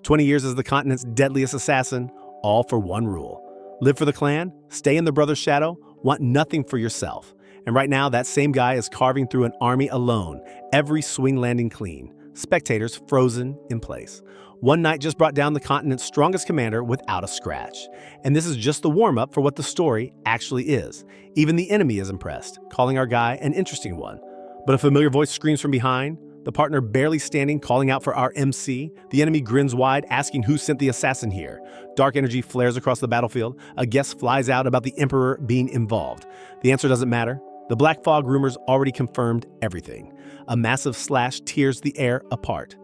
20 years as the continent's deadliest assassin, all for one rule. Live for the clan, stay in the brother's shadow, want nothing for yourself. And right now, that same guy is carving through an army alone, every swing landing clean, spectators frozen in place. One night just brought down the continent's strongest commander without a scratch. And this is just the warm-up for what the story actually is. Even the enemy is impressed, calling our guy an interesting one. But a familiar voice screams from behind, the partner barely standing, calling out for our MC. The enemy grins wide, asking who sent the assassin here. Dark energy flares across the battlefield. A guess flies out about the Emperor being involved. The answer doesn't matter. The Black Fog rumors already confirmed everything. A massive slash tears the air apart.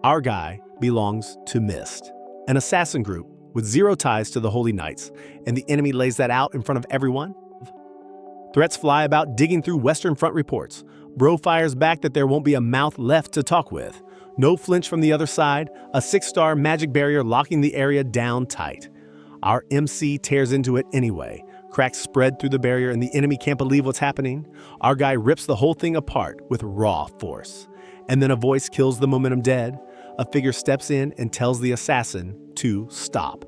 Our guy belongs to Mist, an assassin group with zero ties to the Holy Knights, and the enemy lays that out in front of everyone. Threats fly about, digging through Western Front reports. Bro fires back that there won't be a mouth left to talk with. No flinch from the other side, a 6-star magic barrier locking the area down tight. Our MC tears into it anyway. Cracks spread through the barrier and the enemy can't believe what's happening. Our guy rips the whole thing apart with raw force. And then a voice kills the momentum dead. A figure steps in and tells the assassin to stop.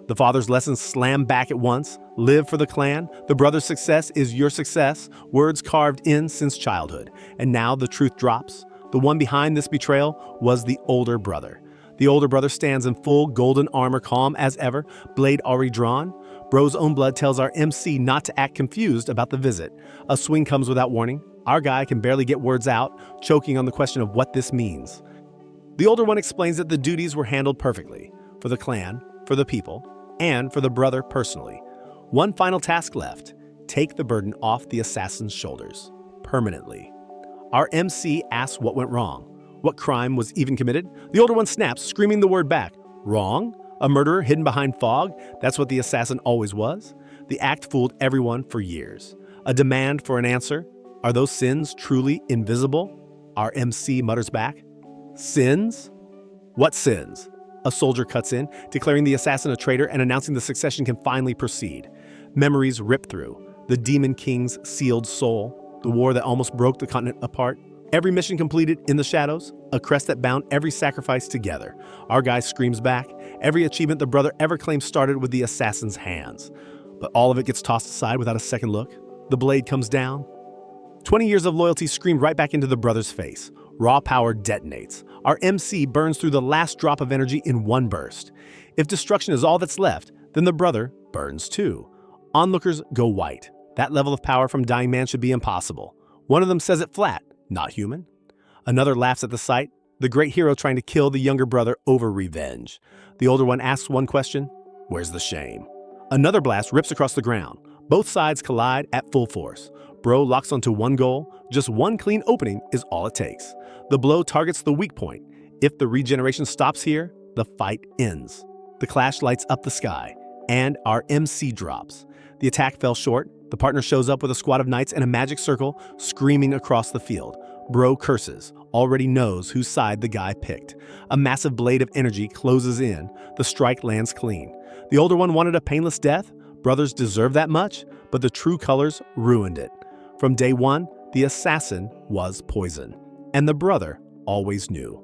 The father's lessons slam back at once. Live for the clan. The brother's success is your success. Words carved in since childhood. And now the truth drops. The one behind this betrayal was the older brother. The older brother stands in full golden armor, calm as ever, blade already drawn. Bro's own blood tells our MC not to act confused about the visit. A swing comes without warning. Our guy can barely get words out, choking on the question of what this means. The older one explains that the duties were handled perfectly, for the clan, for the people, and for the brother personally. One final task left: take the burden off the assassin's shoulders, permanently. Our MC asks what went wrong. What crime was even committed? The older one snaps, screaming the word back. Wrong? A murderer hidden behind fog? That's what the assassin always was? The act fooled everyone for years. A demand for an answer? Are those sins truly invisible? Our MC mutters back. Sins? What sins? A soldier cuts in, declaring the assassin a traitor and announcing the succession can finally proceed. Memories rip through. The Demon King's sealed soul. The war that almost broke the continent apart. Every mission completed in the shadows. A crest that bound every sacrifice together. Our guy screams back. Every achievement the brother ever claimed started with the assassin's hands. But all of it gets tossed aside without a second look. The blade comes down. 20 years of loyalty screamed right back into the brother's face. Raw power detonates. Our MC burns through the last drop of energy in one burst. If destruction is all that's left, then the brother burns too. Onlookers go white. That level of power from dying man should be impossible. One of them says it flat, not human. Another laughs at the sight, the great hero trying to kill the younger brother over revenge. The older one asks one question: where's the shame? Another blast rips across the ground. Both sides collide at full force. Bro locks onto one goal. Just one clean opening is all it takes. The blow targets the weak point. If the regeneration stops here, the fight ends. The clash lights up the sky, and our MC drops. The attack fell short. The partner shows up with a squad of knights in a magic circle, screaming across the field. Bro curses, already knows whose side the guy picked. A massive blade of energy closes in. The strike lands clean. The older one wanted a painless death. Brothers deserve that much, but the true colors ruined it. From day one, the assassin was poison, and the brother always knew.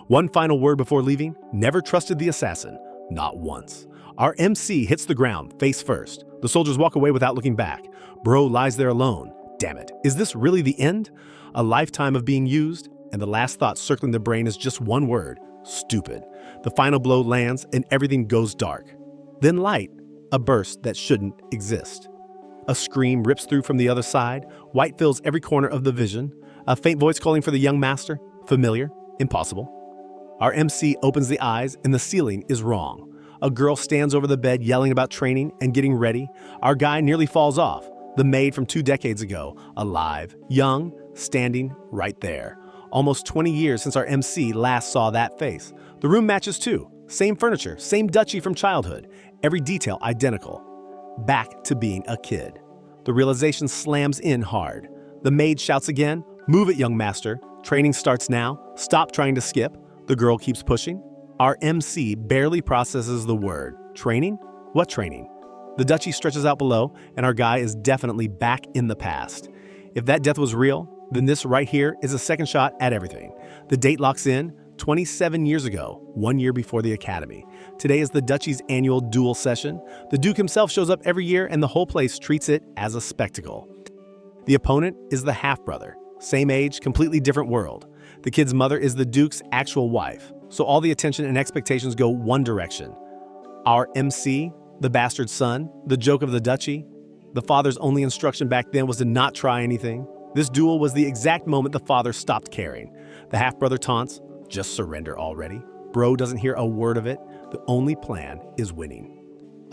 One final word before leaving: never trusted the assassin, not once. Our MC hits the ground, face first. The soldiers walk away without looking back. Bro lies there alone. Damn it, is this really the end? A lifetime of being used, and the last thought circling the brain is just one word: stupid. The final blow lands and everything goes dark. Then light, a burst that shouldn't exist. A scream rips through from the other side. White fills every corner of the vision. A faint voice calling for the young master. Familiar, impossible. Our MC opens the eyes and the ceiling is wrong. A girl stands over the bed yelling about training and getting ready. Our guy nearly falls off. The maid from 2 decades ago, alive, young, standing right there. Almost 20 years since our MC last saw that face. The room matches too. Same furniture, same duchy from childhood. Every detail identical. Back to being a kid. The realization slams in hard. The maid shouts again, "Move it, young master. Training starts now. Stop trying to skip." The girl keeps pushing. Our MC barely processes the word. Training? What training? The duchy stretches out below, and our guy is definitely back in the past. If that death was real, then this right here is a second shot at everything. The date locks in. 27 years ago, 1 year before the academy. Today is the Duchy's annual duel session. The Duke himself shows up every year and the whole place treats it as a spectacle. The opponent is the half-brother. Same age, completely different world. The kid's mother is the Duke's actual wife, so all the attention and expectations go one direction. Our MC, the bastard son, the joke of the Duchy. The father's only instruction back then was to not try anything. This duel was the exact moment the father stopped caring. The half-brother taunts, "Just surrender already." Bro doesn't hear a word of it. The only plan is winning.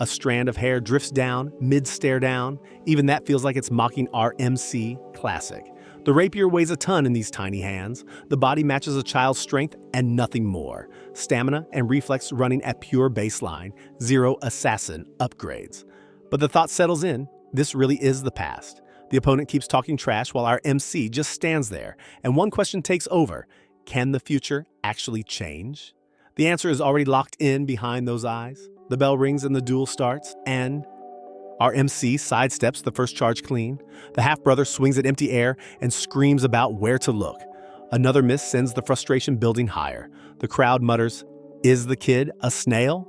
A strand of hair drifts down, mid-stare down. Even that feels like it's mocking our MC classic. The rapier weighs a ton in these tiny hands. The body matches a child's strength and nothing more. Stamina and reflex running at pure baseline. 0 assassin upgrades. But the thought settles in. This really is the past. The opponent keeps talking trash while our MC just stands there. And one question takes over. Can the future actually change? The answer is already locked in behind those eyes. The bell rings and the duel starts, and our MC sidesteps the first charge clean. The half-brother swings at empty air and screams about where to look. Another miss sends the frustration building higher. The crowd mutters, "Is the kid a snail?"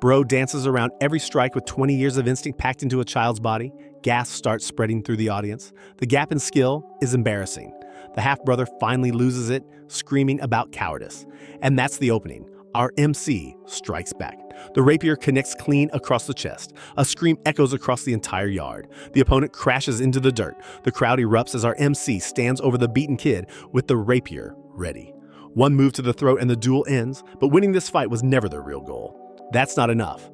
Bro dances around every strike with 20 years of instinct packed into a child's body. Gasps start spreading through the audience. The gap in skill is embarrassing. The half-brother finally loses it, screaming about cowardice. And that's the opening. Our MC strikes back. The rapier connects clean across the chest. A scream echoes across the entire yard. The opponent crashes into the dirt. The crowd erupts as our MC stands over the beaten kid with the rapier ready. One move to the throat and the duel ends, but winning this fight was never the real goal. That's not enough.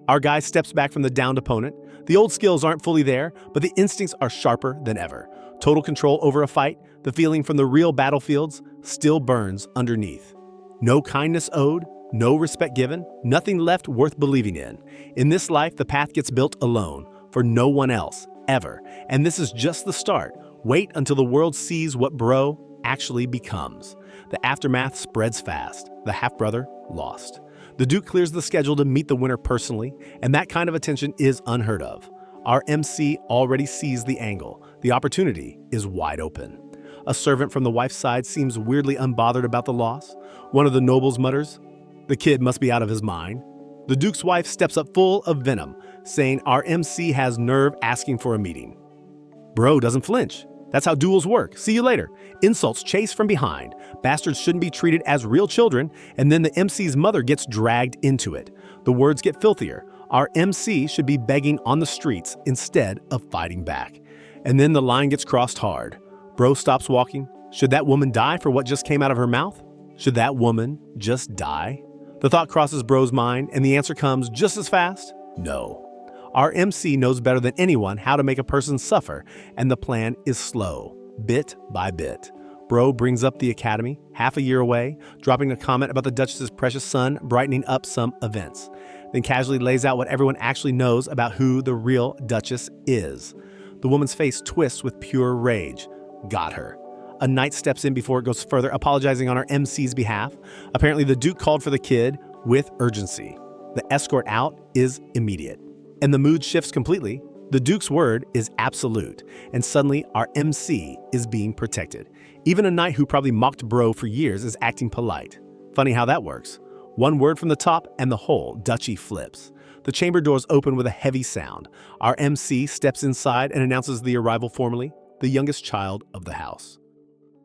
Our guy steps back from the downed opponent. The old skills aren't fully there, but the instincts are sharper than ever. Total control over a fight, the feeling from the real battlefields, still burns underneath. No kindness owed, no respect given, nothing left worth believing in. In this life, the path gets built alone, for no one else, ever. And this is just the start. Wait until the world sees what bro actually becomes. The aftermath spreads fast. The half-brother lost. The Duke clears the schedule to meet the winner personally, and that kind of attention is unheard of. Our MC already sees the angle. The opportunity is wide open. A servant from the wife's side seems weirdly unbothered about the loss. One of the nobles mutters, "The kid must be out of his mind." The Duke's wife steps up full of venom, saying our MC has nerve asking for a meeting. Bro doesn't flinch. That's how duels work. See you later. Insults chase from behind. Bastards shouldn't be treated as real children, and then the MC's mother gets dragged into it. The words get filthier. Our MC should be begging on the streets instead of fighting back. And then the line gets crossed hard. Bro stops walking. Should that woman die for what just came out of her mouth? Should that woman just die? The thought crosses Bro's mind, and the answer comes just as fast. No. Our MC knows better than anyone how to make a person suffer, and the plan is slow, bit by bit. Bro brings up the academy, half a year away, dropping a comment about the Duchess's precious son, brightening up some events. Then casually lays out what everyone actually knows about who the real Duchess is. The woman's face twists with pure rage. Got her. A knight steps in before it goes further, apologizing on our MC's behalf. Apparently, the Duke called for the kid with urgency. The escort out is immediate. And the mood shifts completely. The Duke's word is absolute, and suddenly our MC is being protected. Even a knight who probably mocked Bro for years is acting polite. Funny how that works. One word from the top and the whole duchy flips. The chamber doors open with a heavy sound. Our MC steps inside and announces the arrival formally, the youngest child of the house.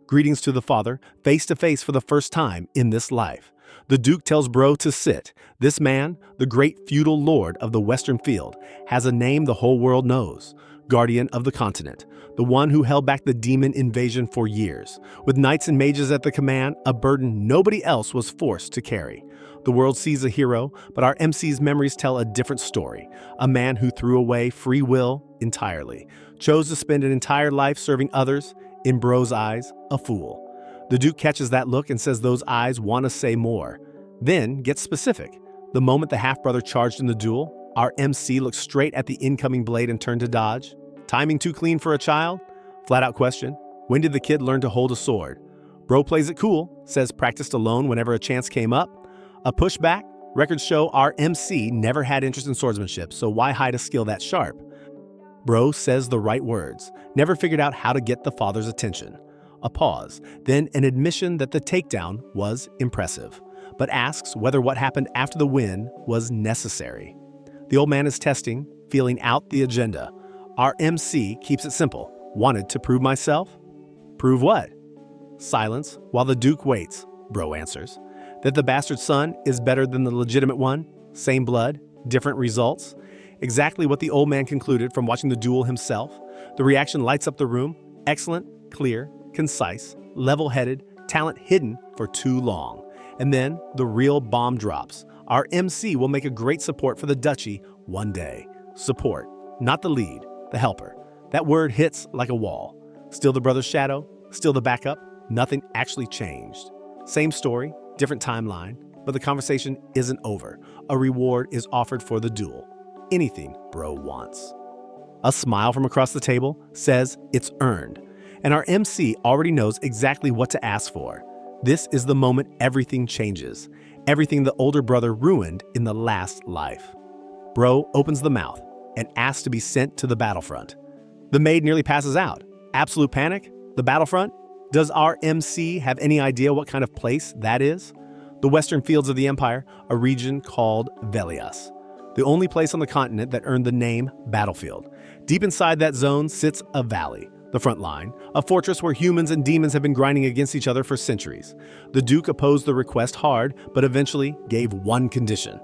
Greetings to the father, face to face for the first time in this life. The Duke tells Bro to sit. This man, the great feudal lord of the Western Field, has a name the whole world knows. Guardian of the continent, the one who held back the demon invasion for years. With knights and mages at the command, a burden nobody else was forced to carry. The world sees a hero, but our MC's memories tell a different story. A man who threw away free will entirely, chose to spend an entire life serving others, in Bro's eyes, a fool. The Duke catches that look and says those eyes want to say more. Then gets specific. The moment the half-brother charged in the duel, our MC looked straight at the incoming blade and turned to dodge. Timing too clean for a child? Flat-out question. When did the kid learn to hold a sword? Bro plays it cool, says practiced alone whenever a chance came up. A pushback? Records show our MC never had interest in swordsmanship, so why hide a skill that sharp? Bro says the right words, never figured out how to get the father's attention. a pause, then an admission that the takedown was impressive, but asks whether what happened after the win was necessary. The old man is testing, feeling out the agenda. Our MC keeps it simple. Wanted to prove myself? Prove what? Silence while the Duke waits, Bro answers. That the bastard son is better than the legitimate one? Same blood, different results? Exactly what the old man concluded from watching the duel himself. The reaction lights up the room. Excellent, clear, concise, level-headed, talent hidden for too long. And then the real bomb drops. Our MC will make a great support for the duchy one day. Support, not the lead, the helper. That word hits like a wall. Still the brother's shadow, still the backup, nothing actually changed. Same story, different timeline, but the conversation isn't over. A reward is offered for the duel. Anything Bro wants. A smile from across the table says it's earned, and our MC already knows exactly what to ask for. This is the moment everything changes, everything the older brother ruined in the last life. Bro opens the mouth and asks to be sent to the battlefront. The maid nearly passes out. Absolute panic? The battlefront? Does our MC have any idea what kind of place that is? The western fields of the Empire, a region called Velias. The only place on the continent that earned the name battlefield. Deep inside that zone sits a valley, the front line, a fortress where humans and demons have been grinding against each other for centuries. The Duke opposed the request hard, but eventually gave one condition.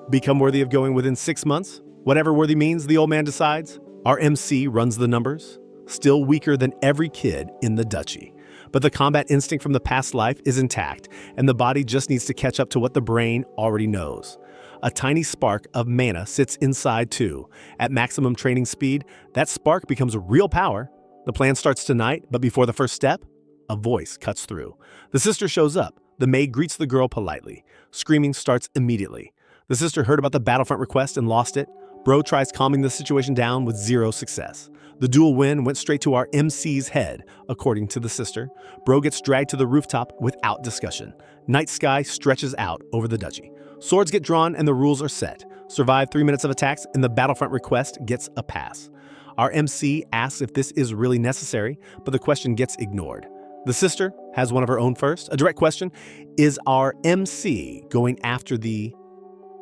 Become worthy of going within 6 months? Whatever worthy means, the old man decides. Our MC runs the numbers. Still weaker than every kid in the duchy. But the combat instinct from the past life is intact, and the body just needs to catch up to what the brain already knows. A tiny spark of mana sits inside too. At maximum training speed, that spark becomes real power. The plan starts tonight, but before the first step, a voice cuts through. The sister shows up. The maid greets the girl politely. Screaming starts immediately. The sister heard about the battlefront request and lost it. Bro tries calming the situation down with zero success. The duel win went straight to our MC's head, according to the sister. Bro gets dragged to the rooftop without discussion. Night sky stretches out over the duchy. Swords get drawn and the rules are set. Survive 3 minutes of attacks and the battlefront request gets a pass. Our MC asks if this is really necessary, but the question gets ignored. The sister has one of her own first. A direct question: is our MC going after the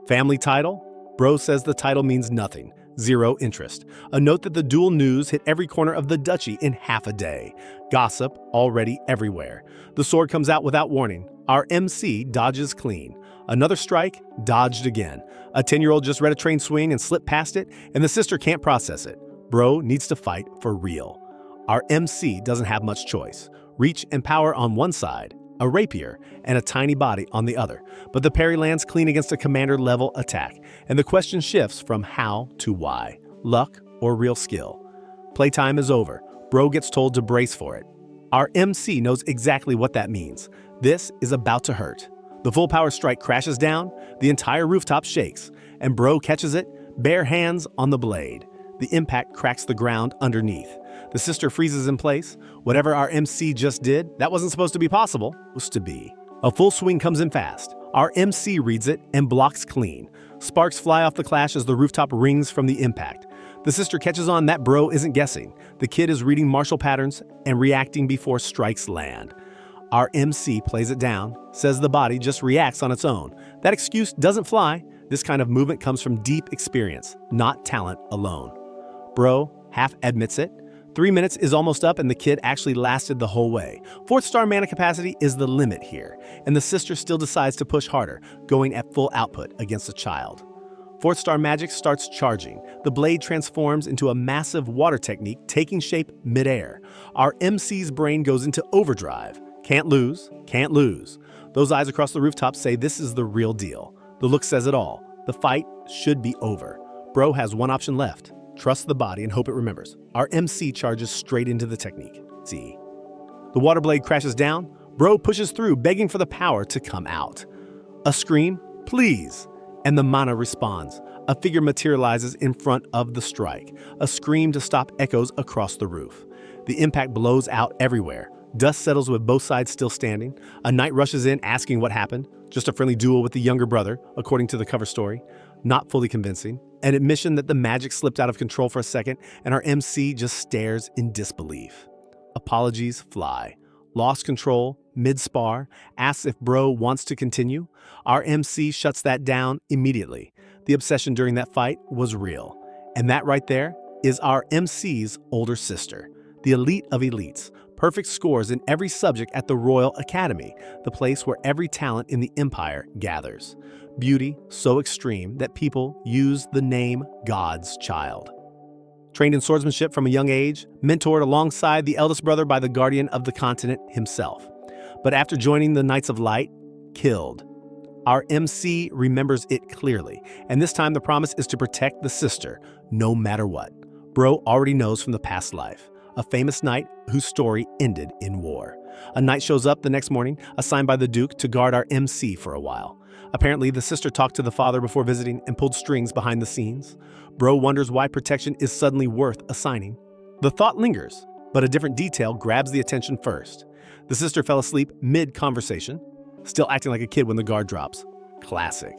family title? Bro says the title means nothing. Zero interest. A note that the duel news hit every corner of the duchy in half a day. Gossip already everywhere. The sword comes out without warning. Our MC dodges clean. Another strike, dodged again. A 10-year-old just read a train swing and slipped past it, and the sister can't process it. Bro needs to fight for real. Our MC doesn't have much choice. Reach and power on one side, a rapier, and a tiny body on the other. But the parry lands clean against a commander-level attack, and the question shifts from how to why. Luck or real skill. Playtime is over. Bro gets told to brace for it. Our MC knows exactly what that means. This is about to hurt. The full power strike crashes down, the entire rooftop shakes, and Bro catches it, bare hands on the blade. The impact cracks the ground underneath. The sister freezes in place. Whatever our MC just did, that wasn't supposed to be possible, was to be. A full swing comes in fast. Our MC reads it and blocks clean. Sparks fly off the clash as the rooftop rings from the impact. The sister catches on that Bro isn't guessing. The kid is reading martial patterns and reacting before strikes land. Our MC plays it down, says the body just reacts on its own. That excuse doesn't fly. This kind of movement comes from deep experience, not talent alone. Bro half admits it. 3 minutes is almost up and the kid actually lasted the whole way. 4th star mana capacity is the limit here, and the sister still decides to push harder, going at full output against a child. 4th star magic starts charging. The blade transforms into a massive water technique taking shape midair. Our MC's brain goes into overdrive. Can't lose, can't lose. Those eyes across the rooftop say this is the real deal. The look says it all. The fight should be over. Bro has one option left. Trust the body and hope it remembers. Our MC charges straight into the technique. See. The water blade crashes down. Bro pushes through, begging for the power to come out. A scream, please. And the mana responds. A figure materializes in front of the strike. A scream to stop echoes across the roof. The impact blows out everywhere. Dust settles with both sides still standing. A knight rushes in asking what happened. Just a friendly duel with the younger brother, according to the cover story. Not fully convincing. An admission that the magic slipped out of control for a second, and our MC just stares in disbelief. Apologies fly. lost control, mid-spar, asks if bro wants to continue. Our MC shuts that down immediately. The obsession during that fight was real. And that right there is our MC's older sister, the elite of elites. Perfect scores in every subject at the Royal Academy, the place where every talent in the Empire gathers. Beauty so extreme that people use the name God's child. Trained in swordsmanship from a young age, mentored alongside the eldest brother by the guardian of the continent himself. But after joining the Knights of Light, killed. Our MC remembers it clearly, and this time the promise is to protect the sister, no matter what. Bro already knows from the past life. A famous knight whose story ended in war. A knight shows up the next morning, assigned by the Duke to guard our MC for a while. Apparently, the sister talked to the father before visiting and pulled strings behind the scenes. Bro wonders why protection is suddenly worth assigning. The thought lingers, but a different detail grabs the attention first. The sister fell asleep mid-conversation, still acting like a kid when the guard drops. Classic.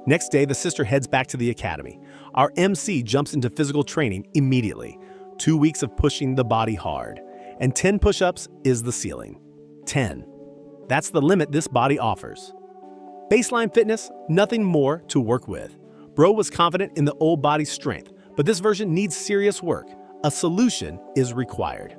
Next day, the sister heads back to the academy. Our MC jumps into physical training immediately. 2 weeks of pushing the body hard. And 10 push-ups is the ceiling. 10. That's the limit this body offers. Baseline fitness, nothing more to work with. Bro was confident in the old body's strength, but this version needs serious work. A solution is required.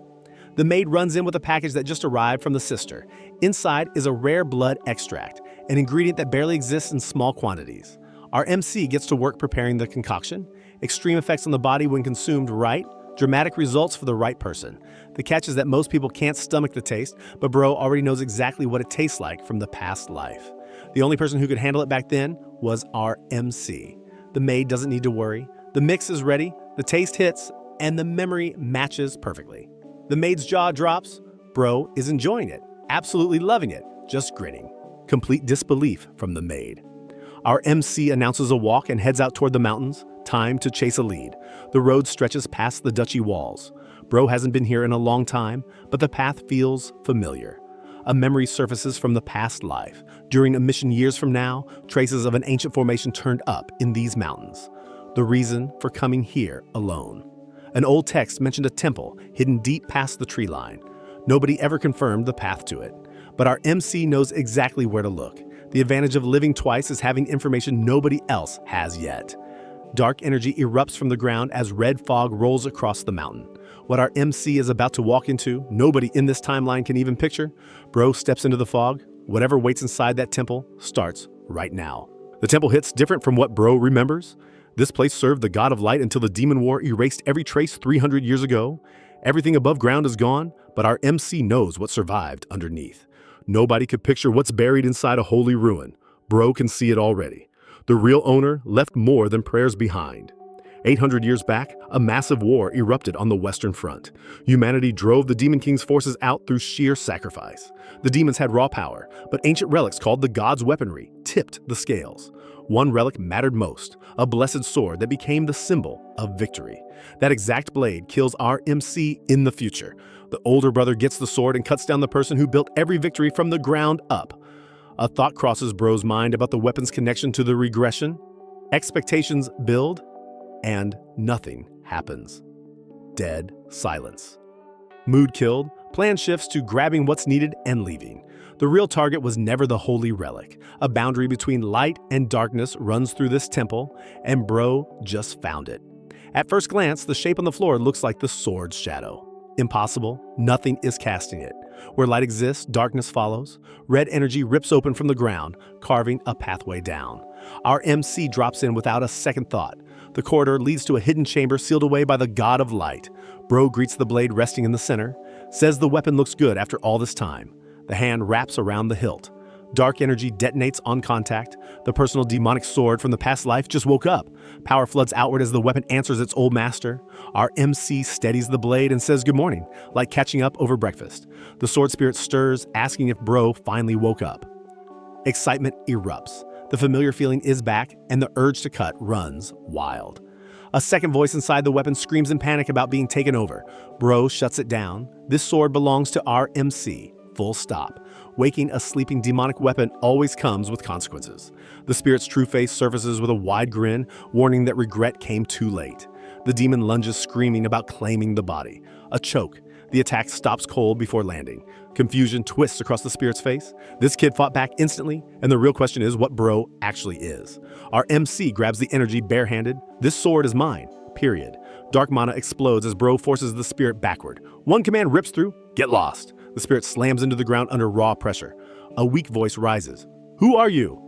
The maid runs in with a package that just arrived from the sister. Inside is a rare blood extract, an ingredient that barely exists in small quantities. Our MC gets to work preparing the concoction. Extreme effects on the body when consumed right. Dramatic results for the right person. The catch is that most people can't stomach the taste, but bro already knows exactly what it tastes like from the past life. The only person who could handle it back then was our MC. The maid doesn't need to worry. The mix is ready, the taste hits, and the memory matches perfectly. The maid's jaw drops. Bro is enjoying it, absolutely loving it, just grinning. Complete disbelief from the maid. Our MC announces a walk and heads out toward the mountains. Time to chase a lead. The road stretches past the duchy walls. Bro hasn't been here in a long time, but the path feels familiar. A memory surfaces from the past life. During a mission years from now, traces of an ancient formation turned up in these mountains. The reason for coming here alone. An old text mentioned a temple hidden deep past the tree line. Nobody ever confirmed the path to it. But our MC knows exactly where to look. The advantage of living twice is having information nobody else has yet. Dark energy erupts from the ground as red fog rolls across the mountain. What our MC is about to walk into, nobody in this timeline can even picture. Bro steps into the fog. Whatever waits inside that temple starts right now. The temple hits different from what Bro remembers. This place served the god of light until the demon war erased every trace 300 years ago. Everything above ground is gone, but our MC knows what survived underneath. Nobody could picture what's buried inside a holy ruin. Bro can see it already. The real owner left more than prayers behind. 800 years back, a massive war erupted on the Western Front. Humanity drove the Demon King's forces out through sheer sacrifice. The demons had raw power, but ancient relics called the gods' weaponry tipped the scales. One relic mattered most, a blessed sword that became the symbol of victory. That exact blade kills our MC in the future. The older brother gets the sword and cuts down the person who built every victory from the ground up. A thought crosses Bro's mind about the weapon's connection to the regression. Expectations build, and nothing happens. Dead silence. Mood killed, plan shifts to grabbing what's needed and leaving. The real target was never the holy relic. A boundary between light and darkness runs through this temple, and Bro just found it. At first glance, the shape on the floor looks like the sword's shadow. Impossible, nothing is casting it. Where light exists, darkness follows. Red energy rips open from the ground, carving a pathway down. Our MC drops in without a second thought. The corridor leads to a hidden chamber sealed away by the god of light. Bro greets the blade resting in the center, says the weapon looks good after all this time. The hand wraps around the hilt. Dark energy detonates on contact. The personal demonic sword from the past life just woke up. Power floods outward as the weapon answers its old master. Our MC steadies the blade and says good morning, like catching up over breakfast. The sword spirit stirs, asking if Bro finally woke up. Excitement erupts. The familiar feeling is back, and the urge to cut runs wild. A second voice inside the weapon screams in panic about being taken over. Bro shuts it down. This sword belongs to our MC. Full stop. Waking a sleeping demonic weapon always comes with consequences. The spirit's true face surfaces with a wide grin, warning that regret came too late. The demon lunges screaming about claiming the body. A choke. The attack stops cold before landing. Confusion twists across the spirit's face. This kid fought back instantly, and the real question is what bro actually is. Our MC grabs the energy barehanded. This sword is mine, period. Dark mana explodes as bro forces the spirit backward. One command rips through, get lost. The spirit slams into the ground under raw pressure. A weak voice rises. Who are you?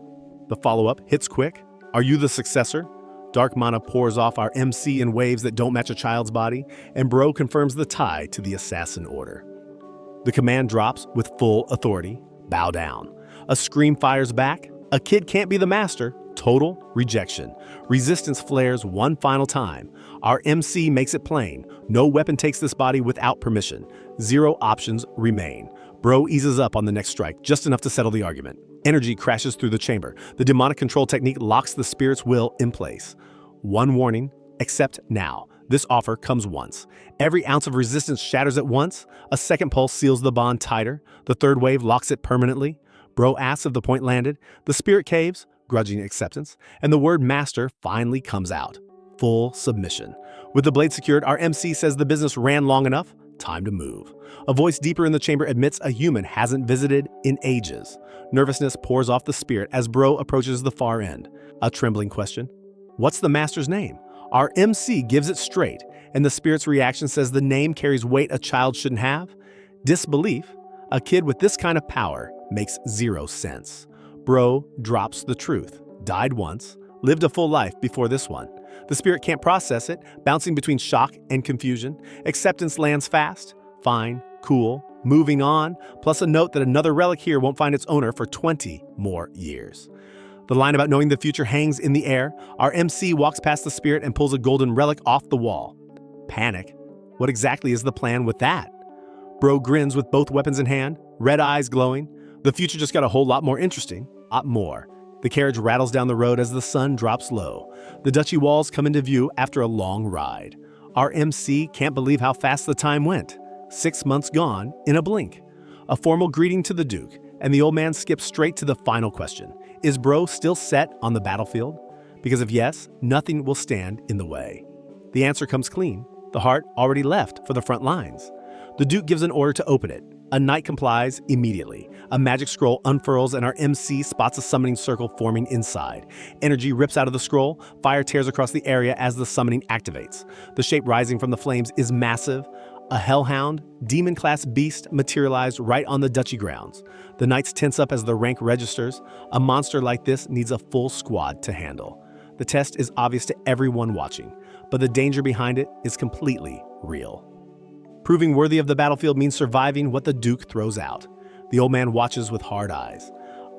The follow-up hits quick. Are you the successor? Dark mana pours off our MC in waves that don't match a child's body, and bro confirms the tie to the assassin order. The command drops with full authority. Bow down. A scream fires back. A kid can't be the master. Total rejection. Resistance flares one final time. Our MC makes it plain. No weapon takes this body without permission. 0 options remain. Bro eases up on the next strike, just enough to settle the argument. Energy crashes through the chamber. The demonic control technique locks the spirit's will in place. One warning, accept now. This offer comes once. Every ounce of resistance shatters at once. A second pulse seals the bond tighter. The third wave locks it permanently. Bro asks if the point landed. The spirit caves, grudging acceptance, and the word master finally comes out. Full submission. With the blade secured, our MC says the business ran long enough. Time to move. A voice deeper in the chamber admits a human hasn't visited in ages. Nervousness pours off the spirit as bro approaches the far end. A trembling question. What's the master's name? Our MC gives it straight, and the spirit's reaction says the name carries weight a child shouldn't have. Disbelief. A kid with this kind of power makes 0 sense. Bro drops the truth. Died once, lived a full life before this one. The spirit can't process it, bouncing between shock and confusion. Acceptance lands fast. Fine, cool, moving on, plus a note that another relic here won't find its owner for 20 more years. The line about knowing the future hangs in the air. Our MC walks past the spirit and pulls a golden relic off the wall. Panic. What exactly is the plan with that? Bro grins with both weapons in hand, red eyes glowing. The future just got a whole lot more interesting. More. The carriage rattles down the road as the sun drops low. The duchy walls come into view after a long ride. Our MC can't believe how fast the time went. 6 months gone in a blink. A formal greeting to the Duke, and the old man skips straight to the final question. Is bro still set on the battlefield? Because if yes, nothing will stand in the way. The answer comes clean. The heart already left for the front lines. The Duke gives an order to open it. A knight complies immediately. A magic scroll unfurls and our MC spots a summoning circle forming inside. Energy rips out of the scroll. Fire tears across the area as the summoning activates. The shape rising from the flames is massive. A hellhound, demon-class beast materialized right on the duchy grounds. The knights tense up as the rank registers. A monster like this needs a full squad to handle. The test is obvious to everyone watching, but the danger behind it is completely real. Proving worthy of the battlefield means surviving what the Duke throws out. The old man watches with hard eyes.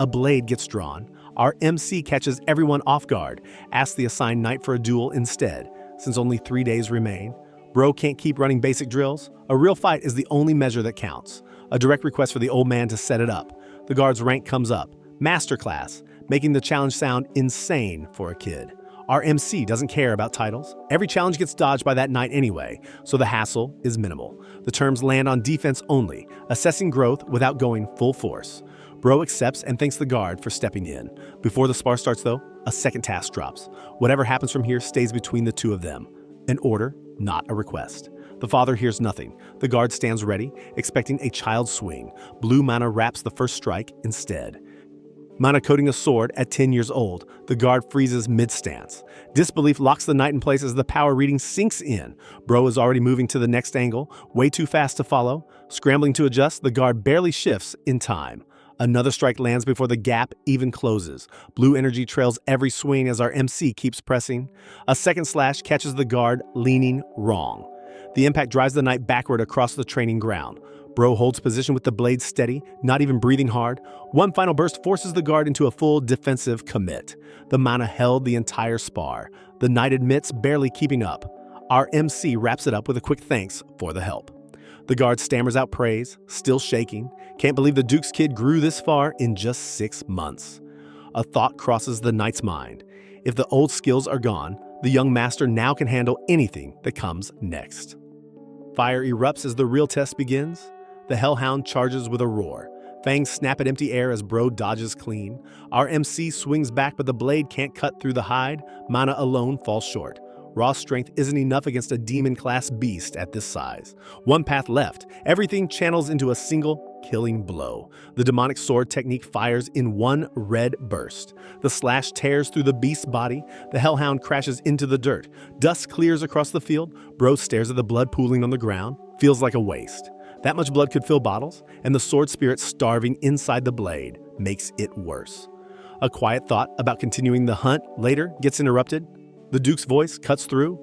A blade gets drawn. Our MC catches everyone off guard, asks the assigned knight for a duel instead, since only 3 days remain. Bro can't keep running basic drills. A real fight is the only measure that counts. A direct request for the old man to set it up. The guard's rank comes up. Masterclass, making the challenge sound insane for a kid. Our MC doesn't care about titles. Every challenge gets dodged by that knight anyway, so the hassle is minimal. The terms land on defense only, assessing growth without going full force. Bro accepts and thanks the guard for stepping in. Before the spar starts though, a second task drops. Whatever happens from here stays between the two of them. An order, not a request. The father hears nothing. The guard stands ready, expecting a child's swing. Blue mana wraps the first strike instead. Mana coating a sword at 10 years old, the guard freezes mid-stance. Disbelief locks the knight in place as the power reading sinks in. Bro is already moving to the next angle, way too fast to follow. Scrambling to adjust, the guard barely shifts in time. Another strike lands before the gap even closes. Blue energy trails every swing as our MC keeps pressing. A second slash catches the guard leaning wrong. The impact drives the knight backward across the training ground. Bro holds position with the blade steady, not even breathing hard. One final burst forces the guard into a full defensive commit. The mana held the entire spar. The knight admits barely keeping up. Our MC wraps it up with a quick thanks for the help. The guard stammers out praise, still shaking. Can't believe the Duke's kid grew this far in just 6 months. A thought crosses the knight's mind. If the old skills are gone, the young master now can handle anything that comes next. Fire erupts as the real test begins. The hellhound charges with a roar. Fangs snap at empty air as Bro dodges clean. Our MC swings back, but the blade can't cut through the hide. Mana alone falls short. Raw strength isn't enough against a demon-class beast at this size. One path left. Everything channels into a single killing blow. The demonic sword technique fires in one red burst. The slash tears through the beast's body. The hellhound crashes into the dirt. Dust clears across the field. Bro stares at the blood pooling on the ground. Feels like a waste. That much blood could fill bottles, and the sword spirit starving inside the blade makes it worse. A quiet thought about continuing the hunt later gets interrupted. The Duke's voice cuts through.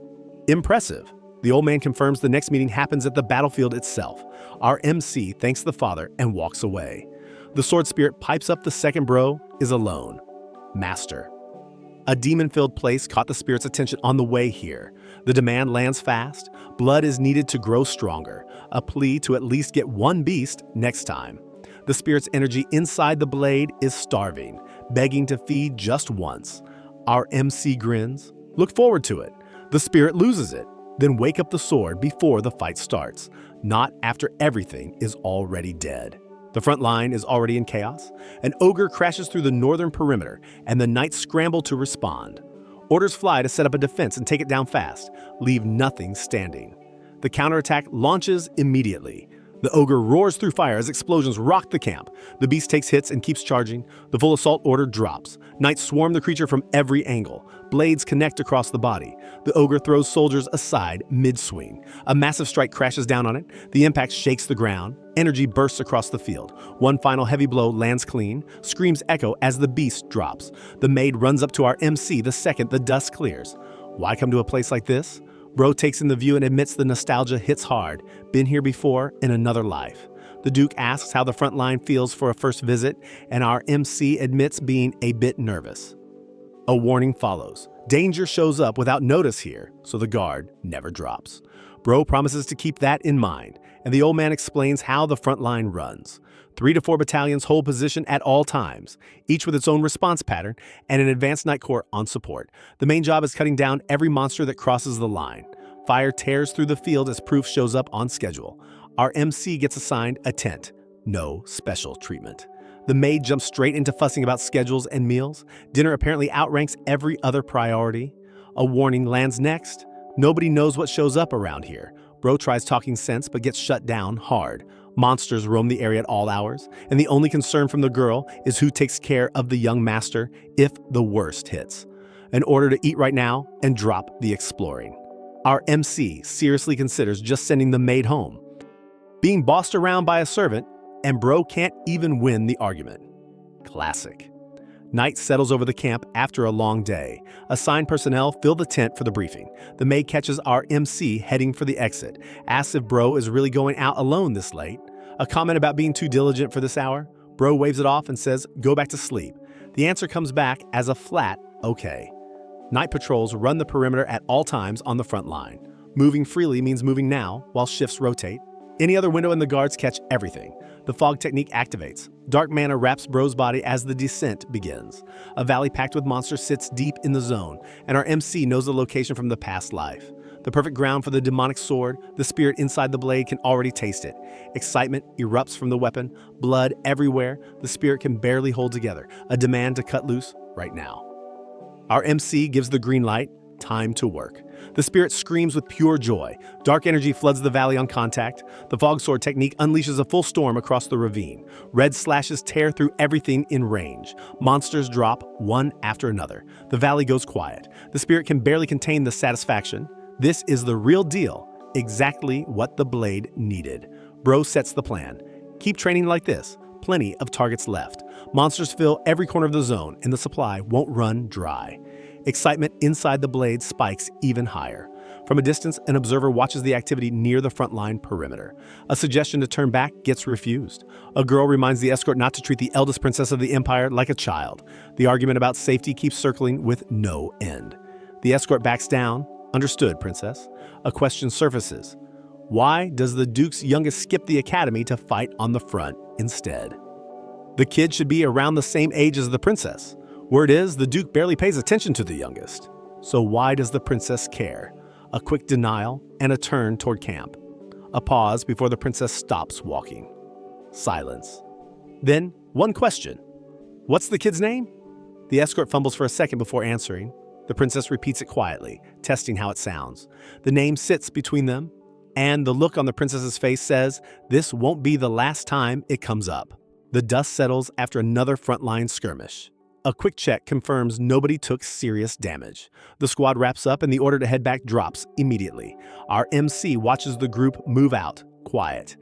Impressive. The old man confirms the next meeting happens at the battlefield itself. Our MC thanks the father and walks away. The sword spirit pipes up the second bro is alone. Master. A demon-filled place caught the spirit's attention on the way here. The demand lands fast. Blood is needed to grow stronger. A plea to at least get one beast next time. The spirit's energy inside the blade is starving, begging to feed just once. Our MC grins. Look forward to it. The spirit loses it. Then wake up the sword before the fight starts, not after everything is already dead. The front line is already in chaos. An ogre crashes through the northern perimeter, and the knights scramble to respond. Orders fly to set up a defense and take it down fast, leave nothing standing. The counterattack launches immediately. The ogre roars through fire as explosions rock the camp. The beast takes hits and keeps charging. The full assault order drops. Knights swarm the creature from every angle. Blades connect across the body. The ogre throws soldiers aside mid-swing. A massive strike crashes down on it. The impact shakes the ground. Energy bursts across the field. One final heavy blow lands clean. Screams echo as the beast drops. The maid runs up to our MC the second the dust clears. Why come to a place like this? Bro takes in the view and admits the nostalgia hits hard. Been here before in another life. The Duke asks how the front line feels for a first visit, and our MC admits being a bit nervous. A warning follows. Danger shows up without notice here, so the guard never drops. Bro promises to keep that in mind, and the old man explains how the front line runs. 3 to 4 battalions hold position at all times, each with its own response pattern and an advanced night corps on support. The main job is cutting down every monster that crosses the line. Fire tears through the field as proof shows up on schedule. Our MC gets assigned a tent. No special treatment. The maid jumps straight into fussing about schedules and meals. Dinner apparently outranks every other priority. A warning lands next. Nobody knows what shows up around here. Bro tries talking sense but gets shut down hard. Monsters roam the area at all hours, and the only concern from the girl is who takes care of the young master if the worst hits. An order to eat right now and drop the exploring. Our MC seriously considers just sending the maid home. Being bossed around by a servant, and bro can't even win the argument. Classic. Night settles over the camp after a long day. Assigned personnel fill the tent for the briefing. The maid catches our MC heading for the exit, asks if bro is really going out alone this late. A comment about being too diligent for this hour. Bro waves it off and says, go back to sleep. The answer comes back as a flat okay. Night patrols run the perimeter at all times on the front line. Moving freely means moving now while shifts rotate. Any other window in the guards catch everything. The fog technique activates. Dark mana wraps Bro's body as the descent begins. A valley packed with monsters sits deep in the zone, and our MC knows the location from the past life. The perfect ground for the demonic sword, the spirit inside the blade can already taste it. Excitement erupts from the weapon, blood everywhere, the spirit can barely hold together. A demand to cut loose right now. Our MC gives the green light. Time to work. The spirit screams with pure joy. Dark energy floods the valley on contact. The fog sword technique unleashes a full storm across the ravine. Red slashes tear through everything in range. Monsters drop one after another. The valley goes quiet. The spirit can barely contain the satisfaction. This is the real deal. Exactly what the blade needed. Bro sets the plan. Keep training like this. Plenty of targets left. Monsters fill every corner of the zone, and the supply won't run dry. Excitement inside the blade spikes even higher. From a distance, an observer watches the activity near the frontline perimeter. A suggestion to turn back gets refused. A girl reminds the escort not to treat the eldest princess of the empire like a child. The argument about safety keeps circling with no end. The escort backs down. Understood, princess. A question surfaces. Why does the Duke's youngest skip the academy to fight on the front instead? The kid should be around the same age as the princess. Word is, the Duke barely pays attention to the youngest. So why does the princess care? A quick denial and a turn toward camp. A pause before the princess stops walking. Silence. Then, one question. What's the kid's name? The escort fumbles for a second before answering. The princess repeats it quietly, testing how it sounds. The name sits between them, and the look on the princess's face says this won't be the last time it comes up. The dust settles after another frontline skirmish. A quick check confirms nobody took serious damage. The squad wraps up and the order to head back drops immediately. Our MC watches the group move out, quiet.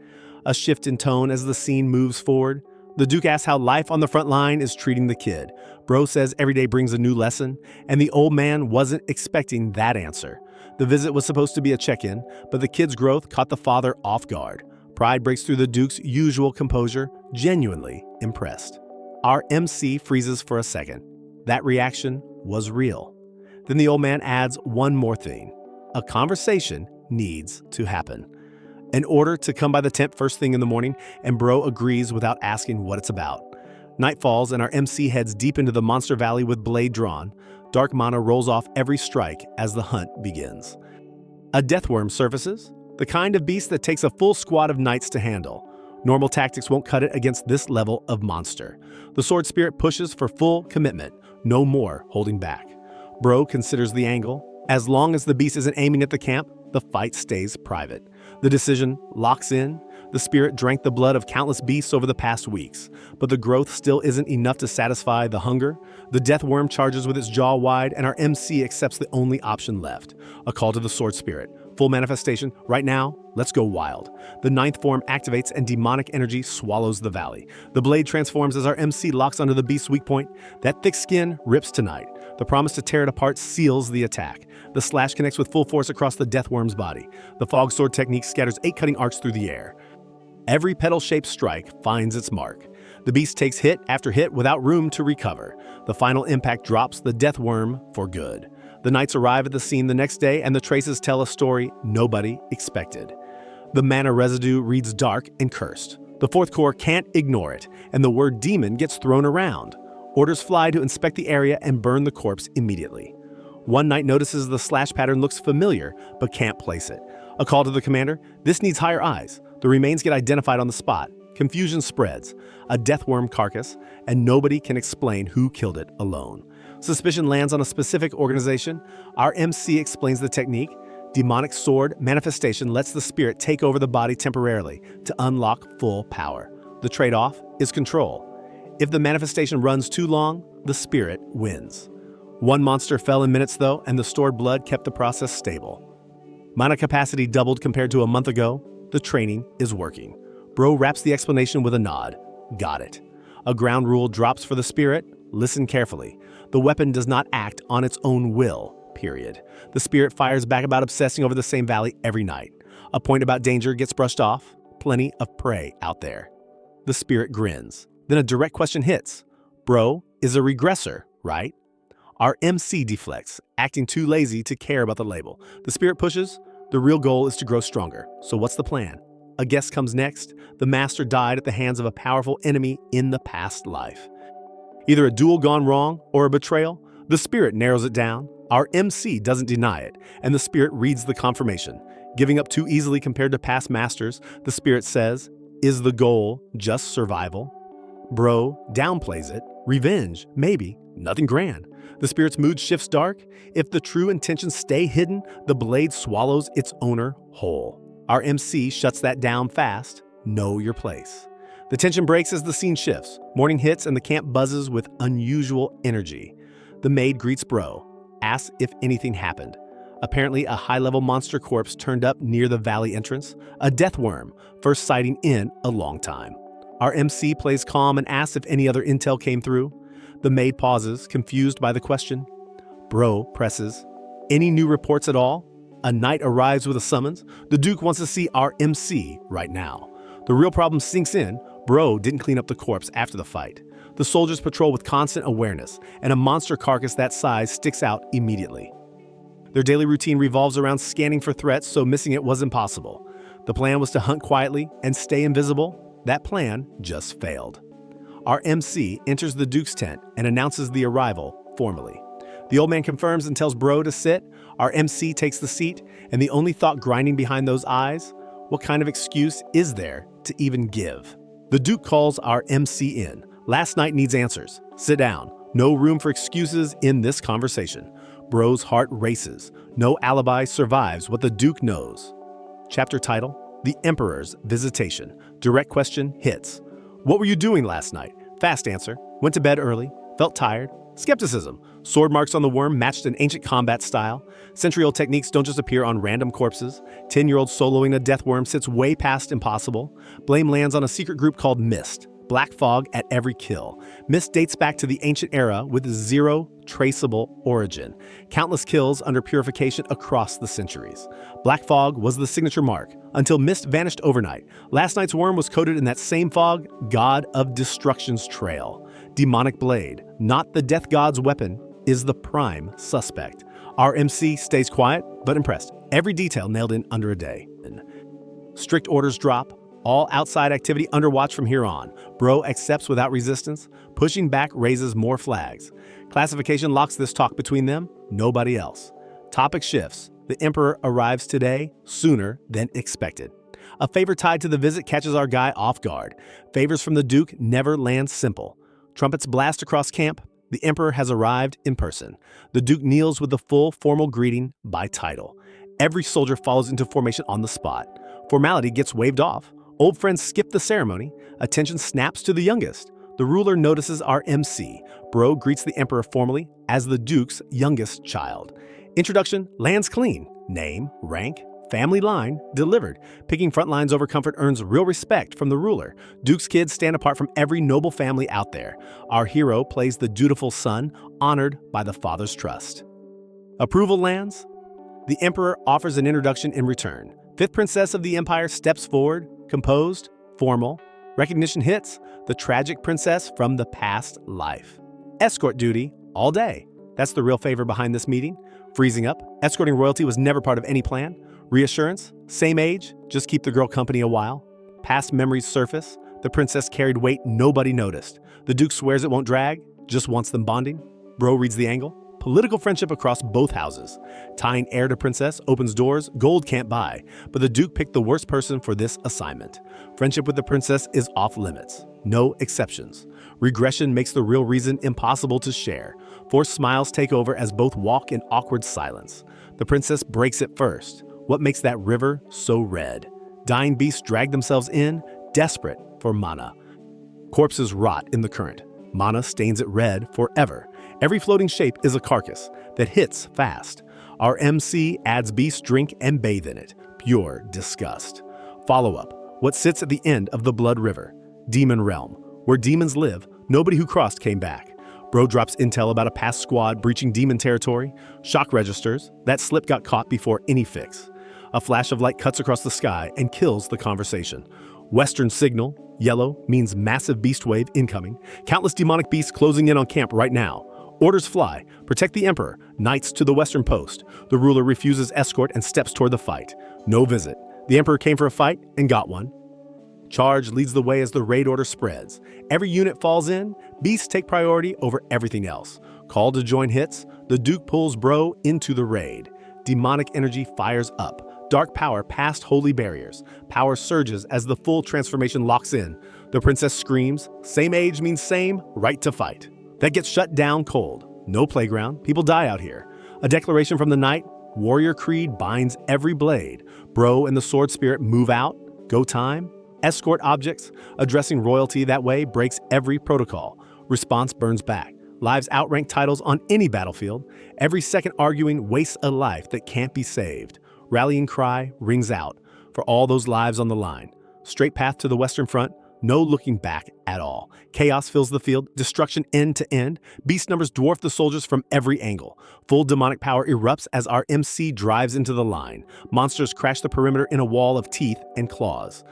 A shift in tone as the scene moves forward. The Duke asks how life on the front line is treating the kid. Bro says every day brings a new lesson, and the old man wasn't expecting that answer. The visit was supposed to be a check-in, but the kid's growth caught the father off guard. Pride breaks through the Duke's usual composure, genuinely impressed. Our MC freezes for a second. That reaction was real. Then the old man adds one more thing. A conversation needs to happen. An order to come by the tent first thing in the morning, and Bro agrees without asking what it's about. Night falls and our MC heads deep into the monster valley with blade drawn. Dark mana rolls off every strike as the hunt begins. A deathworm surfaces, the kind of beast that takes a full squad of knights to handle. Normal tactics won't cut it against this level of monster. The sword spirit pushes for full commitment, no more holding back. Bro considers the angle. As long as the beast isn't aiming at the camp, the fight stays private. The decision locks in. The spirit drank the blood of countless beasts over the past weeks, but the growth still isn't enough to satisfy the hunger. The death worm charges with its jaw wide, and our MC accepts the only option left, a call to the sword spirit. Full manifestation, right now, let's go wild. The ninth form activates and demonic energy swallows the valley. The blade transforms as our MC locks onto the beast's weak point. That thick skin rips tonight. The promise to tear it apart seals the attack. The slash connects with full force across the deathworm's body. The fog sword technique scatters 8 cutting arcs through the air. Every petal-shaped strike finds its mark. The beast takes hit after hit without room to recover. The final impact drops the deathworm for good. The knights arrive at the scene the next day, and the traces tell a story nobody expected. The mana residue reads dark and cursed. The fourth core can't ignore it, and the word demon gets thrown around. Orders fly to inspect the area and burn the corpse immediately. One knight notices the slash pattern looks familiar, but can't place it. A call to the commander, this needs higher eyes. The remains get identified on the spot. Confusion spreads, a deathworm carcass, and nobody can explain who killed it alone. Suspicion lands on a specific organization. Our MC explains the technique. Demonic sword manifestation lets the spirit take over the body temporarily to unlock full power. The trade-off is control. If the manifestation runs too long, the spirit wins. One monster fell in minutes though, and the stored blood kept the process stable. Mana capacity doubled compared to a month ago. The training is working. Bro wraps the explanation with a nod. Got it. A ground rule drops for the spirit. Listen carefully. The weapon does not act on its own will, period. The spirit fires back about obsessing over the same valley every night. A point about danger gets brushed off. Plenty of prey out there. The spirit grins. Then a direct question hits. Bro is a regressor, right? Our MC deflects, acting too lazy to care about the label. The spirit pushes. The real goal is to grow stronger. So what's the plan? A guess comes next. The master died at the hands of a powerful enemy in the past life. Either a duel gone wrong or a betrayal. The spirit narrows it down. Our MC doesn't deny it, and the spirit reads the confirmation. Giving up too easily compared to past masters, the spirit says, is the goal just survival? Bro downplays it. Revenge, maybe. Nothing grand. The spirit's mood shifts dark. If the true intentions stay hidden, the blade swallows its owner whole. Our MC shuts that down fast. Know your place. The tension breaks as the scene shifts. Morning hits and the camp buzzes with unusual energy. The maid greets Bro, asks if anything happened. Apparently, a high-level monster corpse turned up near the valley entrance. A deathworm, first sighting in a long time. Our MC plays calm and asks if any other intel came through. The maid pauses, confused by the question. Bro presses. Any new reports at all? A knight arrives with a summons. The Duke wants to see our MC right now. The real problem sinks in. Bro didn't clean up the corpse after the fight. The soldiers patrol with constant awareness, and a monster carcass that size sticks out immediately. Their daily routine revolves around scanning for threats, so missing it was impossible. The plan was to hunt quietly and stay invisible. That plan just failed. Our MC enters the Duke's tent and announces the arrival formally. The old man confirms and tells Bro to sit. Our MC takes the seat, and the only thought grinding behind those eyes, what kind of excuse is there to even give? The Duke calls our MC in. Last night needs answers. Sit down. No room for excuses in this conversation. Bro's heart races. No alibi survives what the Duke knows. Chapter title: The Emperor's Visitation. Direct question hits. What were you doing last night? Fast answer: went to bed early, felt tired. Skepticism: sword marks on the worm matched an ancient combat style. Century-old techniques don't just appear on random corpses. 10-year-old soloing a death worm sits way past impossible. Blame lands on a secret group called Mist. Black fog at every kill. Mist dates back to the ancient era with zero traceable origin. Countless kills under purification across the centuries. Black fog was the signature mark, until Mist vanished overnight. Last night's worm was coated in that same fog, God of Destruction's trail. Demonic blade, not the death god's weapon, is the prime suspect. Our MC stays quiet, but impressed. Every detail nailed in under a day. Strict orders drop. All outside activity under watch from here on. Bro accepts without resistance. Pushing back raises more flags. Classification locks this talk between them, nobody else. Topic shifts. The Emperor arrives today, sooner than expected. A favor tied to the visit catches our guy off guard. Favors from the Duke never land simple. Trumpets blast across camp. The Emperor has arrived in person. The Duke kneels with the full formal greeting by title. Every soldier follows into formation on the spot. Formality gets waved off. Old friends skip the ceremony. Attention snaps to the youngest. The ruler notices our MC. Bro greets the Emperor formally as the Duke's youngest child. Introduction lands clean. Name, rank, family line delivered. Picking frontlines over comfort earns real respect from the ruler. Duke's kids stand apart from every noble family out there. Our hero plays the dutiful son, honored by the father's trust. Approval lands. The Emperor offers an introduction in return. Fifth princess of the Empire steps forward, composed, formal. Recognition hits, the tragic princess from the past life. Escort duty all day. That's the real favor behind this meeting. Freezing up, escorting royalty was never part of any plan. Reassurance, same age, just keep the girl company a while. Past memories surface, the princess carried weight nobody noticed. The Duke swears it won't drag, just wants them bonding. Bro reads the angle. Political friendship across both houses. Tying heir to princess opens doors gold can't buy, but the Duke picked the worst person for this assignment. Friendship with the princess is off limits. No exceptions. Regression makes the real reason impossible to share. Forced smiles take over as both walk in awkward silence. The princess breaks it first. What makes that river so red? Dying beasts drag themselves in, desperate for mana. Corpses rot in the current. Mana stains it red forever. Every floating shape is a carcass that hits fast. Our MC adds beast drink and bathe in it. Pure disgust. Follow-up. What sits at the end of the Blood River? Demon Realm. Where demons live, nobody who crossed came back. Bro drops intel about a past squad breaching demon territory. Shock registers. That slip got caught before any fix. A flash of light cuts across the sky and kills the conversation. Western signal. Yellow means massive beast wave incoming. Countless demonic beasts closing in on camp right now. Orders fly. Protect the Emperor. Knights to the western post. The ruler refuses escort and steps toward the fight. No visit. The Emperor came for a fight and got one. Charge leads the way as the raid order spreads. Every unit falls in. Beasts take priority over everything else. Call to join hits. The Duke pulls Bro into the raid. Demonic energy fires up. Dark power past holy barriers. Power surges as the full transformation locks in. The princess screams. Same age means same right to fight. That gets shut down cold. No playground. People die out here. A declaration from the night. Warrior creed binds every blade. Bro and the sword spirit move out. Go time. Escort objects. Addressing royalty that way breaks every protocol. Response burns back. Lives outrank titles on any battlefield. Every second arguing wastes a life that can't be saved. Rallying cry rings out for all those lives on the line. Straight path to the Western Front. No looking back at all. Chaos fills the field, destruction end to end. Beast numbers dwarf the soldiers from every angle. Full demonic power erupts as our MC drives into the line. Monsters crash the perimeter in a wall of teeth and claws.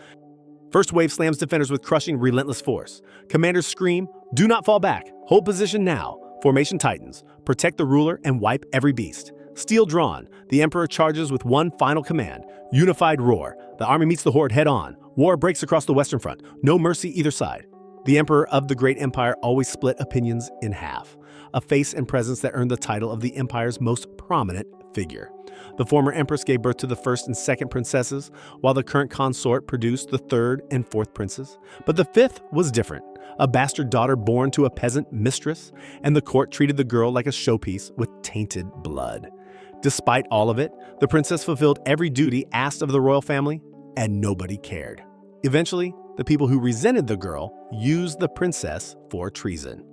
First wave slams defenders with crushing, relentless force. Commanders scream, do not fall back. Hold position now. Formation tightens. Protect the ruler and wipe every beast. Steel drawn. The Emperor charges with one final command. Unified roar. The army meets the horde head on. War breaks across the Western Front. No mercy either side. The Emperor of the Great Empire always split opinions in half. A face and presence that earned the title of the Empire's most prominent figure. The former empress gave birth to the first and second princesses, while the current consort produced the third and fourth princes. But the fifth was different. A bastard daughter born to a peasant mistress, and the court treated the girl like a showpiece with tainted blood. Despite all of it, the princess fulfilled every duty asked of the royal family, and nobody cared. Eventually, the people who resented the girl used the princess for treason,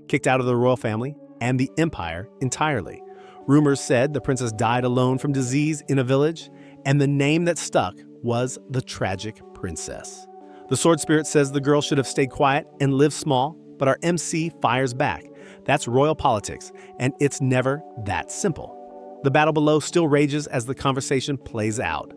kicked out of the royal family and the empire entirely. Rumors said the princess died alone from disease in a village, and the name that stuck was the Tragic Princess. The sword spirit says the girl should have stayed quiet and lived small, but our MC fires back. That's royal politics, and it's never that simple. The battle below still rages as the conversation plays out.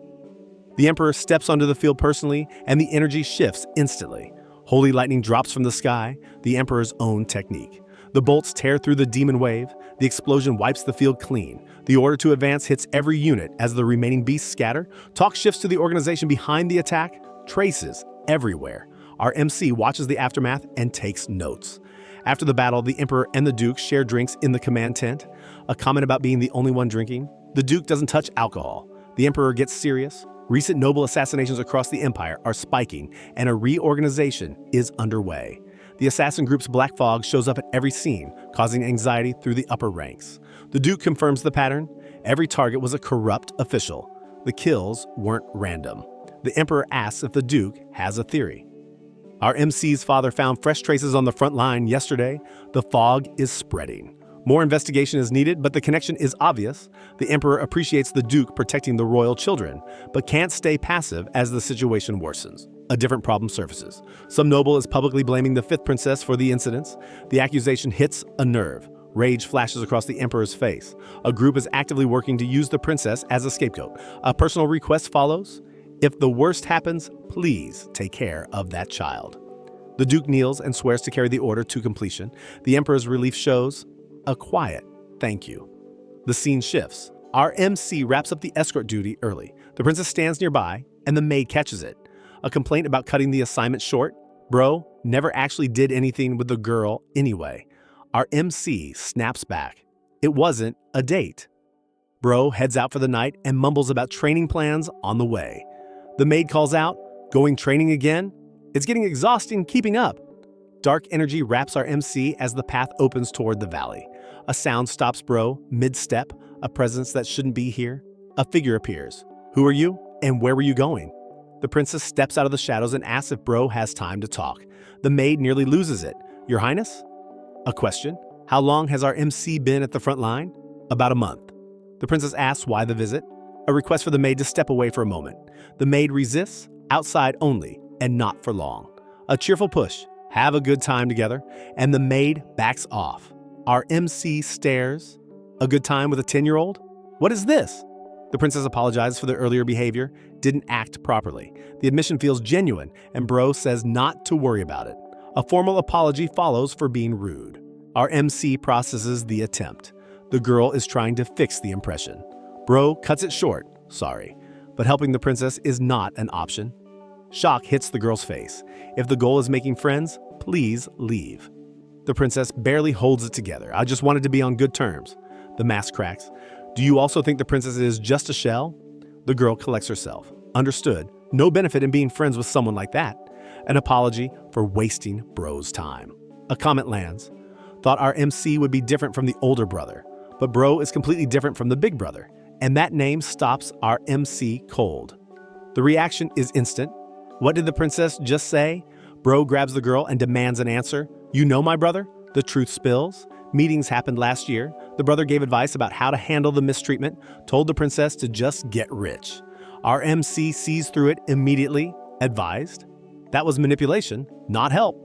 The Emperor steps onto the field personally, and the energy shifts instantly. Holy lightning drops from the sky, the Emperor's own technique. The bolts tear through the demon wave, the explosion wipes the field clean. The order to advance hits every unit as the remaining beasts scatter. Talk shifts to the organization behind the attack, traces everywhere. Our MC watches the aftermath and takes notes. After the battle, the Emperor and the Duke share drinks in the command tent. A comment about being the only one drinking. The Duke doesn't touch alcohol. The Emperor gets serious. Recent noble assassinations across the empire are spiking, and a reorganization is underway. The assassin group's black fog shows up at every scene, causing anxiety through the upper ranks. The Duke confirms the pattern. Every target was a corrupt official. The kills weren't random. The Emperor asks if the Duke has a theory. Our MC's father found fresh traces on the front line yesterday. The fog is spreading. More investigation is needed, but the connection is obvious. The Emperor appreciates the Duke protecting the royal children, but can't stay passive as the situation worsens. A different problem surfaces. Some noble is publicly blaming the fifth princess for the incidents. The accusation hits a nerve. Rage flashes across the Emperor's face. A group is actively working to use the princess as a scapegoat. A personal request follows. If the worst happens, please take care of that child. The Duke kneels and swears to carry the order to completion. The Emperor's relief shows a quiet thank you. The scene shifts. Our MC wraps up the escort duty early. The princess stands nearby, and the maid catches it. A complaint about cutting the assignment short? Bro, never actually did anything with the girl anyway. Our MC snaps back. It wasn't a date. Bro heads out for the night and mumbles about training plans on the way. The maid calls out, "Going training again? It's getting exhausting keeping up." Dark energy wraps our MC as the path opens toward the valley. A sound stops Bro mid-step, a presence that shouldn't be here. A figure appears. Who are you, and where were you going? The princess steps out of the shadows and asks if Bro has time to talk. The maid nearly loses it. "Your Highness?" A question. "How long has our MC been at the front line?" "About a month." The princess asks why the visit. A request for the maid to step away for a moment. The maid resists, outside only, and not for long. A cheerful push. Have a good time together, and the maid backs off. Our MC stares. A good time with a 10-year-old? What is this? The princess apologizes for the earlier behavior, didn't act properly. The admission feels genuine, and Bro says not to worry about it. A formal apology follows for being rude. Our MC processes the attempt. The girl is trying to fix the impression. Bro cuts it short, sorry, but helping the princess is not an option. Shock hits the girl's face. If the goal is making friends, please leave. The princess barely holds it together. I just wanted to be on good terms. The mask cracks. Do you also think the princess is just a shell? The girl collects herself. Understood. No benefit in being friends with someone like that. An apology for wasting Bro's time. A comment lands. Thought our MC would be different from the older brother, but Bro is completely different from the big brother, and that name stops our MC cold. The reaction is instant. What did the princess just say? Bro grabs the girl and demands an answer. You know my brother? The truth spills. Meetings happened last year. The brother gave advice about how to handle the mistreatment, told the princess to just get rich. Our MC sees through it immediately, advised. That was manipulation, not help.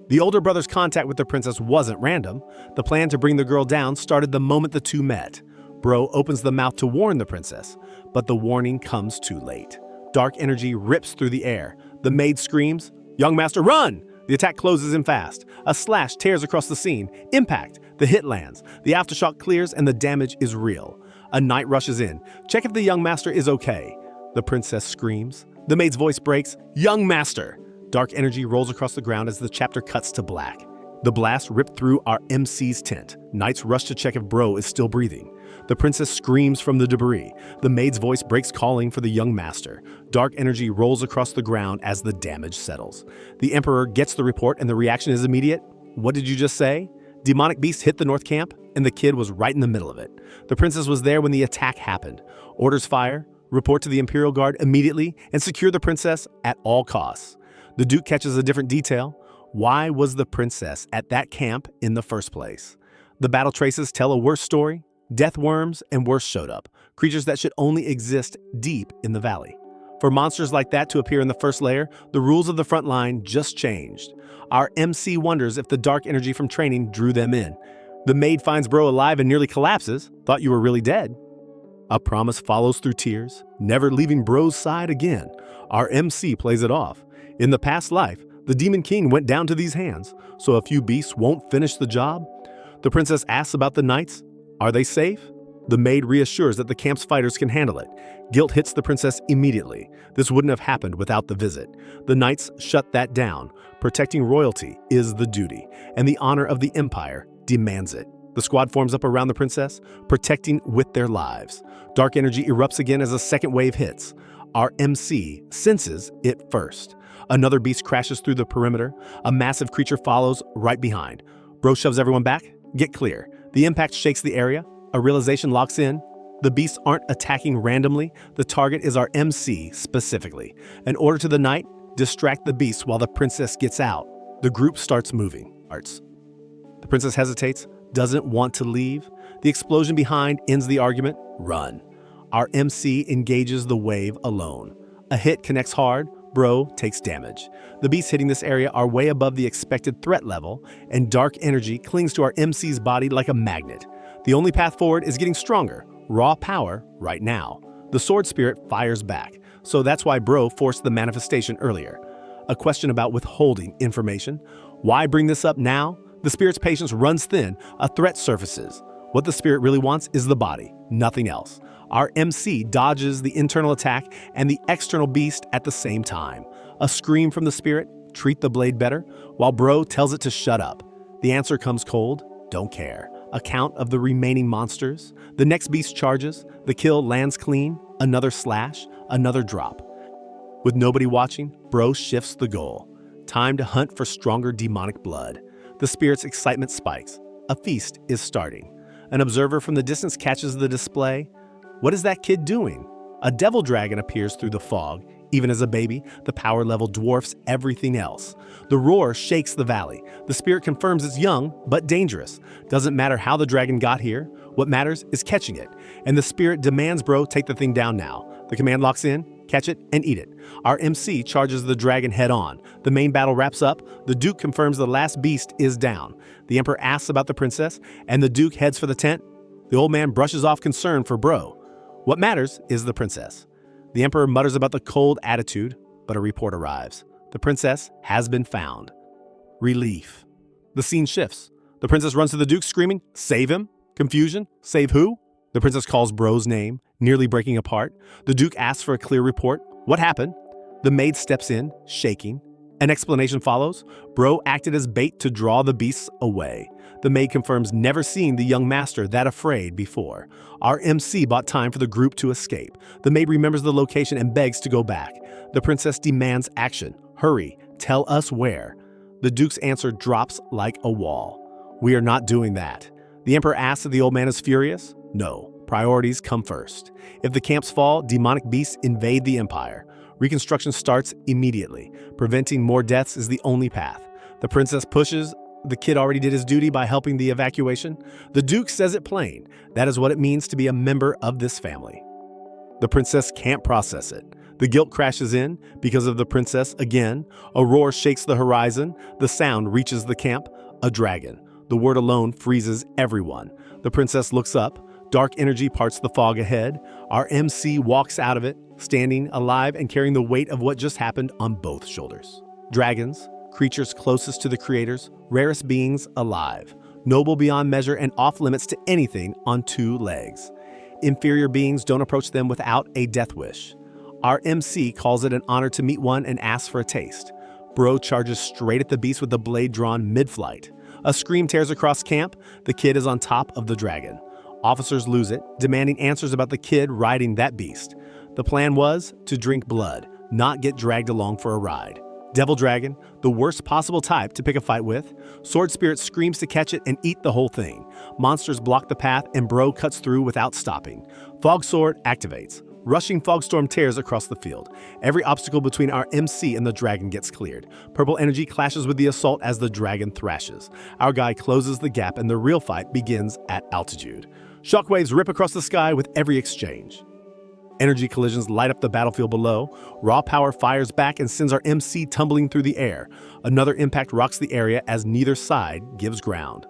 The older brother's contact with the princess wasn't random. The plan to bring the girl down started the moment the two met. Bro opens the mouth to warn the princess, but the warning comes too late. Dark energy rips through the air. The maid screams, "Young master, run!" The attack closes in fast. A slash tears across the scene. Impact. The hit lands. The aftershock clears and the damage is real. A knight rushes in. Check if the young master is okay. The princess screams. The maid's voice breaks. Young master! Dark energy rolls across the ground as the chapter cuts to black. The blast ripped through our MC's tent. Knights rush to check if Bro is still breathing. The princess screams from the debris. The maid's voice breaks, calling for the young master. Dark energy rolls across the ground as the damage settles. The emperor gets the report and the reaction is immediate. What did you just say? Demonic beast hit the north camp, and the kid was right in the middle of it. The princess was there when the attack happened. Orders fire, report to the Imperial Guard immediately, and secure the princess at all costs. The Duke catches a different detail. Why was the princess at that camp in the first place? The battle traces tell a worse story. Death worms and worse showed up, creatures that should only exist deep in the valley. For monsters like that to appear in the first layer, the rules of the front line just changed. Our MC wonders if the dark energy from training drew them in. The maid finds Bro alive and nearly collapses. Thought you were really dead. A promise follows through tears, never leaving Bro's side again. Our MC plays it off. In the past life, the Demon King went down to these hands, so a few beasts won't finish the job. The princess asks about the knights. Are they safe? The maid reassures that the camp's fighters can handle it. Guilt hits the princess immediately. This wouldn't have happened without the visit. The knights shut that down. Protecting royalty is the duty, and the honor of the empire demands it. The squad forms up around the princess, protecting with their lives. Dark energy erupts again as a second wave hits. Our MC senses it first. Another beast crashes through the perimeter. A massive creature follows right behind. Bro shoves everyone back. Get clear. The impact shakes the area. A realization locks in. The beasts aren't attacking randomly. The target is our MC specifically. An order to the knight, distract the beasts while the princess gets out. The group starts moving. The princess hesitates, doesn't want to leave. The explosion behind ends the argument. Run. Our MC engages the wave alone. A hit connects hard. Bro takes damage. The beasts hitting this area are way above the expected threat level, and dark energy clings to our MC's body like a magnet. The only path forward is getting stronger. Raw power right now. The sword spirit fires back, so that's why Bro forced the manifestation earlier. A question about withholding information. Why bring this up now? The spirit's patience runs thin. A threat surfaces. What the spirit really wants is the body, nothing else. Our MC dodges the internal attack and the external beast at the same time. A scream from the spirit, treat the blade better, while Bro tells it to shut up. The answer comes cold, don't care. A count of the remaining monsters. The next beast charges, the kill lands clean, another slash, another drop. With nobody watching, Bro shifts the goal. Time to hunt for stronger demonic blood. The spirit's excitement spikes. A feast is starting. An observer from the distance catches the display. What is that kid doing? A devil dragon appears through the fog. Even as a baby, the power level dwarfs everything else. The roar shakes the valley. The spirit confirms it's young, but dangerous. Doesn't matter how the dragon got here. What matters is catching it. And the spirit demands Bro take the thing down now. The command locks in, catch it, and eat it. Our MC charges the dragon head on. The main battle wraps up. The Duke confirms the last beast is down. The Emperor asks about the princess, and the Duke heads for the tent. The old man brushes off concern for Bro. What matters is the princess. The Emperor mutters about the cold attitude, but a report arrives. The princess has been found. Relief. The scene shifts. The princess runs to the Duke screaming, "Save him!" Confusion. Save who? The princess calls Bro's name, nearly breaking apart. The Duke asks for a clear report. What happened? The maid steps in, shaking. An explanation follows. Bro acted as bait to draw the beasts away. The maid confirms never seeing the young master that afraid before. Our MC bought time for the group to escape. The maid remembers the location and begs to go back. The princess demands action. Hurry, tell us where. The Duke's answer drops like a wall. We are not doing that. The Emperor asks if the old man is furious. No, priorities come first. If the camps fall, demonic beasts invade the empire. Reconstruction starts immediately. Preventing more deaths is the only path. The princess pushes. The kid already did his duty by helping the evacuation. The Duke says it plain. That is what it means to be a member of this family. The princess can't process it. The guilt crashes in because of the princess again. A roar shakes the horizon. The sound reaches the camp. A dragon. The word alone freezes everyone. The princess looks up. Dark energy parts the fog ahead. Our MC walks out of it, standing alive and carrying the weight of what just happened on both shoulders. Dragons, creatures closest to the creators, rarest beings alive, noble beyond measure and off limits to anything on two legs. Inferior beings don't approach them without a death wish. Our MC calls it an honor to meet one and asks for a taste. Bro charges straight at the beast with the blade drawn mid-flight. A scream tears across camp. The kid is on top of the dragon. Officers lose it, demanding answers about the kid riding that beast. The plan was to drink blood, not get dragged along for a ride. Devil Dragon, the worst possible type to pick a fight with. Sword Spirit screams to catch it and eat the whole thing. Monsters block the path and Bro cuts through without stopping. Fog Sword activates. Rushing Fogstorm tears across the field. Every obstacle between our MC and the dragon gets cleared. Purple energy clashes with the assault as the dragon thrashes. Our guy closes the gap and the real fight begins at altitude. Shockwaves rip across the sky with every exchange. Energy collisions light up the battlefield below. Raw power fires back and sends our MC tumbling through the air. Another impact rocks the area as neither side gives ground.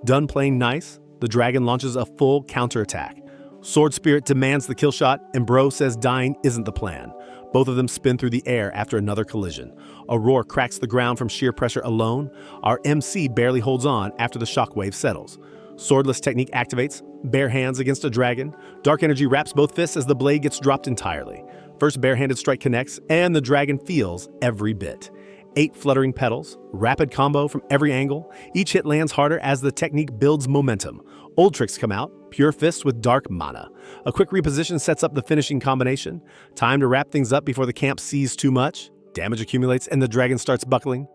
Done playing nice, the dragon launches a full counterattack. Sword Spirit demands the kill shot, and Bro says dying isn't the plan. Both of them spin through the air after another collision. A roar cracks the ground from sheer pressure alone. Our MC barely holds on after the shockwave settles. Swordless technique activates, bare hands against a dragon. Dark energy wraps both fists as the blade gets dropped entirely. First barehanded strike connects, and the dragon feels every bit. 8 fluttering petals, rapid combo from every angle. Each hit lands harder as the technique builds momentum. Old tricks come out, pure fists with dark mana. A quick reposition sets up the finishing combination. Time to wrap things up before the camp sees too much. Damage accumulates and the dragon starts buckling.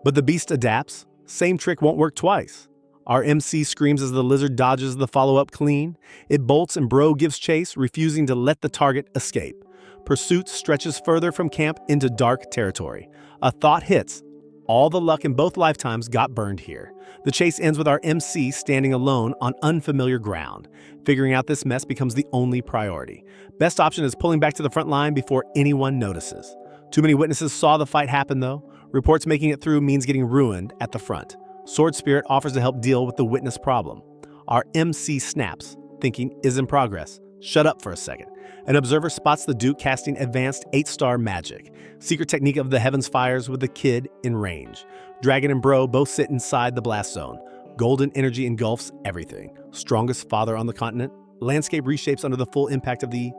But the beast adapts. Same trick won't work twice. Our MC screams as the lizard dodges the follow-up clean. It bolts and Bro gives chase, refusing to let the target escape. Pursuit stretches further from camp into dark territory. A thought hits. All the luck in both lifetimes got burned here. The chase ends with our MC standing alone on unfamiliar ground. Figuring out this mess becomes the only priority. Best option is pulling back to the front line before anyone notices. Too many witnesses saw the fight happen though. Reports making it through means getting ruined at the front. Sword Spirit offers to help deal with the witness problem. Our MC snaps, thinking is in progress. Shut up for a second. An observer spots the Duke casting advanced 8-star magic. Secret technique of the heavens fires with the kid in range. Dragon and Bro both sit inside the blast zone. Golden energy engulfs everything. Strongest father on the continent. Landscape reshapes under the full impact of the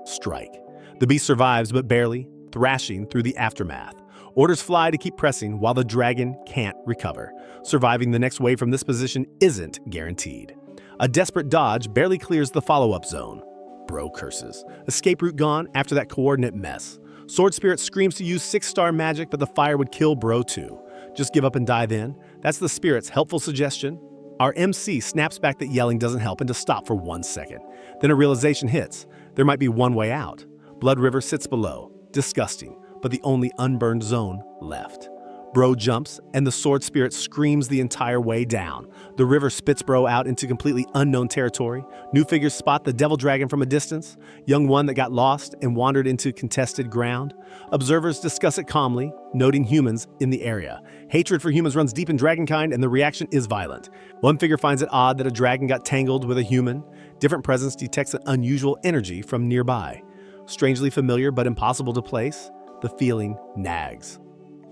strike. The beast survives, but barely, thrashing through the aftermath. Orders fly to keep pressing while the dragon can't recover. Surviving the next wave from this position isn't guaranteed. A desperate dodge barely clears the follow-up zone. Bro curses. Escape route gone after that coordinate mess. Sword Spirit screams to use 6-star magic, but the fire would kill Bro too. Just give up and die then. That's the Spirit's helpful suggestion. Our MC snaps back that yelling doesn't help and to stop for 1 second. Then a realization hits. There might be one way out. Blood River sits below. Disgusting, but the only unburned zone left. Bro jumps, and the Sword Spirit screams the entire way down. The river spits Bro out into completely unknown territory. New figures spot the Devil Dragon from a distance, young one that got lost and wandered into contested ground. Observers discuss it calmly, noting humans in the area. Hatred for humans runs deep in dragonkind, and the reaction is violent. One figure finds it odd that a dragon got tangled with a human. Different presence detects an unusual energy from nearby. Strangely familiar but impossible to place, the feeling nags.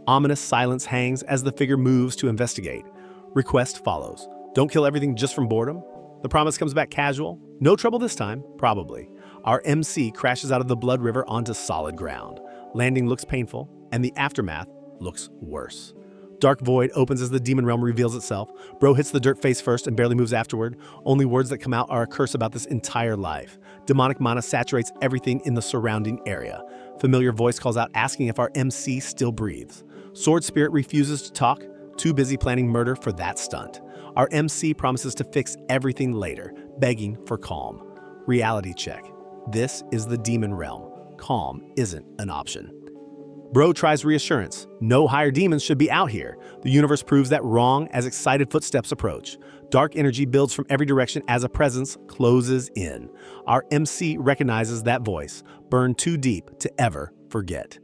Ominous silence hangs as the figure moves to investigate. Request follows. Don't kill everything just from boredom. The promise comes back casual. No trouble this time, probably. Our MC crashes out of the Blood River onto solid ground. Landing looks painful, and the aftermath looks worse. Dark void opens as the demon realm reveals itself. Bro hits the dirt face first and barely moves afterward. Only words that come out are a curse about this entire life. Demonic mana saturates everything in the surrounding area. Familiar voice calls out asking if our MC still breathes. Sword Spirit refuses to talk, too busy planning murder for that stunt. Our MC promises to fix everything later, begging for calm. Reality check. This is the demon realm. Calm isn't an option. Bro tries reassurance. No higher demons should be out here. The universe proves that wrong as excited footsteps approach. Dark energy builds from every direction as a presence closes in. Our MC recognizes that voice, burned too deep to ever forget.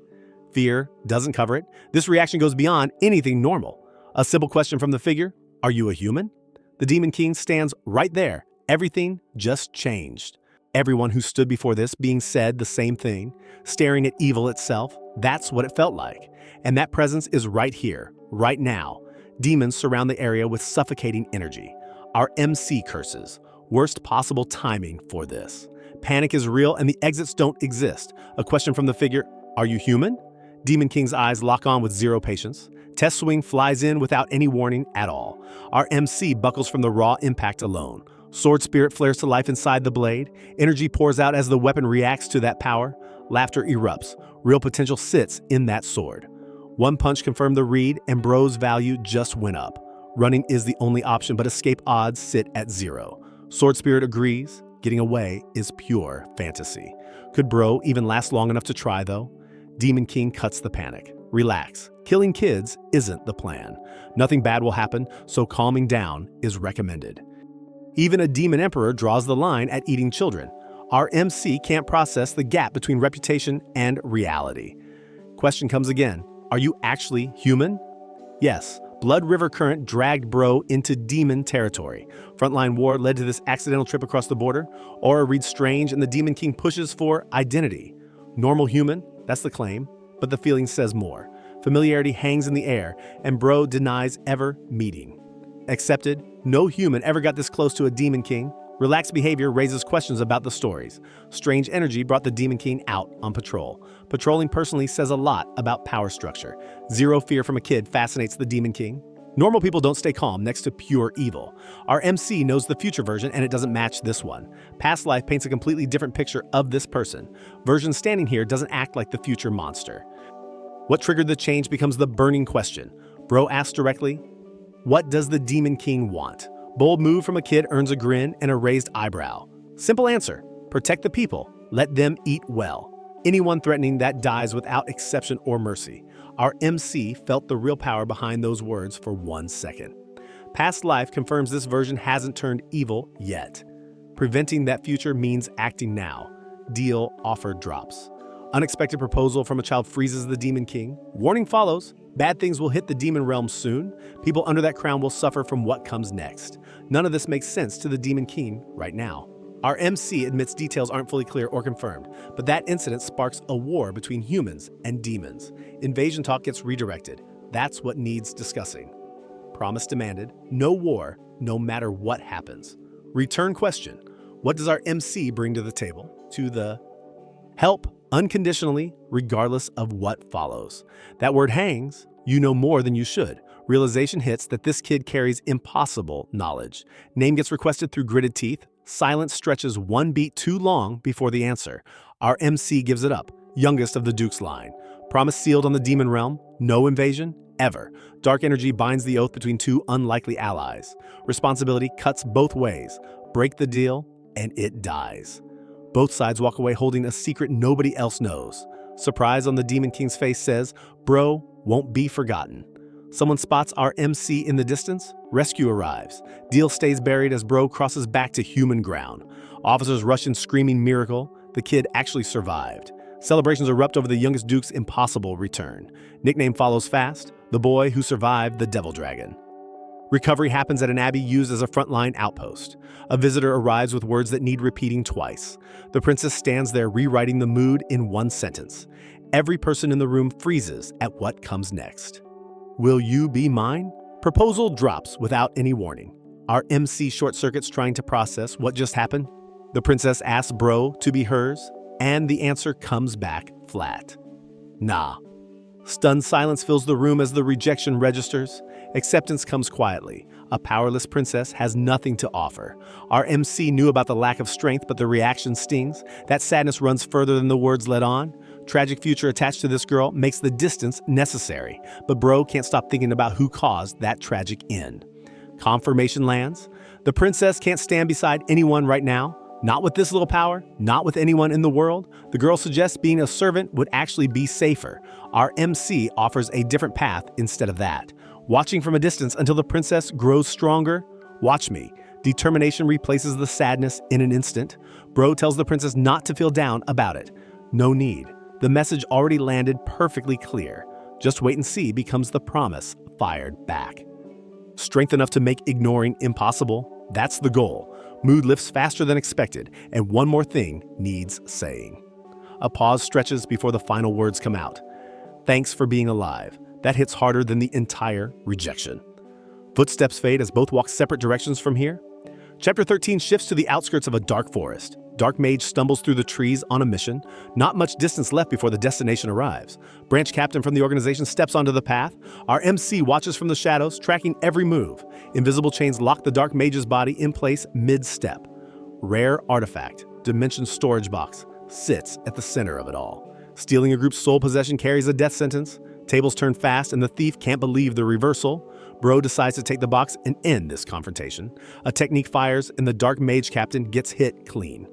Fear doesn't cover it. This reaction goes beyond anything normal. A simple question from the figure, are you a human? The Demon King stands right there. Everything just changed. Everyone who stood before this being said the same thing, staring at evil itself, that's what it felt like. And that presence is right here, right now. Demons surround the area with suffocating energy. Our MC curses. Worst possible timing for this. Panic is real and the exits don't exist. A question from the figure, are you human? Demon King's eyes lock on with zero patience. Test swing flies in without any warning at all. Our MC buckles from the raw impact alone. Sword spirit flares to life inside the blade. Energy pours out as the weapon reacts to that power. Laughter erupts. Real potential sits in that sword. One punch confirmed the read, and Bro's value just went up. Running is the only option, but escape odds sit at 0. Sword spirit agrees. Getting away is pure fantasy. Could Bro even last long enough to try, though? Demon King cuts the panic. Relax. Killing kids isn't the plan. Nothing bad will happen, so calming down is recommended. Even a demon emperor draws the line at eating children. Our MC can't process the gap between reputation and reality. Question comes again. Are you actually human? Yes. Blood River Current dragged Bro into demon territory. Frontline war led to this accidental trip across the border. Aura reads strange and the Demon King pushes for identity. Normal human, that's the claim, but the feeling says more. Familiarity hangs in the air, and Bro denies ever meeting. Accepted, no human ever got this close to a Demon King. Relaxed behavior raises questions about the stories. Strange energy brought the Demon King out on patrol. Patrolling personally says a lot about power structure. Zero fear from a kid fascinates the Demon King. Normal people don't stay calm next to pure evil. Our MC knows the future version and it doesn't match this one. Past life paints a completely different picture of this person. Version standing here doesn't act like the future monster. What triggered the change becomes the burning question. Bro asks directly, what does the Demon King want? Bold move from a kid earns a grin and a raised eyebrow. Simple answer, protect the people, let them eat well. Anyone threatening that dies without exception or mercy. Our MC felt the real power behind those words for 1 second. Past life confirms this version hasn't turned evil yet. Preventing that future means acting now. Deal offer drops. Unexpected proposal from a child freezes the Demon King. Warning follows. Bad things will hit the demon realm soon. People under that crown will suffer from what comes next. None of this makes sense to the Demon King right now. Our MC admits details aren't fully clear or confirmed, but that incident sparks a war between humans and demons. Invasion talk gets redirected. That's what needs discussing. Promise demanded. No war, no matter what happens. Return question. What does our MC bring to the table? To the help unconditionally, regardless of what follows. That word hangs. You know more than you should. Realization hits that this kid carries impossible knowledge. Name gets requested through gritted teeth. Silence stretches one beat too long before the answer. Our MC gives it up. Youngest of the Duke's line. Promise sealed on the demon realm. No invasion, ever. Dark energy binds the oath between two unlikely allies. Responsibility cuts both ways. Break the deal, and it dies. Both sides walk away holding a secret nobody else knows. Surprise on the Demon King's face says, Bro won't be forgotten. Someone spots our MC in the distance. Rescue arrives. Deal stays buried as Bro crosses back to human ground. Officers rush in screaming miracle. The kid actually survived. Celebrations erupt over the youngest Duke's impossible return. Nickname follows fast. The boy who survived the Devil Dragon. Recovery happens at an abbey used as a frontline outpost. A visitor arrives with words that need repeating twice. The princess stands there rewriting the mood in one sentence. Every person in the room freezes at what comes next. Will you be mine? Proposal drops without any warning. Our MC short circuits trying to process what just happened. The princess asks Bro to be hers, and the answer comes back flat. Nah. Stunned silence fills the room as the rejection registers. Acceptance comes quietly. A powerless princess has nothing to offer. Our MC knew about the lack of strength, but the reaction stings. That sadness runs further than the words led on. Tragic future attached to this girl makes the distance necessary. But Bro can't stop thinking about who caused that tragic end. Confirmation lands. The princess can't stand beside anyone right now. Not with this little power, not with anyone in the world. The girl suggests being a servant would actually be safer. Our MC offers a different path instead of that. Watching from a distance until the princess grows stronger. Watch me. Determination replaces the sadness in an instant. Bro tells the princess not to feel down about it. No need. The message already landed perfectly clear. Just wait and see becomes the promise fired back. Strength enough to make ignoring impossible. That's the goal. Mood lifts faster than expected, and one more thing needs saying. A pause stretches before the final words come out. Thanks for being alive. That hits harder than the entire rejection. Footsteps fade as both walk separate directions from here. Chapter 13 shifts to the outskirts of a dark forest. Dark Mage stumbles through the trees on a mission. Not much distance left before the destination arrives. Branch Captain from the organization steps onto the path. Our MC watches from the shadows, tracking every move. Invisible chains lock the Dark Mage's body in place mid-step. Rare artifact, Dimension Storage Box, sits at the center of it all. Stealing a group's sole possession carries a death sentence. Tables turn fast and the thief can't believe the reversal. Bro decides to take the box and end this confrontation. A technique fires and the Dark Mage Captain gets hit clean.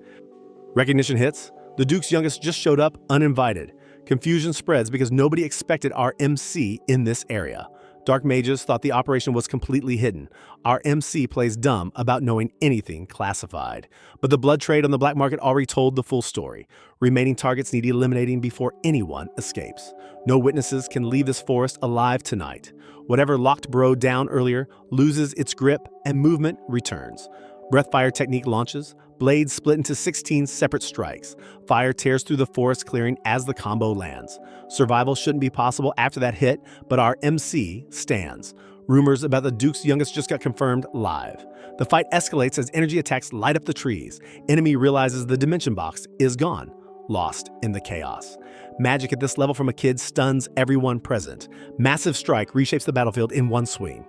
Recognition hits. The Duke's youngest just showed up uninvited. Confusion spreads because nobody expected our MC in this area. Dark Mages thought the operation was completely hidden. Our MC plays dumb about knowing anything classified. But the blood trade on the black market already told the full story. Remaining targets need eliminating before anyone escapes. No witnesses can leave this forest alive tonight. Whatever locked Bro down earlier loses its grip and movement returns. Breathfire technique launches. Blades split into 16 separate strikes. Fire tears through the forest clearing as the combo lands. Survival shouldn't be possible after that hit, but our MC stands. Rumors about the Duke's youngest just got confirmed live. The fight escalates as energy attacks light up the trees. Enemy realizes the dimension box is gone, lost in the chaos. Magic at this level from a kid stuns everyone present. Massive strike reshapes the battlefield in one swing.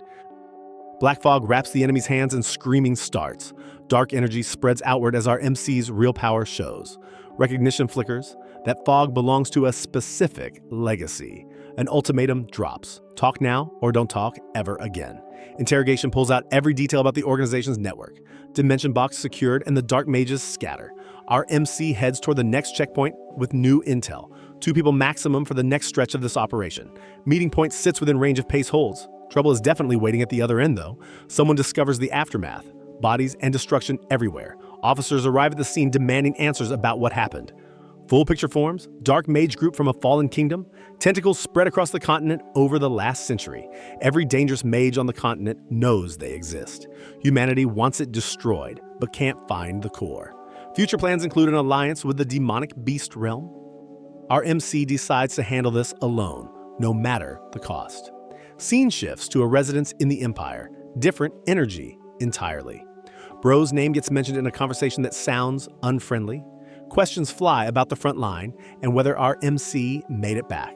Black fog wraps the enemy's hands and screaming starts. Dark energy spreads outward as our MC's real power shows. Recognition flickers. That fog belongs to a specific legacy. An ultimatum drops. Talk now or don't talk ever again. Interrogation pulls out every detail about the organization's network. Dimension box secured and the Dark Mages scatter. Our MC heads toward the next checkpoint with new intel. 2 people maximum for the next stretch of this operation. Meeting point sits within range of pace holds. Trouble is definitely waiting at the other end, though. Someone discovers the aftermath. Bodies and destruction everywhere. Officers arrive at the scene demanding answers about what happened. Full picture forms, Dark Mage group from a fallen kingdom, tentacles spread across the continent over the last century. Every dangerous mage on the continent knows they exist. Humanity wants it destroyed, but can't find the core. Future plans include an alliance with the demonic beast realm. Our MC decides to handle this alone, no matter the cost. Scene shifts to a residence in the Empire. Different energy entirely. Bro's name gets mentioned in a conversation that sounds unfriendly. Questions fly about the front line and whether our MC made it back.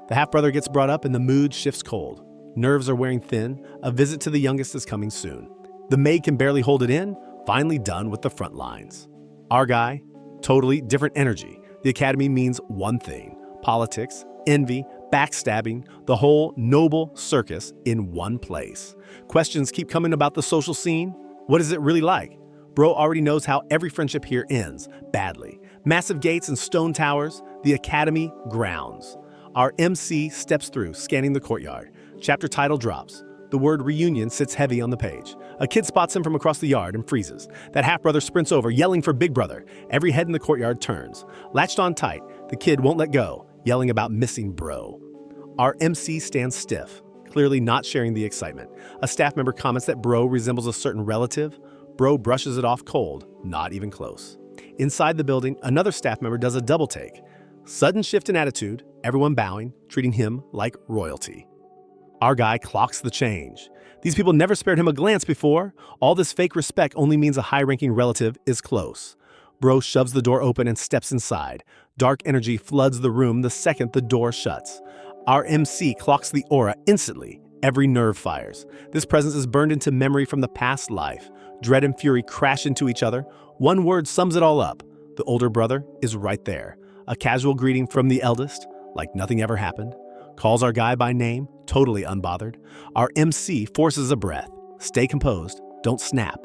The half-brother gets brought up and the mood shifts cold. Nerves are wearing thin. A visit to the youngest is coming soon. The maid can barely hold it in, finally done with the front lines. Our guy, totally different energy. The academy means one thing: politics, envy, backstabbing, the whole noble circus in one place. Questions keep coming about the social scene. What is it really like? Bro already knows how every friendship here ends, badly. Massive gates and stone towers, the academy grounds. Our MC steps through, scanning the courtyard. Chapter title drops. The word reunion sits heavy on the page. A kid spots him from across the yard and freezes. That half-brother sprints over, yelling for big brother. Every head in the courtyard turns. Latched on tight, the kid won't let go, yelling about missing Bro. Our MC stands stiff, clearly not sharing the excitement. A staff member comments that Bro resembles a certain relative. Bro brushes it off cold, not even close. Inside the building, another staff member does a double take. Sudden shift in attitude, everyone bowing, treating him like royalty. Our guy clocks the change. These people never spared him a glance before. All this fake respect only means a high-ranking relative is close. Bro shoves the door open and steps inside. Dark energy floods the room the second the door shuts. Our MC clocks the aura instantly. Every nerve fires. This presence is burned into memory from the past life. Dread and fury crash into each other. One word sums it all up. The older brother is right there. A casual greeting from the eldest, like nothing ever happened. Calls our guy by name, totally unbothered. Our MC forces a breath. Stay composed, don't snap.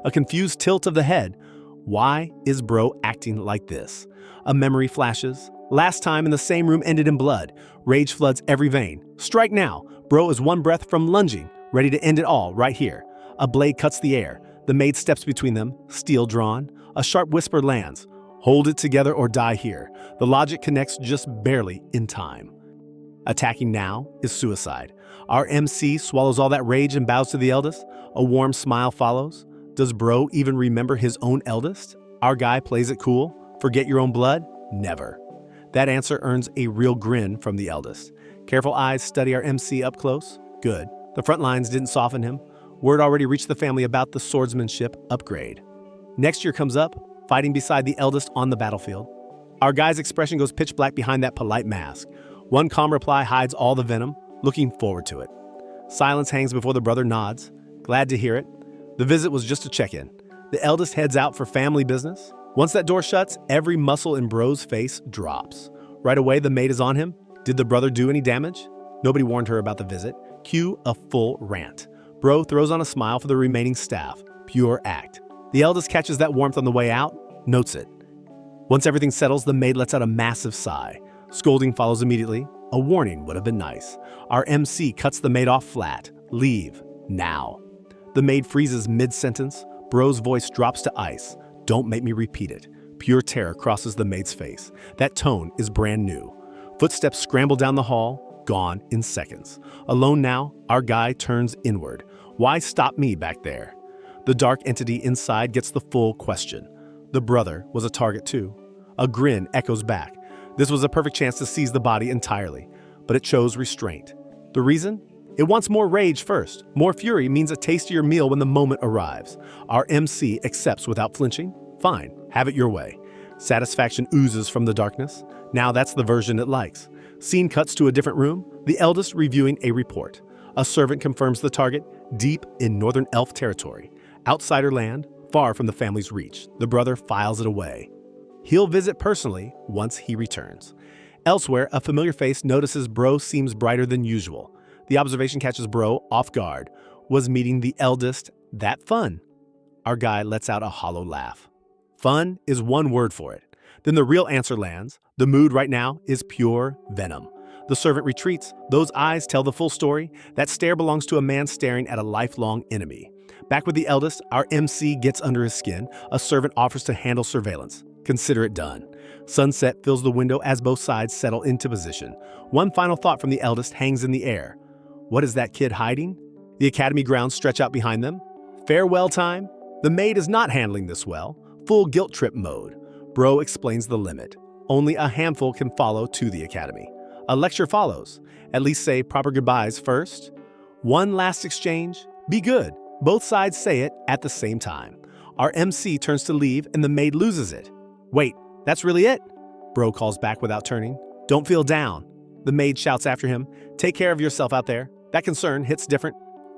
A confused tilt of the head. Why is Bro acting like this? A memory flashes. Last time in the same room ended in blood. Rage floods every vein. Strike now. Bro is one breath from lunging, ready to end it all right here. A blade cuts the air. The maid steps between them, steel drawn. A sharp whisper lands. Hold it together or die here. The logic connects just barely in time. Attacking now is suicide. Our MC swallows all that rage and bows to the eldest. A warm smile follows. Does Bro even remember his own eldest? Our guy plays it cool. Forget your own blood? Never. That answer earns a real grin from the eldest. Careful eyes study our MC up close. Good. The front lines didn't soften him. Word already reached the family about the swordsmanship upgrade. Next year comes up, fighting beside the eldest on the battlefield. Our guy's expression goes pitch black behind that polite mask. One calm reply hides all the venom, looking forward to it. Silence hangs before the brother nods, glad to hear it. The visit was just a check-in. The eldest heads out for family business. Once that door shuts, every muscle in bro's face drops. Right away, the maid is on him. Did the brother do any damage? Nobody warned her about the visit. Cue a full rant. Bro throws on a smile for the remaining staff. Pure act. The eldest catches that warmth on the way out, notes it. Once everything settles, the maid lets out a massive sigh. Scolding follows immediately. A warning would have been nice. Our MC cuts the maid off flat. Leave. Now. The maid freezes mid-sentence. Bro's voice drops to ice. Don't make me repeat it. Pure terror crosses the maid's face. That tone is brand new. Footsteps scramble down the hall, gone in seconds. Alone now, our guy turns inward. Why stop me back there? The dark entity inside gets the full question. The brother was a target too. A grin echoes back. This was a perfect chance to seize the body entirely, but it chose restraint. The reason? It wants more rage first. More fury means a tastier meal when the moment arrives. Our MC accepts without flinching. Fine, have it your way. Satisfaction oozes from the darkness. Now that's the version it likes. Scene cuts to a different room, the eldest reviewing a report. A servant confirms the target, deep in northern elf territory. Outsider land, far from the family's reach. The brother files it away. He'll visit personally once he returns. Elsewhere, a familiar face notices Bro seems brighter than usual. The observation catches Bro off guard. Was meeting the eldest that fun? Our guy lets out a hollow laugh. Fun is one word for it. Then the real answer lands. The mood right now is pure venom. The servant retreats. Those eyes tell the full story. That stare belongs to a man staring at a lifelong enemy. Back with the eldest, our MC gets under his skin. A servant offers to handle surveillance. Consider it done. Sunset fills the window as both sides settle into position. One final thought from the eldest hangs in the air. What is that kid hiding? The academy grounds stretch out behind them. Farewell time? The maid is not handling this well. Full guilt trip mode. Bro explains the limit. Only a handful can follow to the academy. A lecture follows. At least say proper goodbyes first. One last exchange. Be good. Both sides say it at the same time. Our MC turns to leave and the maid loses it. Wait, that's really it? Bro calls back without turning. Don't feel down. The maid shouts after him. Take care of yourself out there. That concern hits different.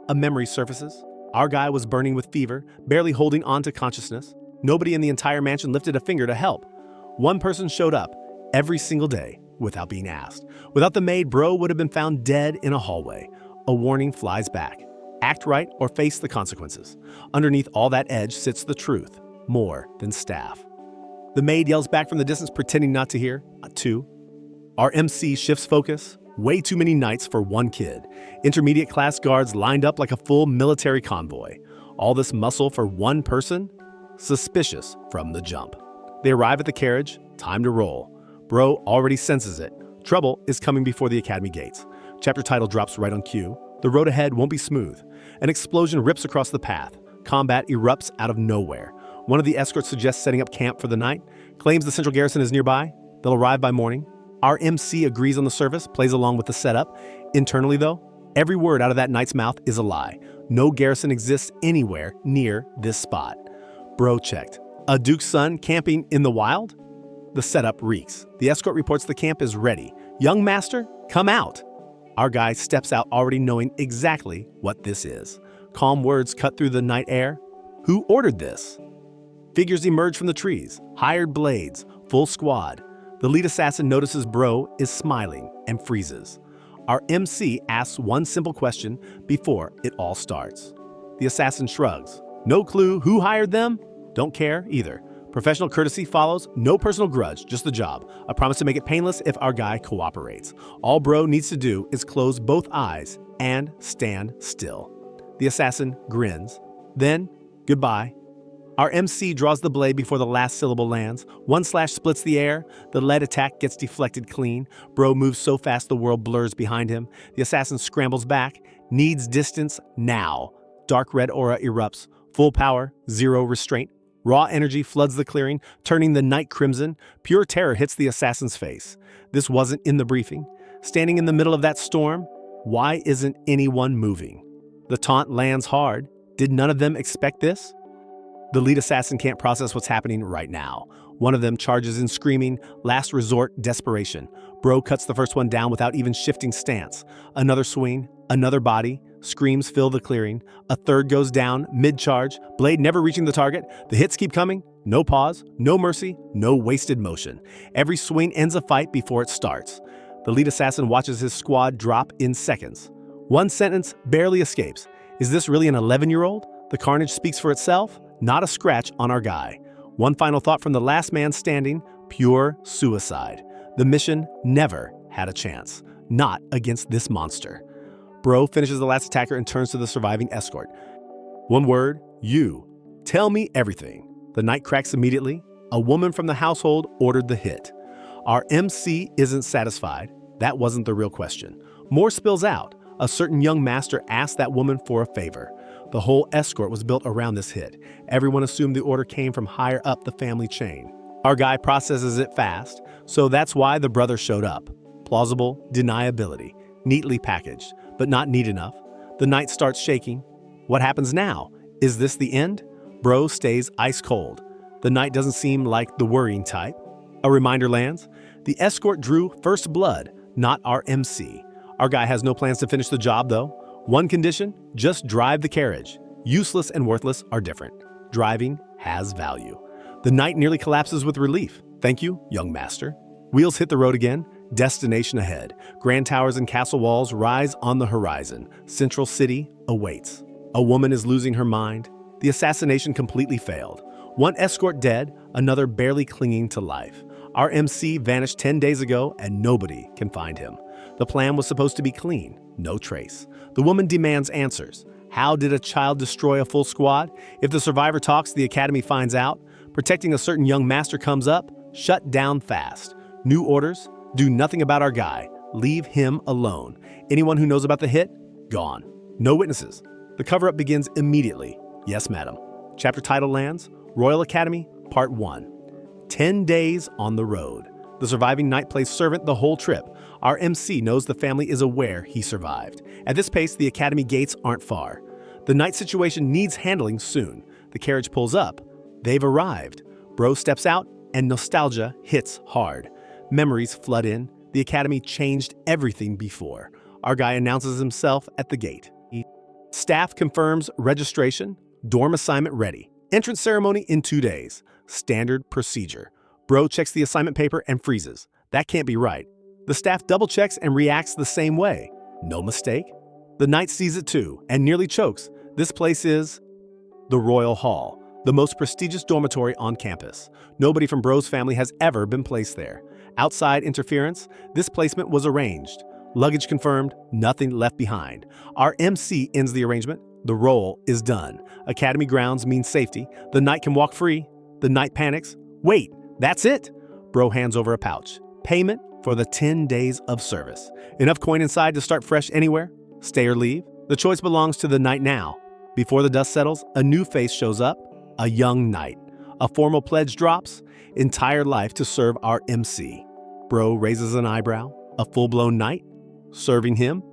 A memory surfaces. Our guy was burning with fever, barely holding on to consciousness. Nobody in the entire mansion lifted a finger to help. One person showed up every single day without being asked. Without the maid, Bro would have been found dead in a hallway. A warning flies back. Act right or face the consequences. Underneath all that edge sits the truth, more than staff. The maid yells back from the distance, pretending not to hear. Two. Our MC shifts focus. Way too many nights for one kid. Intermediate class guards lined up like a full military convoy. All this muscle for one person? Suspicious from the jump. They arrive at the carriage. Time to roll. Bro already senses it. Trouble is coming before the academy gates. Chapter title drops right on cue. The road ahead won't be smooth. An explosion rips across the path. Combat erupts out of nowhere. One of the escorts suggests setting up camp for the night, claims the central garrison is nearby. They'll arrive by morning. Our MC agrees on the service, plays along with the setup. Internally, though, every word out of that knight's mouth is a lie. No garrison exists anywhere near this spot. Bro checked. A duke's son camping in the wild? The setup reeks. The escort reports the camp is ready. Young master, come out. Our guy steps out already knowing exactly what this is. Calm words cut through the night air. Who ordered this? Figures emerge from the trees. Hired blades. Full squad. The lead assassin notices Bro is smiling and freezes. Our MC asks one simple question before it all starts. The assassin shrugs. No clue who hired them? Don't care either. Professional courtesy follows. No personal grudge, just the job. A promise to make it painless if our guy cooperates. All Bro needs to do is close both eyes and stand still. The assassin grins. Then, goodbye. Our MC draws the blade before the last syllable lands. One slash splits the air. The lead attack gets deflected clean. Bro moves so fast the world blurs behind him. The assassin scrambles back. Needs distance now. Dark red aura erupts. Full power, zero restraint. Raw energy floods the clearing, turning the night crimson. Pure terror hits the assassin's face. This wasn't in the briefing. Standing in the middle of that storm, why isn't anyone moving? The taunt lands hard, Did none of them expect this? The lead assassin can't process what's happening right now. One of them charges in screaming, last resort desperation. Bro cuts the first one down without even shifting stance. Another swing, another body, screams fill the clearing. A third goes down, mid-charge, blade never reaching the target. The hits keep coming, no pause, no mercy, no wasted motion. Every swing ends a fight before it starts. The lead assassin watches his squad drop in seconds. One sentence barely escapes. Is this really an 11-year-old? The carnage speaks for itself, not a scratch on our guy. One final thought from the last man standing, pure suicide. The mission never had a chance, not against this monster. Bro finishes the last attacker and turns to the surviving escort. One word, you. Tell me everything. The knight cracks immediately. A woman from the household ordered the hit. Our MC isn't satisfied. That wasn't the real question. More spills out. A certain young master asked that woman for a favor. The whole escort was built around this hit. Everyone assumed the order came from higher up the family chain. Our guy processes it fast, so that's why the brother showed up. Plausible deniability, neatly packaged, but not neat enough. The knight starts shaking. What happens now? Is this the end? Bro stays ice cold. The knight doesn't seem like the worrying type. A reminder lands. The escort drew first blood, not our MC. Our guy has no plans to finish the job though. One condition, just drive the carriage. Useless and worthless are different. Driving has value. The knight nearly collapses with relief. Thank you, young master. Wheels hit the road again. Destination ahead. Grand towers and castle walls rise on the horizon. Central City awaits. A woman is losing her mind. The assassination completely failed. One escort dead, another barely clinging to life. Our MC vanished 10 days ago and nobody can find him. The plan was supposed to be clean, no trace. The woman demands answers. How did a child destroy a full squad? If the survivor talks, the academy finds out. Protecting a certain young master comes up, shut down fast. New orders, do nothing about our guy. Leave him alone. Anyone who knows about the hit, gone. No witnesses. The cover-up begins immediately. Yes, madam. Chapter title lands, Royal Academy, Part 1. 10 days on the road. The surviving knight plays servant the whole trip. Our MC knows the family is aware he survived. At this pace, the academy gates aren't far. The knight situation needs handling soon. The carriage pulls up. They've arrived. Bro steps out, and nostalgia hits hard. Memories flood in. The academy changed everything before. Our guy announces himself at the gate. Staff confirms registration. Dorm assignment ready. Entrance ceremony in 2 days. Standard procedure. Bro checks the assignment paper and freezes. That can't be right. The staff double checks and reacts the same way. No mistake. The knight sees it too and nearly chokes. This place is the Royal Hall, the most prestigious dormitory on campus. Nobody from Bro's family has ever been placed there. Outside interference, this placement was arranged. Luggage confirmed, nothing left behind. Our MC ends the arrangement. The roll is done. Academy grounds mean safety. The knight can walk free. The knight panics. Wait, that's it? Bro hands over a pouch. Payment for the 10 days of service. Enough coin inside to start fresh anywhere? Stay or leave? The choice belongs to the knight now. Before the dust settles, a new face shows up, a young knight. A formal pledge drops, entire life to serve our MC. Bro raises an eyebrow. A full-blown knight? Serving him?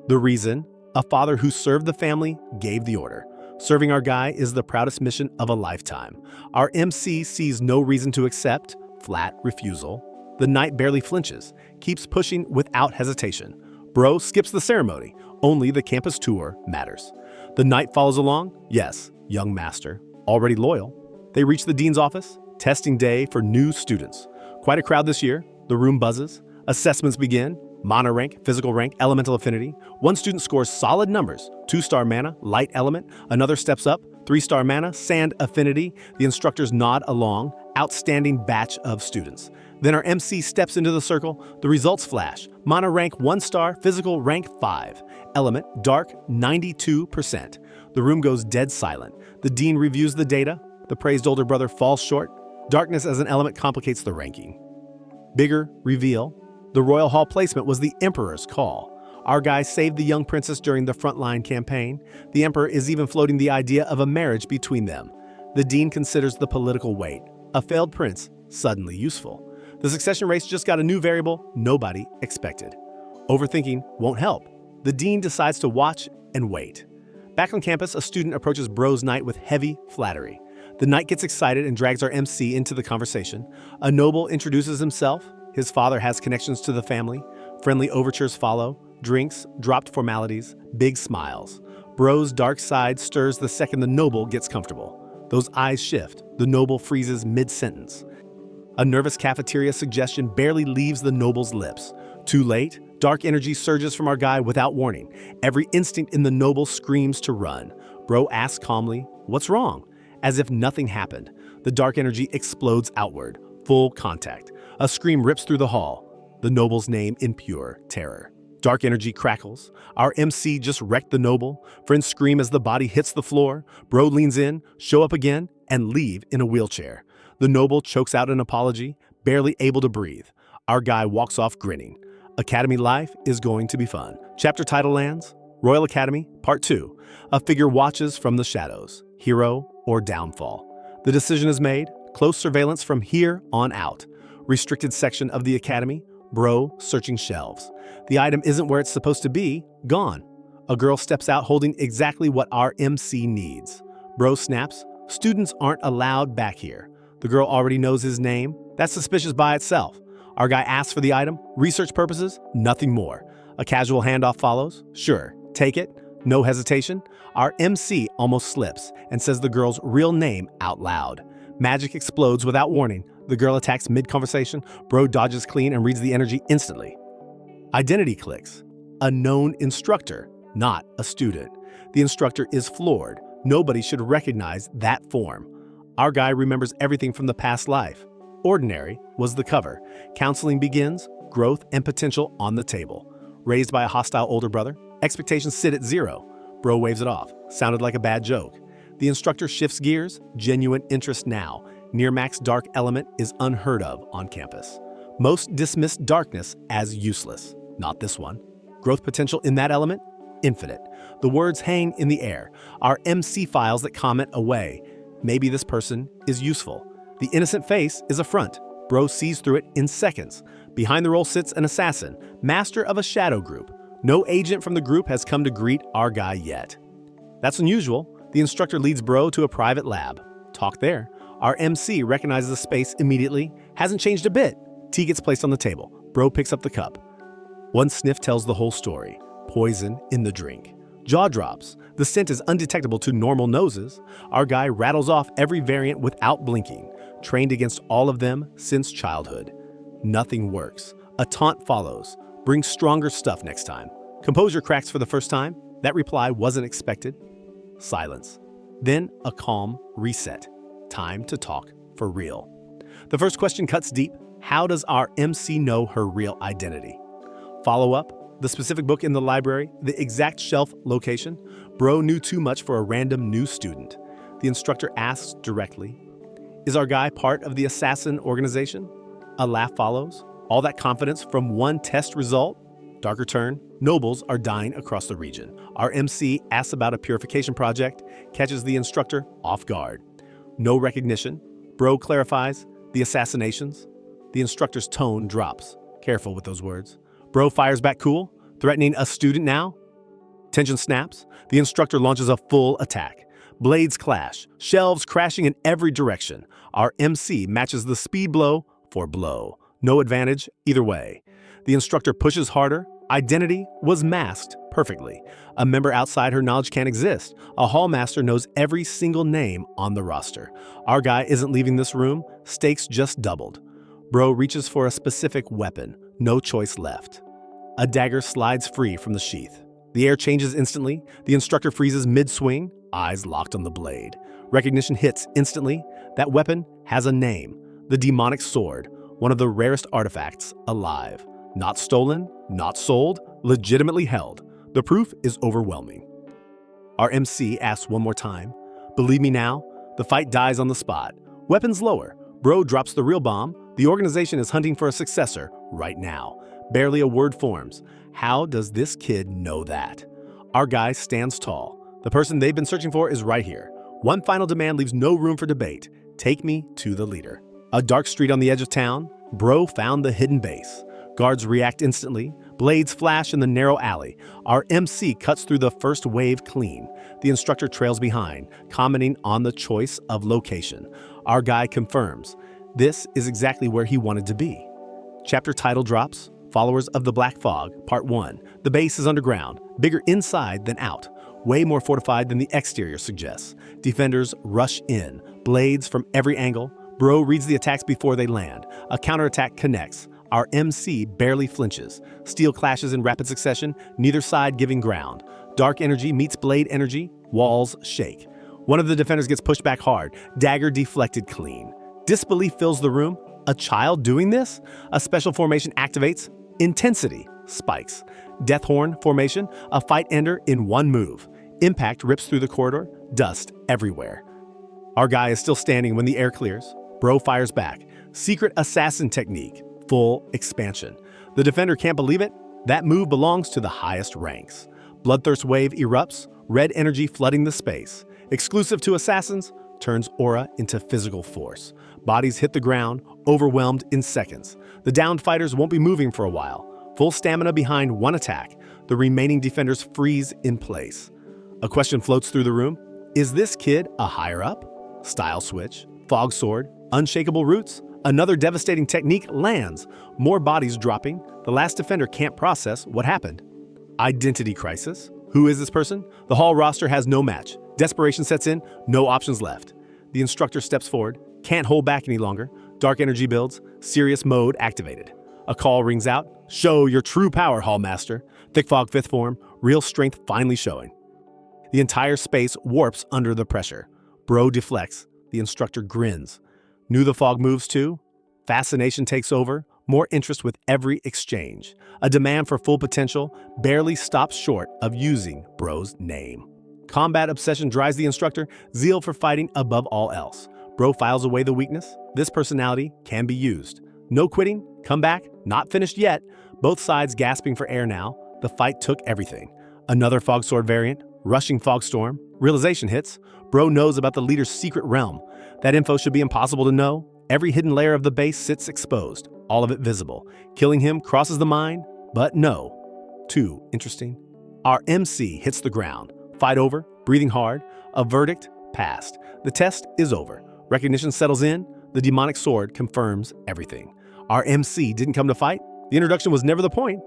The reason? A father who served the family gave the order. Serving our guy is the proudest mission of a lifetime. Our MC sees no reason to accept, flat refusal. The knight barely flinches, keeps pushing without hesitation. Bro skips the ceremony. Only the campus tour matters. The knight follows along. Yes, young master, already loyal. They reach the dean's office. Testing day for new students. Quite a crowd this year. The room buzzes. Assessments begin. Mana rank, physical rank, elemental affinity. One student scores solid numbers. 2-star mana, light element. Another steps up. 3-star mana, sand affinity. The instructors nod along. Outstanding batch of students. Then our MC steps into the circle. The results flash. Mana rank 1-star, physical rank 5. Element, dark, 92%. The room goes dead silent. The dean reviews the data. The praised older brother falls short. Darkness as an element complicates the ranking. Bigger reveal. The Royal Hall placement was the Emperor's call. Our guy saved the young princess during the frontline campaign. The Emperor is even floating the idea of a marriage between them. The dean considers the political weight. A failed prince, suddenly useful. The succession race just got a new variable nobody expected. Overthinking won't help. The dean decides to watch and wait. Back on campus, a student approaches Bro's knight with heavy flattery. The knight gets excited and drags our MC into the conversation. A noble introduces himself. His father has connections to the family. Friendly overtures follow. Drinks, dropped formalities, big smiles. Bro's dark side stirs the second the noble gets comfortable. Those eyes shift. The noble freezes mid-sentence. A nervous cafeteria suggestion barely leaves the noble's lips. Too late, dark energy surges from our guy without warning. Every instinct in the noble screams to run. Bro asks calmly, "What's wrong?" As if nothing happened. The dark energy explodes outward. Full contact. A scream rips through the hall. The noble's name in pure terror. Dark energy crackles. Our MC just wrecked the noble. Friends scream as the body hits the floor. Bro leans in, show up again, and leave in a wheelchair. The noble chokes out an apology, barely able to breathe. Our guy walks off grinning. Academy life is going to be fun. Chapter title lands, Royal Academy, Part 2. A figure watches from the shadows, hero or downfall. The decision is made, close surveillance from here on out. Restricted section of the Academy, Bro searching shelves. The item isn't where it's supposed to be, gone. A girl steps out holding exactly what our MC needs. Bro snaps, students aren't allowed back here. The girl already knows his name, that's suspicious by itself. Our guy asks for the item, research purposes, nothing more. A casual handoff follows, sure, take it, no hesitation. Our MC almost slips and says the girl's real name out loud. Magic explodes without warning. The girl attacks mid-conversation. Bro dodges clean and reads the energy instantly. Identity clicks. A known instructor, not a student. The instructor is floored. Nobody should recognize that form. Our guy remembers everything from the past life. Ordinary was the cover. Counseling begins, growth and potential on the table. Raised by a hostile older brother, expectations sit at 0. Bro waves it off. Sounded like a bad joke. The instructor shifts gears, genuine interest now. Near max dark element is unheard of on campus. Most dismiss darkness as useless. Not this one. Growth potential in that element? Infinite. The words hang in the air. Our MC files that comment away. Maybe this person is useful. The innocent face is a front. Bro sees through it in seconds. Behind the role sits an assassin, master of a shadow group. No agent from the group has come to greet our guy yet. That's unusual. The instructor leads Bro to a private lab. Talk there. Our MC recognizes the space immediately. Hasn't changed a bit. Tea gets placed on the table. Bro picks up the cup. One sniff tells the whole story. Poison in the drink. Jaw drops. The scent is undetectable to normal noses. Our guy rattles off every variant without blinking. Trained against all of them since childhood. Nothing works. A taunt follows. Bring stronger stuff next time. Composure cracks for the first time. That reply wasn't expected. Silence. Then a calm reset. Time to talk for real. The first question cuts deep. How does our MC know her real identity? Follow up. The specific book in the library, the exact shelf location. Bro knew too much for a random new student. The instructor asks directly, is our guy part of the assassin organization? A laugh follows. All that confidence from one test result? Darker turn. Nobles are dying across the region. Our MC asks about a purification project, catches the instructor off guard. No recognition. Bro clarifies. The assassinations. The instructor's tone drops. Careful with those words. Bro fires back cool, threatening a student now. Tension snaps. The instructor launches a full attack. Blades clash, shelves crashing in every direction. Our MC matches the speed blow for blow. No advantage either way. The instructor pushes harder. Identity was masked perfectly. A member outside her knowledge can't exist. A hallmaster knows every single name on the roster. Our guy isn't leaving this room. Stakes just doubled. Bro reaches for a specific weapon. No choice left. A dagger slides free from the sheath. The air changes instantly. The instructor freezes mid-swing, eyes locked on the blade. Recognition hits instantly. That weapon has a name. The demonic sword, one of the rarest artifacts alive. Not stolen, not sold, legitimately held. The proof is overwhelming. Our MC asks one more time. Believe me now? The fight dies on the spot. Weapons lower. Bro drops the real bomb. The organization is hunting for a successor right now. Barely a word forms. How does this kid know that? Our guy stands tall. The person they've been searching for is right here. One final demand leaves no room for debate. Take me to the leader. A dark street on the edge of town. Bro found the hidden base. Guards react instantly. Blades flash in the narrow alley. Our MC cuts through the first wave clean. The instructor trails behind, commenting on the choice of location. Our guy confirms. This is exactly where he wanted to be. Chapter title drops. Followers of the Black Fog, Part 1. The base is underground, bigger inside than out. Way more fortified than the exterior suggests. Defenders rush in, blades from every angle. Bro reads the attacks before they land. A counterattack connects. Our MC barely flinches. Steel clashes in rapid succession, neither side giving ground. Dark energy meets blade energy, walls shake. One of the defenders gets pushed back hard, dagger deflected clean. Disbelief fills the room. A child doing this? A special formation activates. Intensity spikes. Death Horn formation, a fight ender in one move. Impact rips through the corridor, dust everywhere. Our guy is still standing when the air clears. Bro fires back. Secret assassin technique, full expansion. The defender can't believe it. That move belongs to the highest ranks. Bloodthirst wave erupts, red energy flooding the space. Exclusive to assassins, turns aura into physical force. Bodies hit the ground, overwhelmed in seconds. The downed fighters won't be moving for a while. Full stamina behind one attack. The remaining defenders freeze in place. A question floats through the room. Is this kid a higher-up? Style switch, fog sword, unshakable roots. Another devastating technique lands. More bodies dropping. The last defender can't process what happened. Identity crisis. Who is this person? The hall roster has no match. Desperation sets in, no options left. The instructor steps forward, can't hold back any longer. Dark energy builds, serious mode activated. A call rings out. Show your true power, Hall Master. Thick fog 5th form, real strength finally showing. The entire space warps under the pressure. Bro deflects. The instructor grins. Knew the fog moves too? Fascination takes over, more interest with every exchange. A demand for full potential barely stops short of using Bro's name. Combat obsession drives the instructor, zeal for fighting above all else. Bro files away the weakness. This personality can be used. No quitting, come back, not finished yet. Both sides gasping for air now. The fight took everything. Another fog sword variant, rushing fog storm. Realization hits. Bro knows about the leader's secret realm. That info should be impossible to know. Every hidden layer of the base sits exposed, all of it visible. Killing him crosses the mind, but no. Too interesting. Our MC hits the ground. Fight over, breathing hard. A verdict passed. The test is over. Recognition settles in. The demonic sword confirms everything. Our MC didn't come to fight. The introduction was never the point.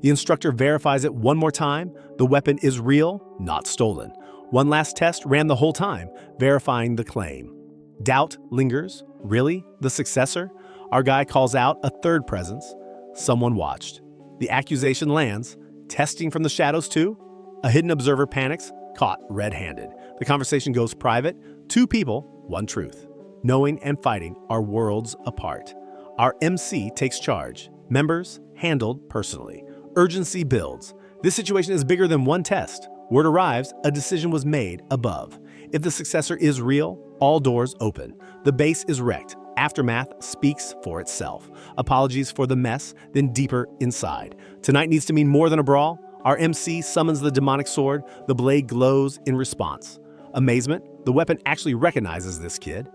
The instructor verifies it one more time. The weapon is real, not stolen. One last test ran the whole time, verifying the claim. Doubt lingers. Really? The successor? Our guy calls out a third presence. Someone watched. The accusation lands. Testing from the shadows too? A hidden observer panics, caught red-handed. The conversation goes private. Two people, one truth. Knowing and fighting are worlds apart. Our MC takes charge. Members handled personally. Urgency builds. This situation is bigger than one test. Word arrives, a decision was made above. If the successor is real, all doors open. The base is wrecked. Aftermath speaks for itself. Apologies for the mess, then deeper inside. Tonight needs to mean more than a brawl. Our MC summons the demonic sword. The blade glows in response. Amazement, the weapon actually recognizes this kid.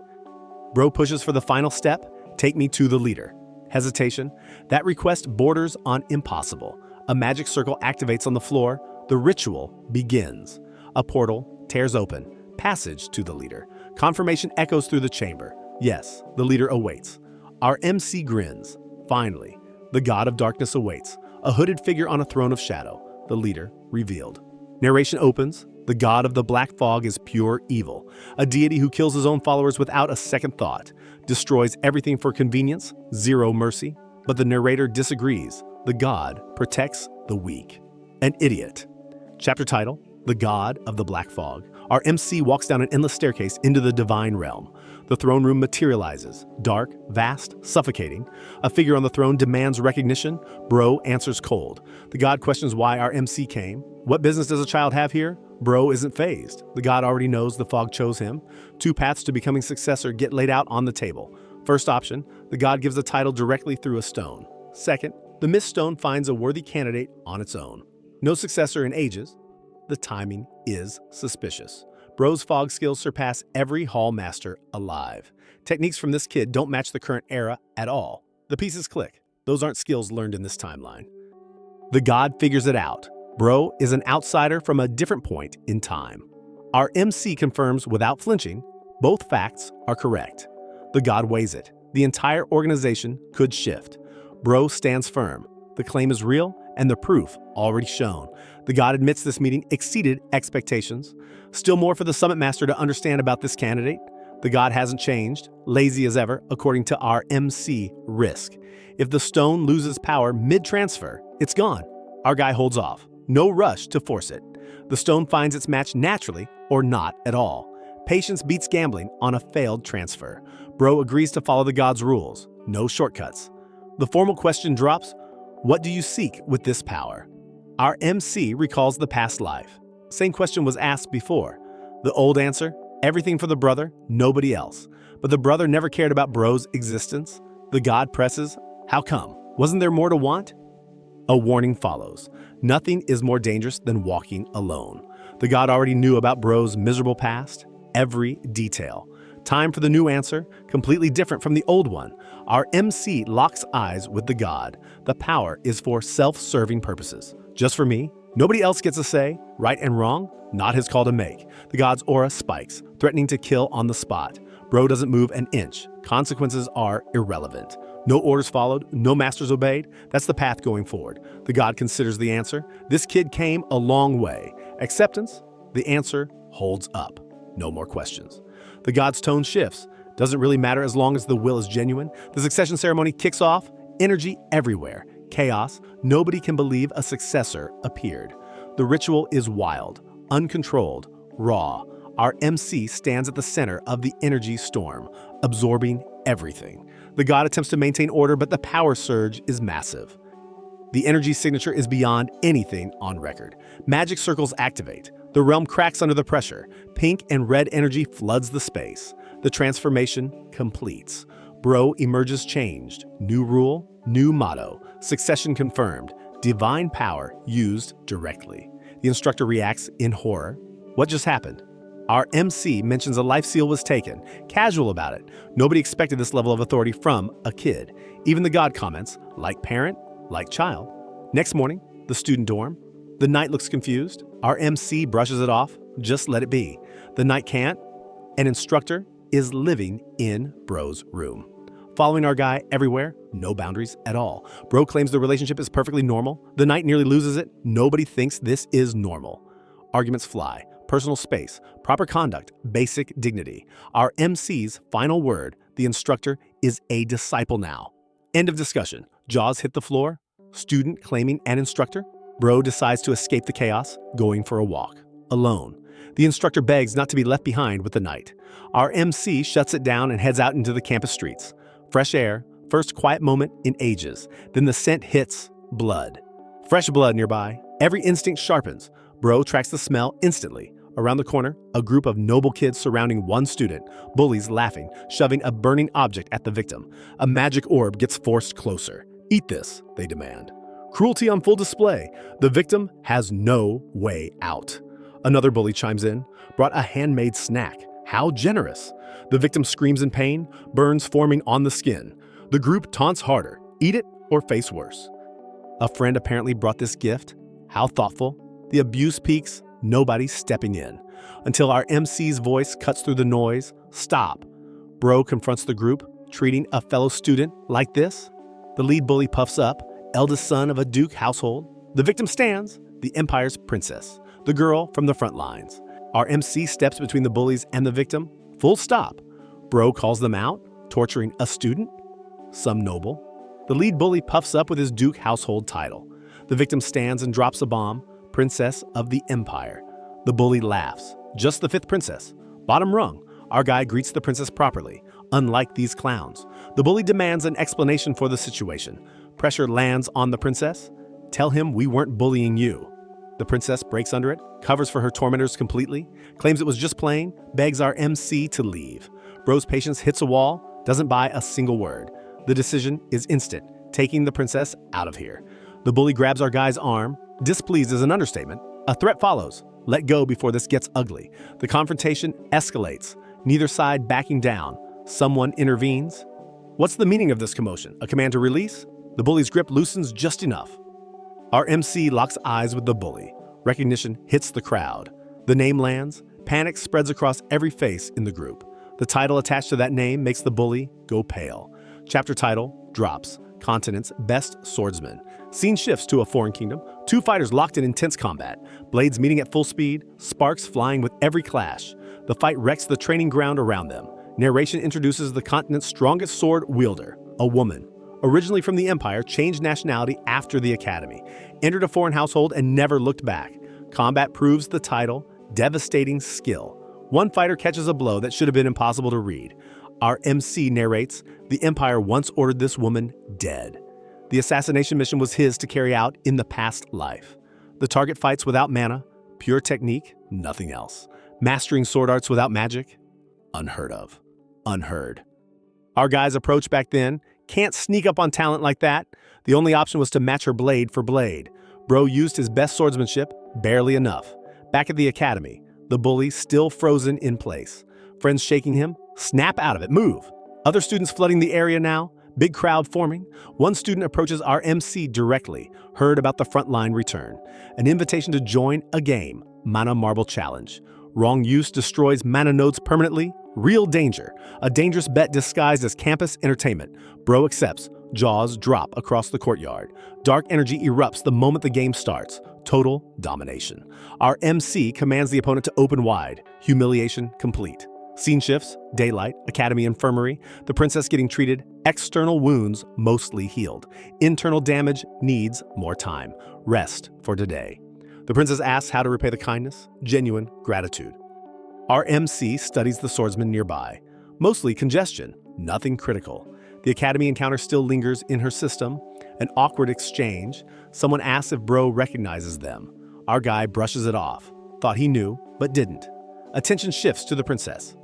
Bro pushes for the final step. Take me to the leader. Hesitation. That request borders on impossible. A magic circle activates on the floor. The ritual begins. A portal tears open. Passage to the leader. Confirmation echoes through the chamber. Yes, the leader awaits. Our MC grins. Finally, the god of darkness awaits. A hooded figure on a throne of shadow. The leader revealed. Narration opens. The god of the black fog is pure evil. A deity who kills his own followers without a second thought. Destroys everything for convenience. Zero mercy. But the narrator disagrees. The god protects the weak. An idiot. Chapter title, The God of the Black Fog. Our MC walks down an endless staircase into the divine realm. The throne room materializes. Dark, vast, suffocating. A figure on the throne demands recognition. Bro answers cold. The god questions why our MC came. What business does a child have here? Bro isn't fazed. The god already knows the fog chose him. Two paths to becoming successor get laid out on the table. First option, the god gives the title directly through a stone. Second, the mist stone finds a worthy candidate on its own. No successor in ages. The timing is suspicious. Bro's fog skills surpass every hall master alive. Techniques from this kid don't match the current era at all. The pieces click. Those aren't skills learned in this timeline. The god figures it out. Bro is an outsider from a different point in time. Our MC confirms without flinching, both facts are correct. The god weighs it. The entire organization could shift. Bro stands firm. The claim is real and the proof already shown. The god admits this meeting exceeded expectations. Still more for the summit master to understand about this candidate. The god hasn't changed, lazy as ever, according to our MC risk. If the stone loses power mid-transfer, it's gone. Our guy holds off. No rush to force it. The stone finds its match naturally or not at all. Patience beats gambling on a failed transfer. Bro agrees to follow the god's rules. No shortcuts. The formal question drops, what do you seek with this power? Our MC recalls the past life. Same question was asked before. The old answer, everything for the brother, nobody else. But the brother never cared about Bro's existence. The god presses, how come? Wasn't there more to want? A warning follows. Nothing is more dangerous than walking alone. The god already knew about Bro's miserable past, every detail. Time for the new answer, completely different from the old one. Our MC locks eyes with the god. The power is for self-serving purposes. Just for me, nobody else gets a say, right and wrong, not his call to make. The god's aura spikes, threatening to kill on the spot. Bro doesn't move an inch. Consequences are irrelevant. No orders followed, no masters obeyed. That's the path going forward. The god considers the answer. This kid came a long way. Acceptance, the answer holds up. No more questions. The god's tone shifts. Doesn't really matter as long as the will is genuine. The succession ceremony kicks off. Energy everywhere. Chaos. Nobody can believe a successor appeared. The ritual is wild, uncontrolled, raw. Our MC stands at the center of the energy storm, absorbing everything. The god attempts to maintain order, but the power surge is massive. The energy signature is beyond anything on record. Magic circles activate. The realm cracks under the pressure. Pink and red energy floods the space. The transformation completes. Bro emerges changed. New rule, new motto. Succession confirmed. Divine power used directly. The instructor reacts in horror. What just happened? Our MC mentions a life seal was taken, casual about it. Nobody expected this level of authority from a kid. Even the god comments, like parent, like child. Next morning, the student dorm. The knight looks confused. Our MC brushes it off. Just let it be. The knight can't. An instructor is living in Bro's room. Following our guy everywhere, no boundaries at all. Bro claims the relationship is perfectly normal. The knight nearly loses it. Nobody thinks this is normal. Arguments fly. Personal space, proper conduct, basic dignity. Our MC's final word, the instructor, is a disciple now. End of discussion. Jaws hit the floor. Student claiming an instructor. Bro decides to escape the chaos, going for a walk. Alone. The instructor begs not to be left behind with the knight. Our MC shuts it down and heads out into the campus streets. Fresh air, first quiet moment in ages. Then the scent hits blood. Fresh blood nearby. Every instinct sharpens. Bro tracks the smell instantly. Around the corner, a group of noble kids surrounding one student, bullies laughing, shoving a burning object at the victim. A magic orb gets forced closer. Eat this, they demand. Cruelty on full display. The victim has no way out. Another bully chimes in, brought a handmade snack. How generous. The victim screams in pain, burns forming on the skin. The group taunts harder. Eat it or face worse. A friend apparently brought this gift. How thoughtful. The abuse peaks. Nobody stepping in. Until our MC's voice cuts through the noise. Stop. Bro confronts the group, treating a fellow student like this. The lead bully puffs up, eldest son of a duke household. The victim stands, the empire's princess, the girl from the front lines. Our MC steps between the bullies and the victim. Full stop. Bro calls them out, torturing a student. Some noble. The lead bully puffs up with his duke household title. The victim stands and drops a bomb. Princess of the Empire. The bully laughs. Just the fifth princess. Bottom rung. Our guy greets the princess properly, unlike these clowns. The bully demands an explanation for the situation. Pressure lands on the princess. Tell him we weren't bullying you. The princess breaks under it, covers for her tormentors completely, claims it was just playing, begs our MC to leave. Bro's patience hits a wall, doesn't buy a single word. The decision is instant, taking the princess out of here. The bully grabs our guy's arm. Displeased is an understatement. A threat follows. Let go before this gets ugly. The confrontation escalates, neither side backing down. Someone intervenes. What's the meaning of this commotion? A command to release? The bully's grip loosens just enough. Our MC locks eyes with the bully. Recognition hits the crowd. The name lands. Panic spreads across every face in the group. The title attached to that name makes the bully go pale. Chapter title drops. Continent's best swordsman. Scene shifts to a foreign kingdom. Two fighters locked in intense combat. Blades meeting at full speed. Sparks flying with every clash. The fight wrecks the training ground around them. Narration introduces the continent's strongest sword wielder, a woman. Originally from the Empire, changed nationality after the Academy. Entered a foreign household and never looked back. Combat proves the title. Devastating skill. One fighter catches a blow that should have been impossible to read. Our MC narrates, the Empire once ordered this woman dead. The assassination mission was his to carry out in the past life. The target fights without mana, pure technique, nothing else. Mastering sword arts without magic, unheard of. Unheard. Our guys approach back then, can't sneak up on talent like that. The only option was to match her blade for blade. Bro used his best swordsmanship, barely enough. Back at the academy, the bully still frozen in place. Friends shaking him, snap out of it, move. Other students flooding the area now, big crowd forming. One student approaches our MC directly, heard about the frontline return. An invitation to join a game, Mana Marble Challenge. Wrong use destroys mana nodes permanently, real danger. A dangerous bet disguised as campus entertainment. Bro accepts, jaws drop across the courtyard. Dark energy erupts the moment the game starts. Total domination. Our MC commands the opponent to open wide. Humiliation complete. Scene shifts, daylight, academy infirmary, the princess getting treated, external wounds mostly healed. Internal damage needs more time. Rest for today. The princess asks how to repay the kindness, genuine gratitude. Our MC studies the swordsman nearby. Mostly congestion, nothing critical. The academy encounter still lingers in her system. An awkward exchange. Someone asks if Bro recognizes them. Our guy brushes it off. Thought he knew, but didn't. Attention shifts to the princess.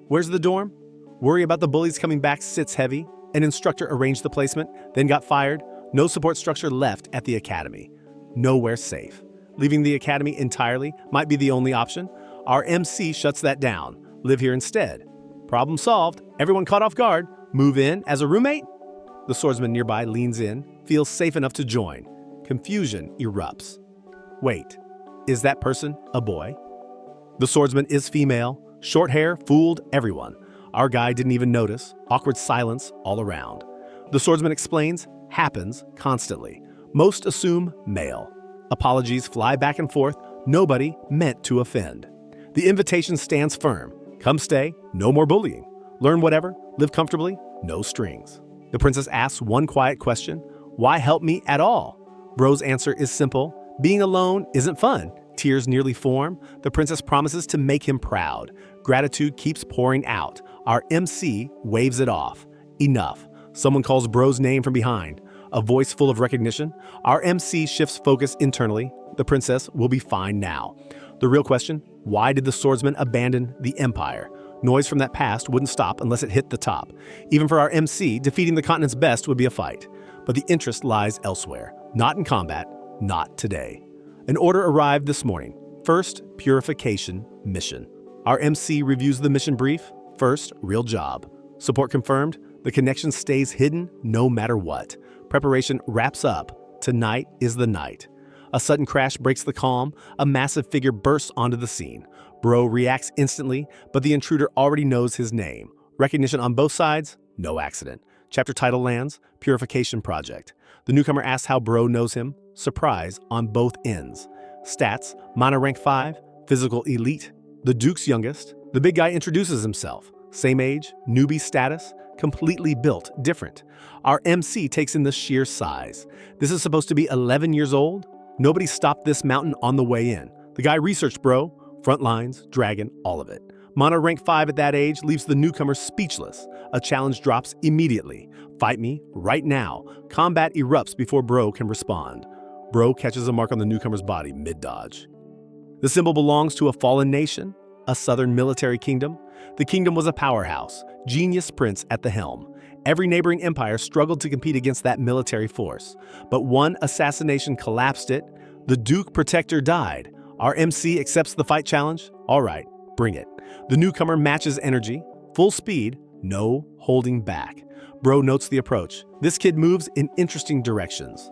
Where's the dorm? Worry about the bullies coming back sits heavy. An instructor arranged the placement, then got fired. No support structure left at the academy. Nowhere safe. Leaving the academy entirely might be the only option. Our MC shuts that down. Live here instead. Problem solved. Everyone caught off guard. Move in as a roommate? The swordsman nearby leans in, feels safe enough to join. Confusion erupts. Wait, is that person a boy? The swordsman is female. Short hair fooled everyone. Our guy didn't even notice. Awkward silence all around. The swordsman explains, happens constantly. Most assume male. Apologies fly back and forth. Nobody meant to offend. The invitation stands firm. Come stay, no more bullying. Learn whatever, live comfortably, no strings. The princess asks one quiet question. Why help me at all? Bro's answer is simple. Being alone isn't fun. Tears nearly form. The princess promises to make him proud. Gratitude keeps pouring out. Our MC waves it off. Enough. Someone calls Bro's name from behind. A voice full of recognition. Our MC shifts focus internally. The princess will be fine now. The real question, why did the swordsman abandon the empire? Noise from that past wouldn't stop unless it hit the top. Even for our MC, defeating the continent's best would be a fight. But the interest lies elsewhere. Not in combat, not today. An order arrived this morning. First, purification mission. Our MC reviews the mission brief. First, real job. Support confirmed. The connection stays hidden no matter what. Preparation wraps up. Tonight is the night. A sudden crash breaks the calm. A massive figure bursts onto the scene. Bro reacts instantly, but the intruder already knows his name. Recognition on both sides, no accident. Chapter title lands, Purification Project. The newcomer asks how Bro knows him. Surprise on both ends. Stats, mana rank 5, physical elite. The Duke's youngest. The big guy introduces himself. Same age, newbie status, completely built, different. Our MC takes in the sheer size. This is supposed to be 11 years old? Nobody stopped this mountain on the way in. The guy researched Bro. Frontlines, dragon, all of it. Mana rank 5 at that age leaves the newcomer speechless. A challenge drops immediately. Fight me right now. Combat erupts before Bro can respond. Bro catches a mark on the newcomer's body mid-dodge. The symbol belongs to a fallen nation, a southern military kingdom. The kingdom was a powerhouse, genius prince at the helm. Every neighboring empire struggled to compete against that military force. But one assassination collapsed it. The Duke Protector died. Our MC accepts the fight challenge. All right, bring it. The newcomer matches energy, full speed, no holding back. Bro notes the approach. This kid moves in interesting directions.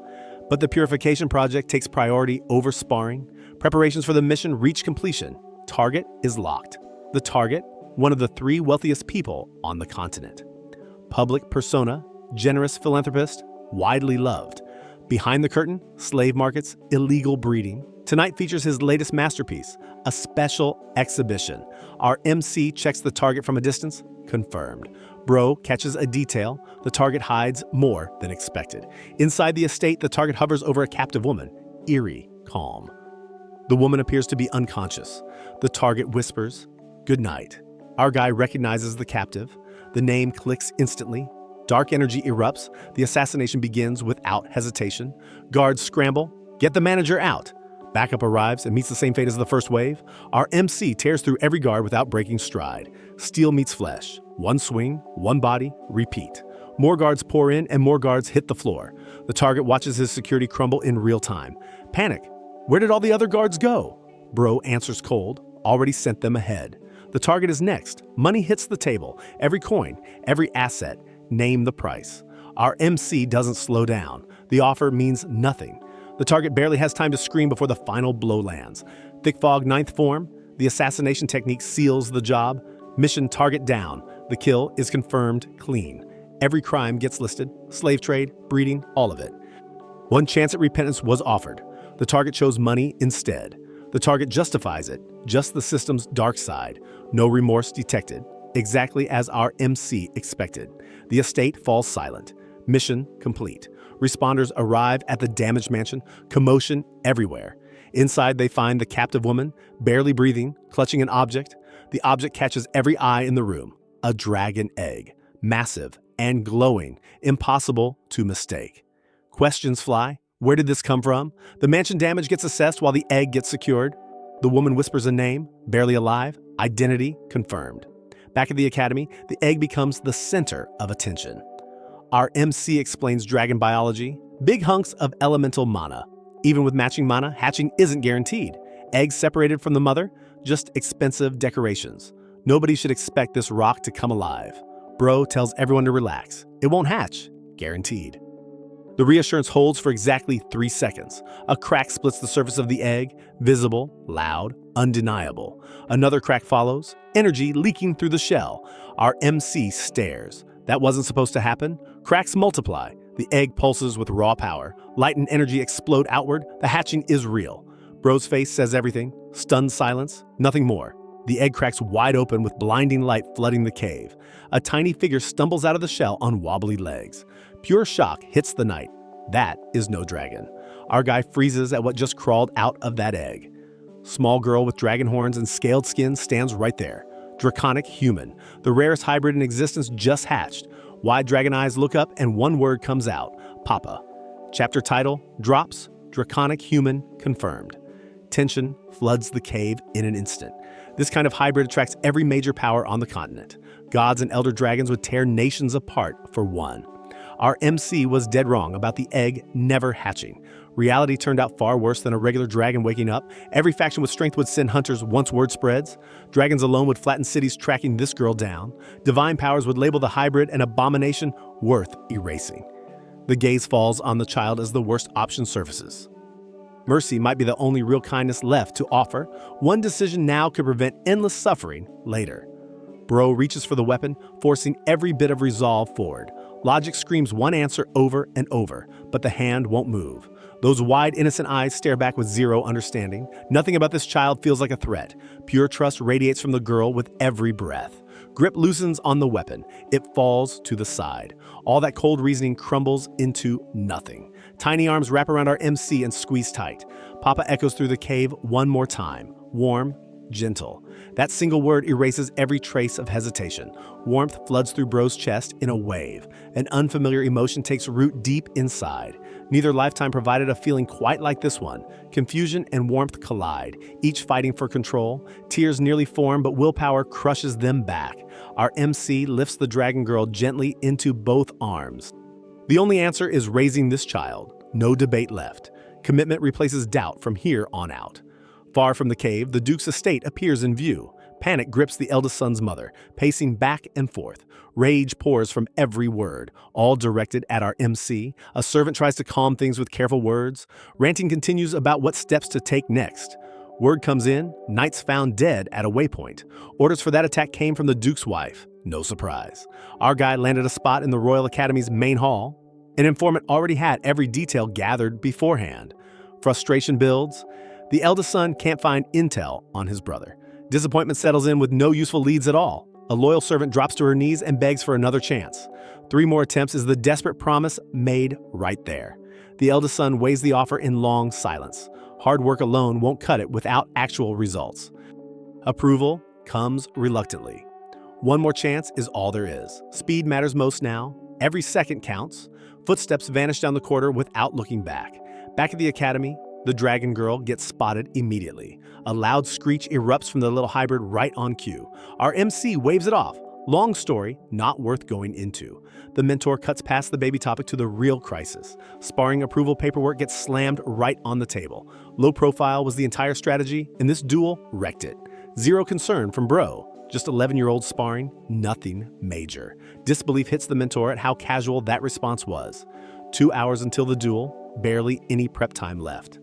But the purification project takes priority over sparring. Preparations for the mission reach completion. Target is locked. The target, one of the 3 wealthiest people on the continent. Public persona, generous philanthropist, widely loved. Behind the curtain, slave markets, illegal breeding. Tonight features his latest masterpiece, a special exhibition. Our MC checks the target from a distance. Confirmed. Bro catches a detail. The target hides more than expected. Inside the estate, the target hovers over a captive woman. Eerie calm. The woman appears to be unconscious. The target whispers, "Good night." Our guy recognizes the captive. The name clicks instantly. Dark energy erupts. The assassination begins without hesitation. Guards scramble. Get the manager out. Backup arrives and meets the same fate as the first wave. Our MC tears through every guard without breaking stride. Steel meets flesh. One swing, one body, repeat. More guards pour in and more guards hit the floor. The target watches his security crumble in real time. Panic. Where did all the other guards go? Bro answers cold. Already sent them ahead. The target is next. Money hits the table. Every coin, every asset. Name the price. Our MC doesn't slow down. The offer means nothing. The target barely has time to scream before the final blow lands. Thick fog, 9th form. The assassination technique seals the job. Mission target down. The kill is confirmed clean. Every crime gets listed. Slave trade, breeding, all of it. One chance at repentance was offered. The target chose money instead. The target justifies it. Just the system's dark side. No remorse detected. Exactly as our MC expected. The estate falls silent. Mission complete. Responders arrive at the damaged mansion. Commotion everywhere. Inside, they find the captive woman, barely breathing, clutching an object. The object catches every eye in the room. A dragon egg. Massive and glowing. Impossible to mistake. Questions fly. Where did this come from? The mansion damage gets assessed while the egg gets secured. The woman whispers a name, barely alive. Identity confirmed. Back at the academy, the egg becomes the center of attention. Our MC explains dragon biology. Big hunks of elemental mana. Even with matching mana, hatching isn't guaranteed. Eggs separated from the mother, just expensive decorations. Nobody should expect this rock to come alive. Bro tells everyone to relax. It won't hatch, guaranteed. The reassurance holds for exactly 3 seconds. A crack splits the surface of the egg, visible, loud, undeniable. Another crack follows, energy leaking through the shell. Our MC stares. That wasn't supposed to happen. Cracks multiply. The egg pulses with raw power. Light and energy explode outward. The hatching is real. Bro's face says everything. Stunned silence. Nothing more. The egg cracks wide open with blinding light flooding the cave. A tiny figure stumbles out of the shell on wobbly legs. Pure shock hits the night. That is no dragon. Our guy freezes at what just crawled out of that egg. Small girl with dragon horns and scaled skin stands right there. Draconic human. The rarest hybrid in existence just hatched. Wide dragon eyes look up and one word comes out. Papa. Chapter title drops. Draconic human confirmed. Tension floods the cave in an instant. This kind of hybrid attracts every major power on the continent. Gods and elder dragons would tear nations apart for one. Our MC was dead wrong about the egg never hatching. Reality turned out far worse than a regular dragon waking up. Every faction with strength would send hunters once word spreads. Dragons alone would flatten cities tracking this girl down. Divine powers would label the hybrid an abomination worth erasing. The gaze falls on the child as the worst option surfaces. Mercy might be the only real kindness left to offer. One decision now could prevent endless suffering later. Bro reaches for the weapon, forcing every bit of resolve forward. Logic screams one answer over and over, but the hand won't move. Those wide, innocent eyes stare back with zero understanding. Nothing about this child feels like a threat. Pure trust radiates from the girl with every breath. Grip loosens on the weapon. It falls to the side. All that cold reasoning crumbles into nothing. Tiny arms wrap around our MC and squeeze tight. Papa echoes through the cave one more time. Warm, gentle. That single word erases every trace of hesitation. Warmth floods through Bro's chest in a wave. An unfamiliar emotion takes root deep inside. Neither lifetime provided a feeling quite like this one. Confusion and warmth collide, each fighting for control. Tears nearly form, but willpower crushes them back. Our MC lifts the dragon girl gently into both arms. The only answer is raising this child. No debate left. Commitment replaces doubt from here on out. Far from the cave, the Duke's estate appears in view. Panic grips the eldest son's mother, pacing back and forth. Rage pours from every word, all directed at our MC. A servant tries to calm things with careful words. Ranting continues about what steps to take next. Word comes in, knights found dead at a waypoint. Orders for that attack came from the Duke's wife. No surprise. Our guy landed a spot in the Royal Academy's main hall. An informant already had every detail gathered beforehand. Frustration builds. The eldest son can't find intel on his brother. Disappointment settles in with no useful leads at all. A loyal servant drops to her knees and begs for another chance. 3 more attempts is the desperate promise made right there. The eldest son weighs the offer in long silence. Hard work alone won't cut it without actual results. Approval comes reluctantly. 1 more chance is all there is. Speed matters most now. Every second counts. Footsteps vanish down the corridor without looking back. Back at the academy, the dragon girl gets spotted immediately. A loud screech erupts from the little hybrid right on cue. Our MC waves it off. Long story, not worth going into. The mentor cuts past the baby topic to the real crisis. Sparring approval paperwork gets slammed right on the table. Low profile was the entire strategy, and this duel wrecked it. Zero concern from bro. Just 11-year-old sparring, nothing major. Disbelief hits the mentor at how casual that response was. 2 hours until the duel, barely any prep time left.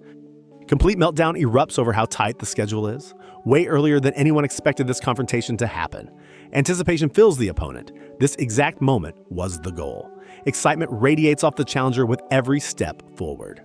Complete meltdown erupts over how tight the schedule is. Way earlier than anyone expected this confrontation to happen. Anticipation fills the opponent. This exact moment was the goal. Excitement radiates off the challenger with every step forward.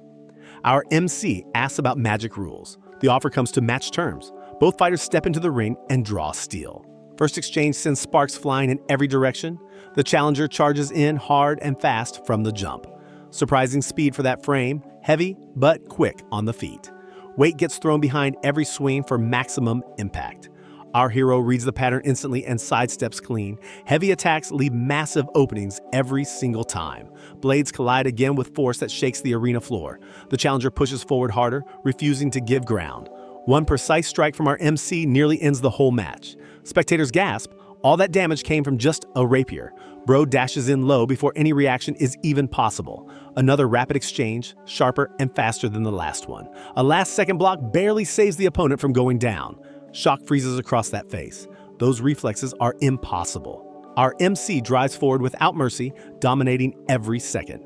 Our MC asks about magic rules. The offer comes to match terms. Both fighters step into the ring and draw steel. First exchange sends sparks flying in every direction. The challenger charges in hard and fast from the jump. Surprising speed for that frame, heavy but quick on the feet. Weight gets thrown behind every swing for maximum impact. Our hero reads the pattern instantly and sidesteps clean. Heavy attacks leave massive openings every single time. Blades collide again with force that shakes the arena floor. The challenger pushes forward harder, refusing to give ground. 1 precise strike from our MC nearly ends the whole match. Spectators gasp. All that damage came from just a rapier. Bro dashes in low before any reaction is even possible. Another rapid exchange, sharper and faster than the last one. A last-second block barely saves the opponent from going down. Shock freezes across that face. Those reflexes are impossible. Our MC drives forward without mercy, dominating every second.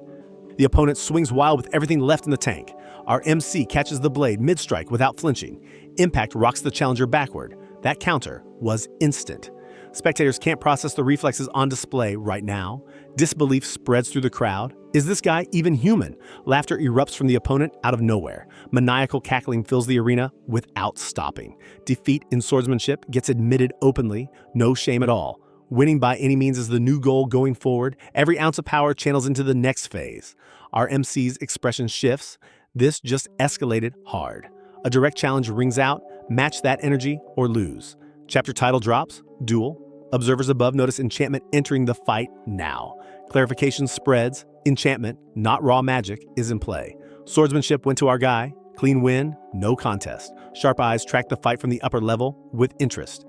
The opponent swings wild with everything left in the tank. Our MC catches the blade mid-strike without flinching. Impact rocks the challenger backward. That counter was instant. Spectators can't process the reflexes on display right now. Disbelief spreads through the crowd. Is this guy even human? Laughter erupts from the opponent out of nowhere. Maniacal cackling fills the arena without stopping. Defeat in swordsmanship gets admitted openly. No shame at all. Winning by any means is the new goal going forward. Every ounce of power channels into the next phase. Our MC's expression shifts. This just escalated hard. A direct challenge rings out. Match that energy or lose. Chapter title drops. Duel. Observers above notice enchantment entering the fight now. Clarification spreads. Enchantment, not raw magic, is in play. Swordsmanship went to our guy. Clean win, no contest. Sharp eyes track the fight from the upper level with interest.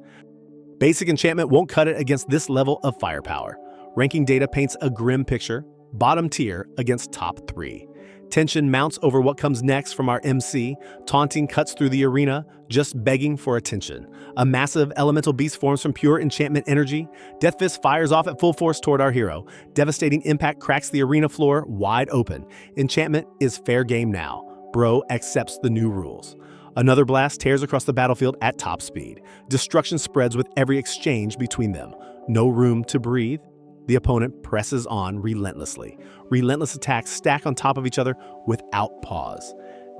Basic enchantment won't cut it against this level of firepower. Ranking data paints a grim picture. Bottom tier against top 3. Tension mounts over what comes next from our MC. Taunting cuts through the arena, just begging for attention. A massive elemental beast forms from pure enchantment energy. Death Fist fires off at full force toward our hero. Devastating impact cracks the arena floor wide open. Enchantment is fair game now. Bro accepts the new rules. Another blast tears across the battlefield at top speed. Destruction spreads with every exchange between them. No room to breathe. The opponent presses on relentlessly. Relentless attacks stack on top of each other without pause.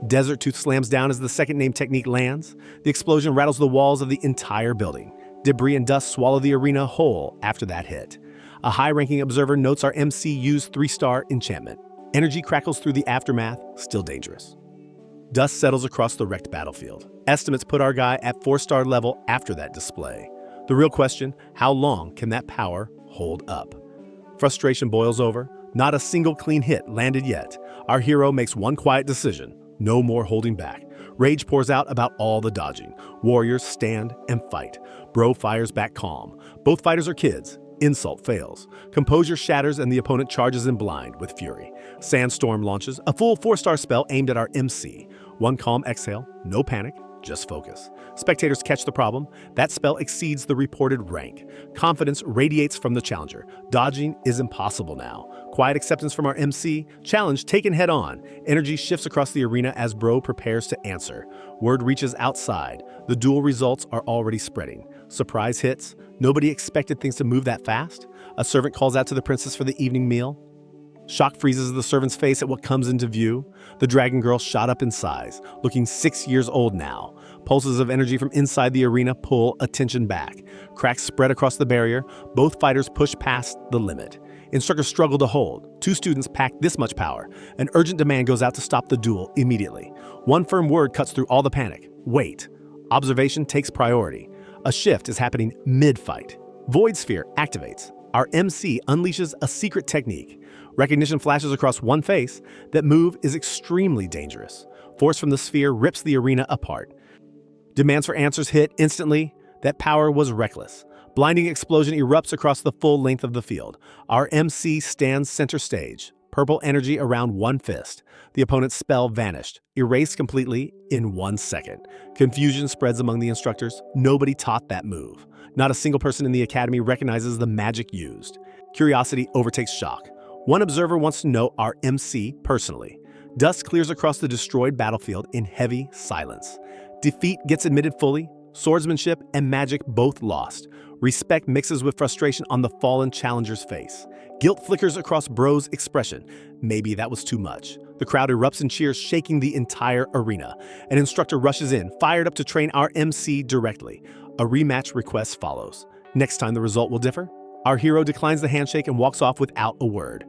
Desert Tooth slams down as the second name technique lands. The explosion rattles the walls of the entire building. Debris and dust swallow the arena whole after that hit. A high-ranking observer notes our MC used 3-star enchantment. Energy crackles through the aftermath, still dangerous. Dust settles across the wrecked battlefield. Estimates put our guy at 4-star level after that display. The real question, how long can that power hold up? Frustration boils over. Not a single clean hit landed yet. Our hero makes one quiet decision. No more holding back. Rage pours out about all the dodging. Warriors stand and fight. Bro fires back calm. Both fighters are kids. Insult fails. Composure shatters and the opponent charges in blind with fury. Sandstorm launches, a full 4-star spell aimed at our MC. One calm exhale, no panic. just focus. Spectators catch the problem. That spell exceeds the reported rank. Confidence radiates from the challenger. Dodging is impossible now. Quiet acceptance from our MC. Challenge taken head on. Energy shifts across the arena as Bro prepares to answer. Word reaches outside. The duel results are already spreading. Surprise hits. Nobody expected things to move that fast. A servant calls out to the princess for the evening meal. Shock freezes the servant's face at what comes into view. The dragon girl shot up in size, looking 6 years old now. Pulses of energy from inside the arena pull attention back. Cracks spread across the barrier. Both fighters push past the limit. Instructors struggle to hold. 2 students pack this much power. An urgent demand goes out to stop the duel immediately. One firm word cuts through all the panic. Wait. Observation takes priority. A shift is happening mid-fight. Void Sphere activates. Our MC unleashes a secret technique. Recognition flashes across one face. That move is extremely dangerous. Force from the sphere rips the arena apart. Demands for answers hit instantly. That power was reckless. Blinding explosion erupts across the full length of the field. Our MC stands center stage. Purple energy around one fist. The opponent's spell vanished, erased completely in 1 second. Confusion spreads among the instructors. Nobody taught that move. Not a single person in the academy recognizes the magic used. Curiosity overtakes shock. One observer wants to know our MC personally. Dust clears across the destroyed battlefield in heavy silence. Defeat gets admitted fully. Swordsmanship and magic both lost. Respect mixes with frustration on the fallen challenger's face. Guilt flickers across Bro's expression. Maybe that was too much. The crowd erupts in cheers, shaking the entire arena. An instructor rushes in, fired up to train our MC directly. A rematch request follows. Next time the result will differ. Our hero declines the handshake and walks off without a word.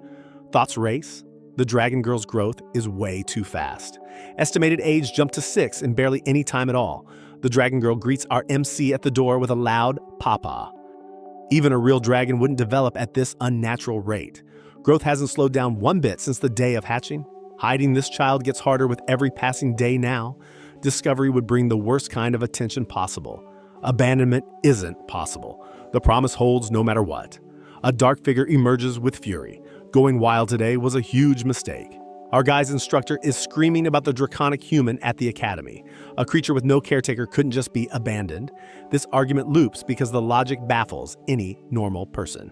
Thoughts race? The dragon girl's growth is way too fast. Estimated age jumped to 6 in barely any time at all. The dragon girl greets our MC at the door with a loud papa. Even a real dragon wouldn't develop at this unnatural rate. Growth hasn't slowed down one bit since the day of hatching. Hiding this child gets harder with every passing day now. Discovery would bring the worst kind of attention possible. Abandonment isn't possible. The promise holds no matter what. A dark figure emerges with fury. Going wild today was a huge mistake. Our guy's instructor is screaming about the draconic human at the academy. A creature with no caretaker couldn't just be abandoned. This argument loops because the logic baffles any normal person.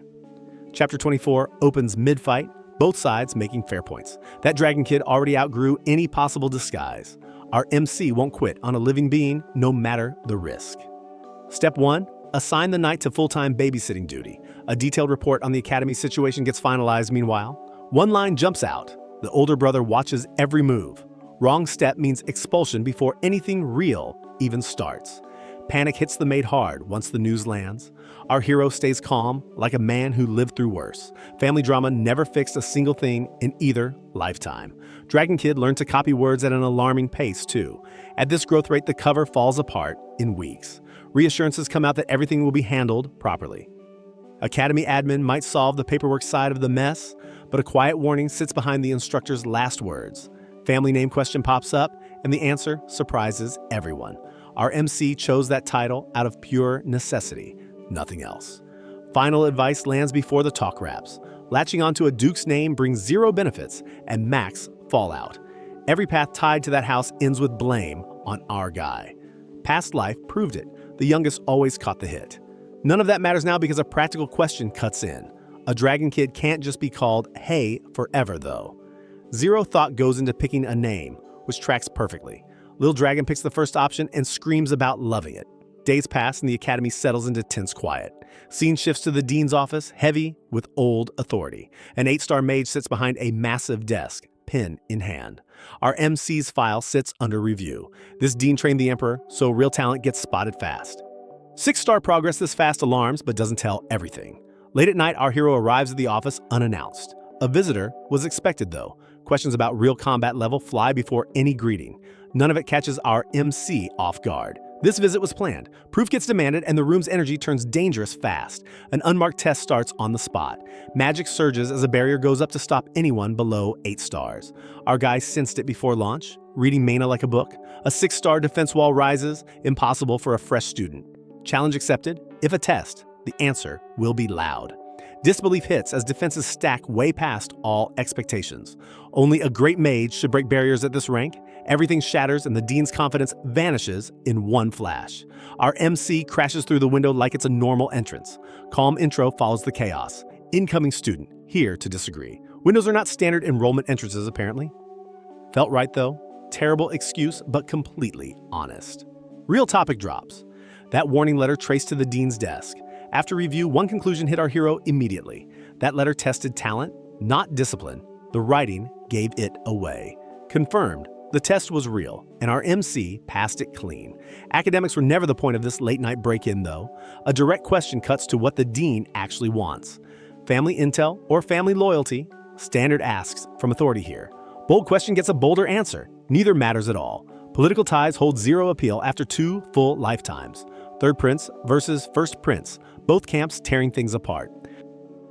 Chapter 24 opens mid-fight, both sides making fair points. That dragon kid already outgrew any possible disguise. Our MC won't quit on a living being, no matter the risk. Step 1. Assign the knight to full-time babysitting duty. A detailed report on the academy situation gets finalized meanwhile. One line jumps out. The older brother watches every move. Wrong step means expulsion before anything real even starts. Panic hits the maid hard once the news lands. Our hero stays calm, like a man who lived through worse. Family drama never fixed a single thing in either lifetime. Dragon Kid learned to copy words at an alarming pace, too. At this growth rate, the cover falls apart in weeks. Reassurances come out that everything will be handled properly. Academy admin might solve the paperwork side of the mess, but a quiet warning sits behind the instructor's last words. Family name question pops up, and the answer surprises everyone. Our MC chose that title out of pure necessity, nothing else. Final advice lands before the talk wraps. Latching onto a duke's name brings 0 benefits and max fallout. Every path tied to that house ends with blame on our guy. Past life proved it. The youngest always caught the hit. None of that matters now because a practical question cuts in. A dragon kid can't just be called Hey forever, though. 0 thought goes into picking a name, which tracks perfectly. Little Dragon picks the first option and screams about loving it. Days pass and the academy settles into tense quiet. Scene shifts to the dean's office, heavy with old authority. An 8-star mage sits behind a massive desk, pen in hand. Our MC's file sits under review. This dean trained the emperor, so real talent gets spotted fast. 6-star progress this fast alarms, but doesn't tell everything. Late at night, our hero arrives at the office unannounced. A visitor was expected, though. Questions about real combat level fly before any greeting. None of it catches our MC off guard. This visit was planned. Proof gets demanded, and the room's energy turns dangerous fast. An unmarked test starts on the spot. Magic surges as a barrier goes up to stop anyone below 8 stars. Our guy sensed it before launch, reading Mana like a book. A 6-star defense wall rises, impossible for a fresh student. Challenge accepted. If a test, the answer will be loud. Disbelief hits as defenses stack way past all expectations. Only a great maid should break barriers at this rank. Everything shatters and the dean's confidence vanishes in one flash. Our MC crashes through the window like it's a normal entrance. Calm intro follows the chaos. Incoming student, here to disagree. Windows are not standard enrollment entrances, apparently. Felt right, though. Terrible excuse, but completely honest. Real topic drops. That warning letter traced to the dean's desk. After review, one conclusion hit our hero immediately. That letter tested talent, not discipline. The writing gave it away. Confirmed, the test was real, and our MC passed it clean. Academics were never the point of this late-night break-in, though. A direct question cuts to what the dean actually wants. Family intel or family loyalty? Standard asks from authority here. Bold question gets a bolder answer. Neither matters at all. Political ties hold zero appeal after 2 full lifetimes. Third Prince versus First Prince, both camps tearing things apart.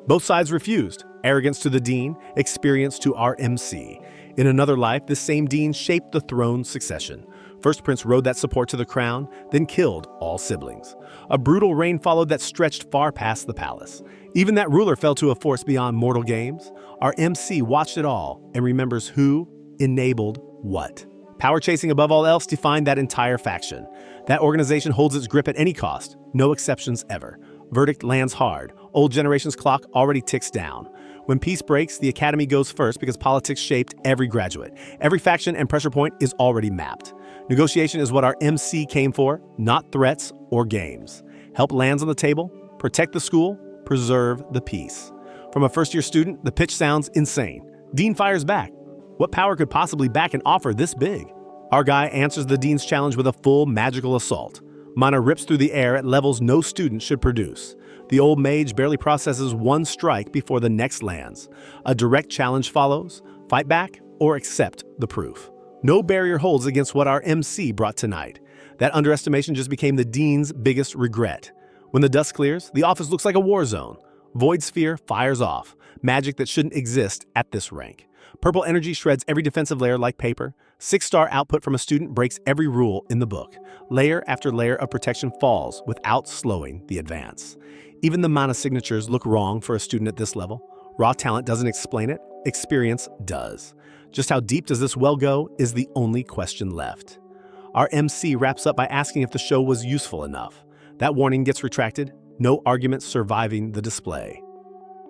Both sides refused. Arrogance to the dean, experience to our MC. In another life, this same dean shaped the throne's succession. First Prince rode that support to the crown, then killed all siblings. A brutal reign followed that stretched far past the palace. Even that ruler fell to a force beyond mortal games. Our MC watched it all and remembers who enabled what. Power chasing above all else defined that entire faction. That organization holds its grip at any cost, no exceptions ever. Verdict lands hard. Old generation's clock already ticks down. When peace breaks, the academy goes first because politics shaped every graduate. Every faction and pressure point is already mapped. Negotiation is what our MC came for, not threats or games. Help lands on the table, protect the school, preserve the peace. From a first-year student, the pitch sounds insane. Dean fires back. What power could possibly back an offer this big? Our guy answers the dean's challenge with a full magical assault. Mana rips through the air at levels no student should produce. The old mage barely processes one strike before the next lands. A direct challenge follows. Fight back or accept the proof. No barrier holds against what our MC brought tonight. That underestimation just became the dean's biggest regret. When the dust clears, the office looks like a war zone. Void Sphere fires off. Magic that shouldn't exist at this rank. Purple energy shreds every defensive layer like paper. 6-star output from a student breaks every rule in the book. Layer after layer of protection falls without slowing the advance. Even the mana signatures look wrong for a student at this level. Raw talent doesn't explain it, experience does. Just how deep does this well go is the only question left. Our MC wraps up by asking if the show was useful enough. That warning gets retracted, no argument surviving the display.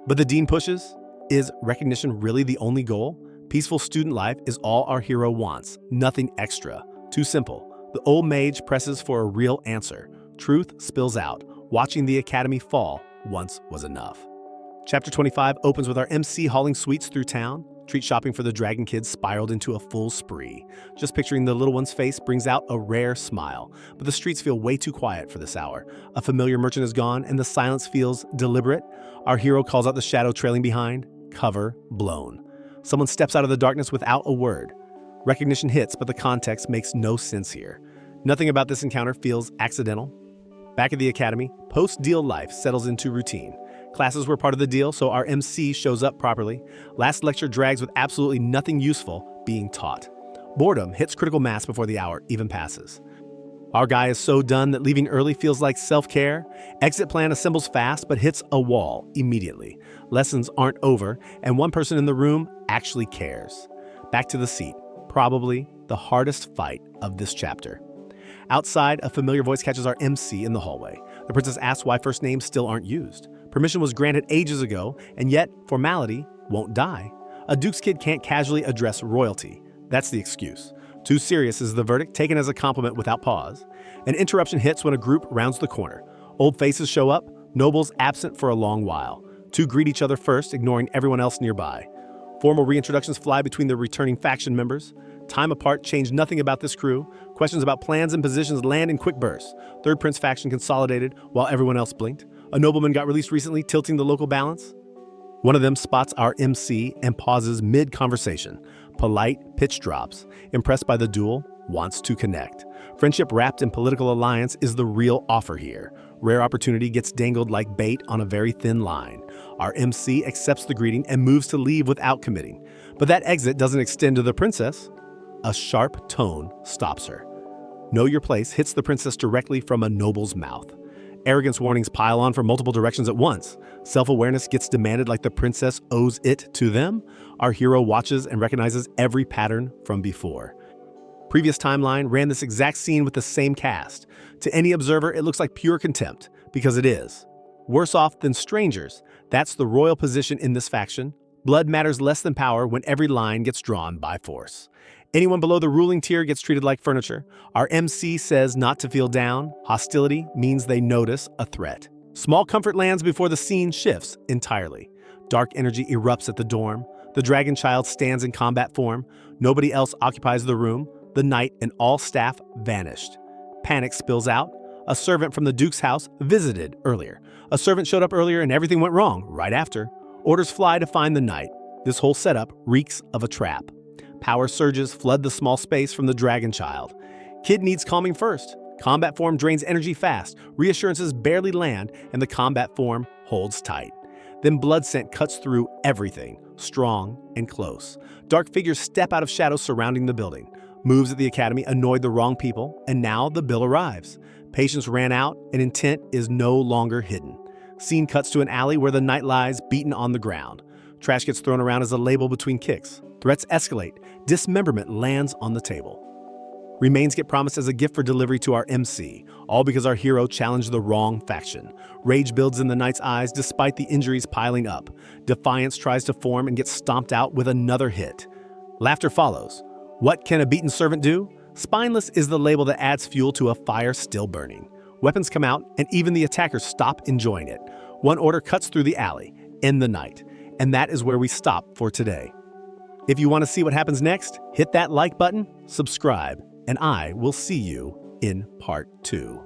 But the dean pushes. Is recognition really the only goal? Peaceful student life is all our hero wants, nothing extra. Too simple. The old mage presses for a real answer. Truth spills out. Watching the academy fall once was enough. Chapter 25 opens with our MC hauling sweets through town. Treat shopping for the dragon kids spiraled into a full spree. Just picturing the little one's face brings out a rare smile. But the streets feel way too quiet for this hour. A familiar merchant is gone and the silence feels deliberate. Our hero calls out the shadow trailing behind. Cover blown. Someone steps out of the darkness without a word. Recognition hits, but the context makes no sense here. Nothing about this encounter feels accidental. Back at the academy, post-deal life settles into routine. Classes were part of the deal, so our MC shows up properly. Last lecture drags with absolutely nothing useful being taught. Boredom hits critical mass before the hour even passes. Our guy is so done that leaving early feels like self-care. Exit plan assembles fast but hits a wall immediately. Lessons aren't over, and one person in the room actually cares. Back to the seat, probably the hardest fight of this chapter. Outside, a familiar voice catches our MC in the hallway. The princess asks why first names still aren't used. Permission was granted ages ago, and yet formality won't die. A duke's kid can't casually address royalty. That's the excuse. Too serious is the verdict, taken as a compliment without pause. An interruption hits when a group rounds the corner. Old faces show up, nobles absent for a long while. Two greet each other first, ignoring everyone else nearby. Formal reintroductions fly between the returning faction members. Time apart changed nothing about this crew. Questions about plans and positions land in quick bursts. Third Prince faction consolidated while everyone else blinked. A nobleman got released recently, tilting the local balance. One of them spots our MC and pauses mid-conversation. Polite pitch drops. Impressed by the duel, wants to connect. Friendship wrapped in political alliance is the real offer here. Rare opportunity gets dangled like bait on a very thin line. Our MC accepts the greeting and moves to leave without committing. But that exit doesn't extend to the princess. A sharp tone stops her. Know your place hits the princess directly from a noble's mouth. Arrogance warnings pile on from multiple directions at once. Self-awareness gets demanded like the princess owes it to them. Our hero watches and recognizes every pattern from before. Previous timeline ran this exact scene with the same cast. To any observer, it looks like pure contempt, because it is. Worse off than strangers, that's the royal position in this faction. Blood matters less than power when every line gets drawn by force. Anyone below the ruling tier gets treated like furniture. Our MC says not to feel down. Hostility means they notice a threat. Small comfort lands before the scene shifts entirely. Dark energy erupts at the dorm. The dragon child stands in combat form. Nobody else occupies the room. The knight and all staff vanished. Panic spills out. A servant from the Duke's house visited earlier. A servant showed up earlier and everything went wrong right after. Orders fly to find the knight. This whole setup reeks of a trap. Power surges flood the small space from the dragon child. Kid needs calming first. Combat form drains energy fast. Reassurances barely land and the combat form holds tight. Then blood scent cuts through everything, strong and close. Dark figures step out of shadows surrounding the building. Moves at the academy annoyed the wrong people, and now the bill arrives. Patience ran out, and intent is no longer hidden. Scene cuts to an alley where the knight lies, beaten on the ground. Trash gets thrown around as a label between kicks. Threats escalate. Dismemberment lands on the table. Remains get promised as a gift for delivery to our MC, all because our hero challenged the wrong faction. Rage builds in the knight's eyes despite the injuries piling up. Defiance tries to form and gets stomped out with another hit. Laughter follows. What can a beaten servant do? Spineless is the label that adds fuel to a fire still burning. Weapons come out, and even the attackers stop enjoying it. One order cuts through the alley, end the night. And that is where we stop for today. If you want to see what happens next, hit that like button, subscribe, and I will see you in part 2.